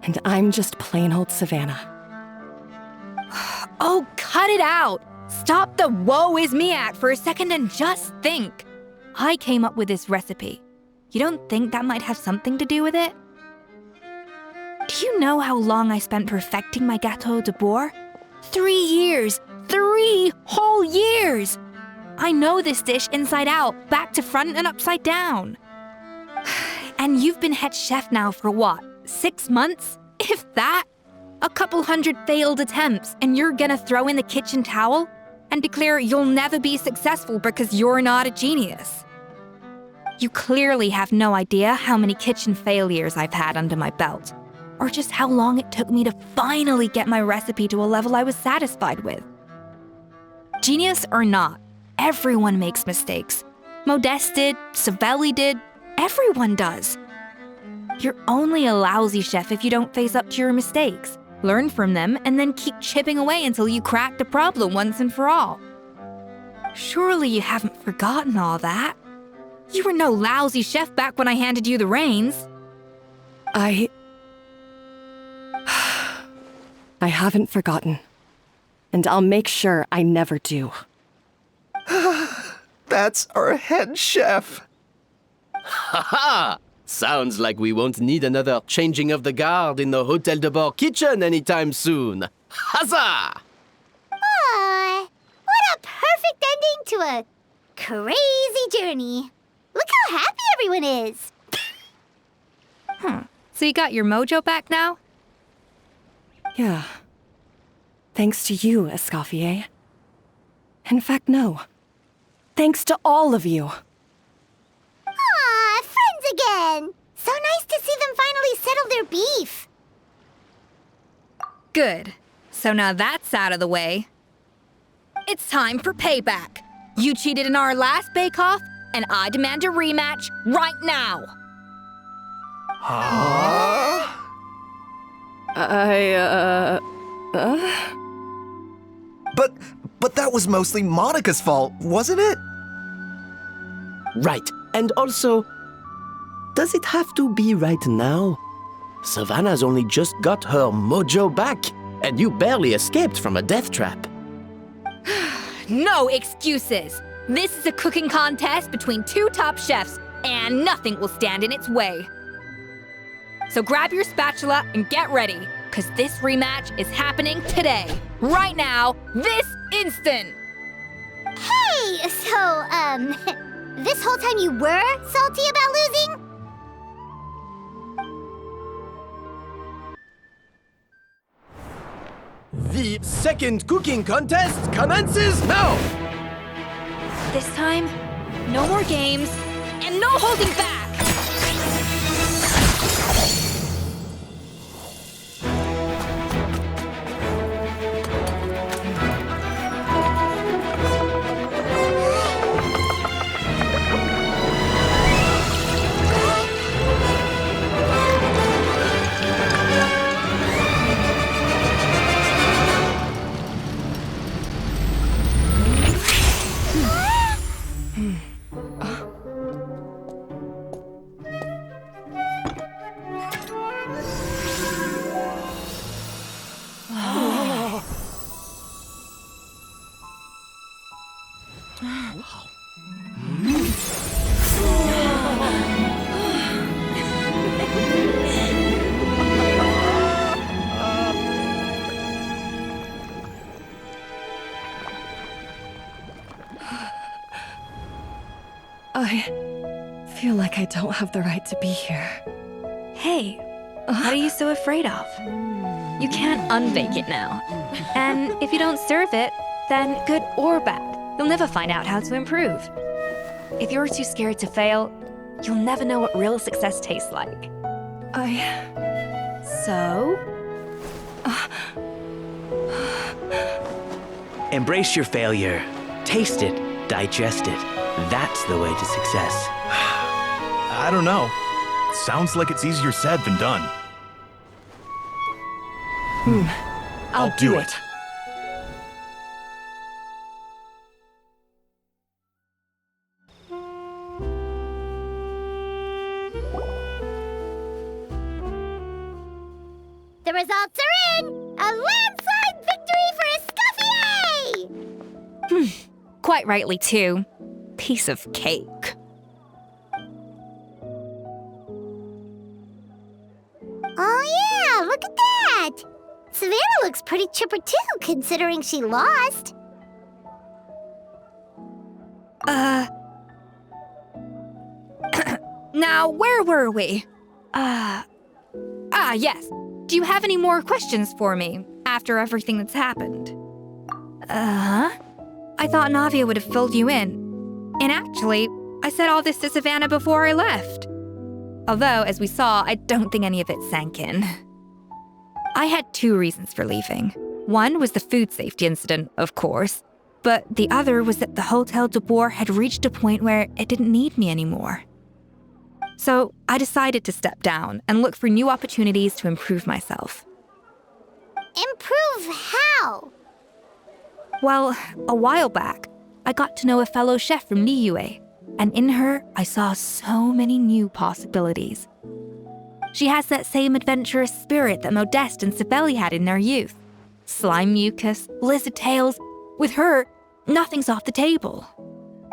and I'm just plain old Savanna. Oh, cut it out! Stop the woe is me act for a second and just think. I came up with this recipe. You don't think that might have something to do with it? Do you know how long I spent perfecting my Gâteau de Bourg? 3 years! 3 whole years! I know this dish inside out, back to front and upside down. And you've been head chef now for what, 6 months? If that? A couple hundred failed attempts, and you're gonna throw in the kitchen towel and declare you'll never be successful because you're not a genius. You clearly have no idea how many kitchen failures I've had under my belt, or just how long it took me to finally get my recipe to a level I was satisfied with. Genius or not, everyone makes mistakes, Modeste did, Savelli did, everyone does. You're only a lousy chef if you don't face up to your mistakes, learn from them, and then keep chipping away until you crack the problem once and for all. Surely you haven't forgotten all that. You were no lousy chef back when I handed you the reins. I haven't forgotten. And I'll make sure I never do. That's our head chef. Ha ha! Sounds like we won't need another changing of the guard in the Hotel de Bord kitchen anytime soon. Huzzah! Aw, what a perfect ending to a crazy journey. Look how happy everyone is. So you got your mojo back now? Yeah. Thanks to you, Escoffier. In fact, no. Thanks to all of you. Aw, friends again. So nice to see them finally settle their beef. Good. So now that's out of the way. It's time for payback. You cheated in our last bake-off, and I demand a rematch right now. Huh? But that was mostly Monica's fault, wasn't it? Right. And also, does it have to be right now? Savanna's only just got her mojo back, and you barely escaped from a death trap. No excuses. This is a cooking contest between two top chefs, and nothing will stand in its way. So grab your spatula and get ready, because this rematch is happening today, right now, this instant. Hey, so, this whole time you were salty about losing? The second cooking contest commences now! This time, no more games, and no holding back! I feel like I don't have the right to be here. Hey, what are you so afraid of? You can't unbake it now. And if you don't serve it, then good or bad, you'll never find out how to improve. If you're too scared to fail, you'll never know what real success tastes like. So? Embrace your failure. Taste it. Digest it. That's the way to success. I don't know. Sounds like it's easier said than done. I'll do it. The results are in! A landslide victory for Escoffier! Quite rightly, too. Piece of cake. Oh yeah, look at that! Savanna looks pretty chipper too, considering she lost. Now, where were we? Yes. Do you have any more questions for me after everything that's happened? I thought Navia would have filled you in. And actually, I said all this to Savanna before I left. Although, as we saw, I don't think any of it sank in. I had two reasons for leaving. One was the food safety incident, of course. But the other was that the Hotel de Boer had reached a point where it didn't need me anymore. So I decided to step down and look for new opportunities to improve myself. Improve how? Well, a while back, I got to know a fellow chef from Liyue, and in her, I saw so many new possibilities. She has that same adventurous spirit that Modeste and Sibeli had in their youth. Slime mucus, lizard tails. With her, nothing's off the table.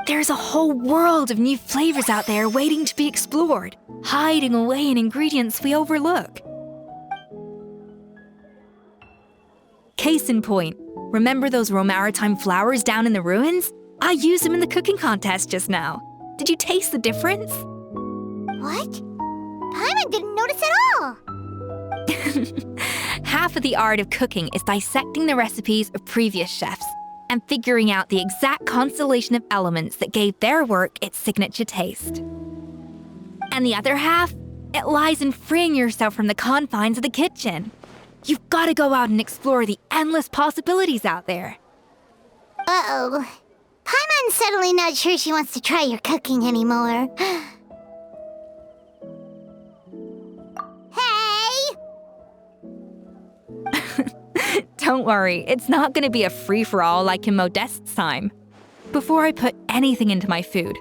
There's a whole world of new flavors out there waiting to be explored, hiding away in ingredients we overlook. Case in point, remember those Romaritime flowers down in the ruins? I used them in the cooking contest just now. Did you taste the difference? What? Paimon didn't notice at all. Half of the art of cooking is dissecting the recipes of previous chefs and figuring out the exact constellation of elements that gave their work its signature taste. And the other half, it lies in freeing yourself from the confines of the kitchen. You've got to go out and explore the endless possibilities out there. Uh-oh. Paimon's suddenly not sure she wants to try your cooking anymore. Don't worry, it's not going to be a free-for-all like in Modeste's time. Before I put anything into my food,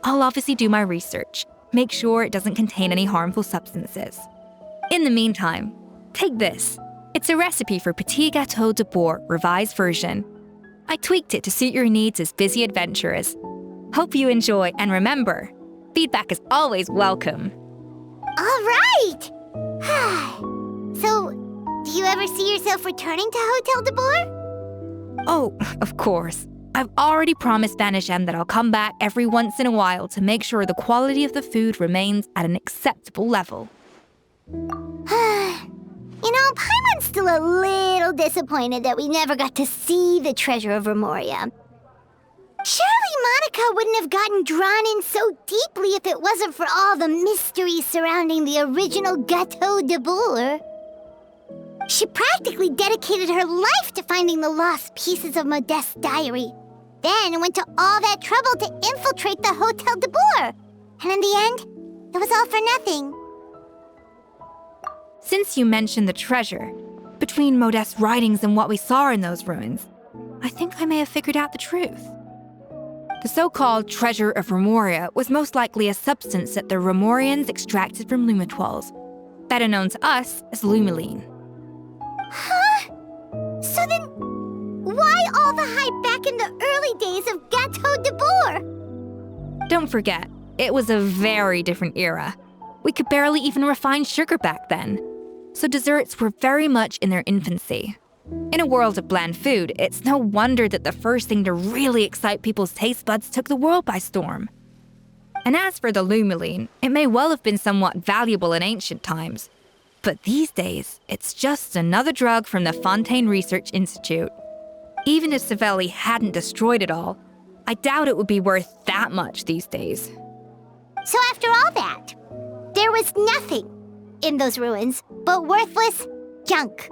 I'll obviously do my research, make sure it doesn't contain any harmful substances. In the meantime, take this. It's a recipe for Petit Gâteau de Boer revised version. I tweaked it to suit your needs as busy adventurers. Hope you enjoy, and remember, feedback is always welcome. All right! So, do you ever see yourself returning to Hotel de Boer? Oh, of course. I've already promised Banishem that I'll come back every once in a while to make sure the quality of the food remains at an acceptable level. You know, Paimon's still a little disappointed that we never got to see the treasure of Remuria. Surely Monica wouldn't have gotten drawn in so deeply if it wasn't for all the mystery surrounding the original Gâteau de Boer. She practically dedicated her life to finding the lost pieces of Modeste's diary, then went to all that trouble to infiltrate the Hotel de Boer. And in the end, it was all for nothing. Since you mentioned the treasure, between Modeste's writings and what we saw in those ruins, I think I may have figured out the truth. The so-called treasure of Remuria was most likely a substance that the Remurians extracted from lumitoiles, better known to us as lumiline. Huh? So then, why all the hype back in the early days of Gâteau de Boer? Don't forget, it was a very different era. We could barely even refine sugar back then, so desserts were very much in their infancy. In a world of bland food, it's no wonder that the first thing to really excite people's taste buds took the world by storm. And as for the lumiline, it may well have been somewhat valuable in ancient times. But these days, it's just another drug from the Fontaine Research Institute. Even if Sibeli hadn't destroyed it all, I doubt it would be worth that much these days. So after all that, there was nothing in those ruins but worthless junk.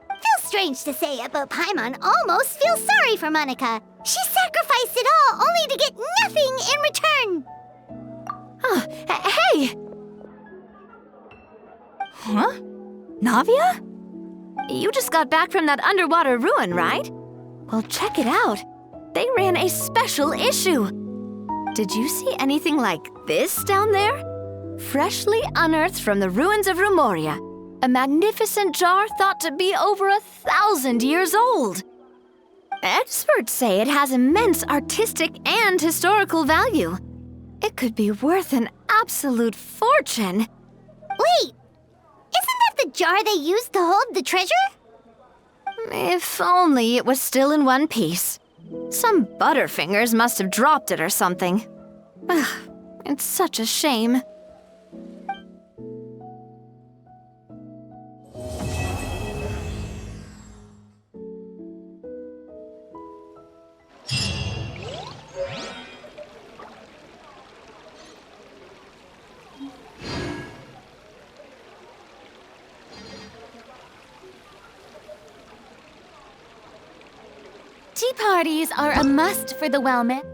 Feels strange to say it, but Paimon almost feels sorry for Monica. She sacrificed it all only to get nothing in return. Oh, hey! Huh? Navia? You just got back from that underwater ruin, right? Well, check it out. They ran a special issue. Did you see anything like this down there? Freshly unearthed from the ruins of Remuria, a magnificent jar thought to be over 1,000 years old. Experts say it has immense artistic and historical value. It could be worth an absolute fortune. Wait! Isn't that the jar they used to hold the treasure? If only it was still in one piece. Some butterfingers must have dropped it or something. Ugh, it's such a shame. Tea parties are a must for the Wellman.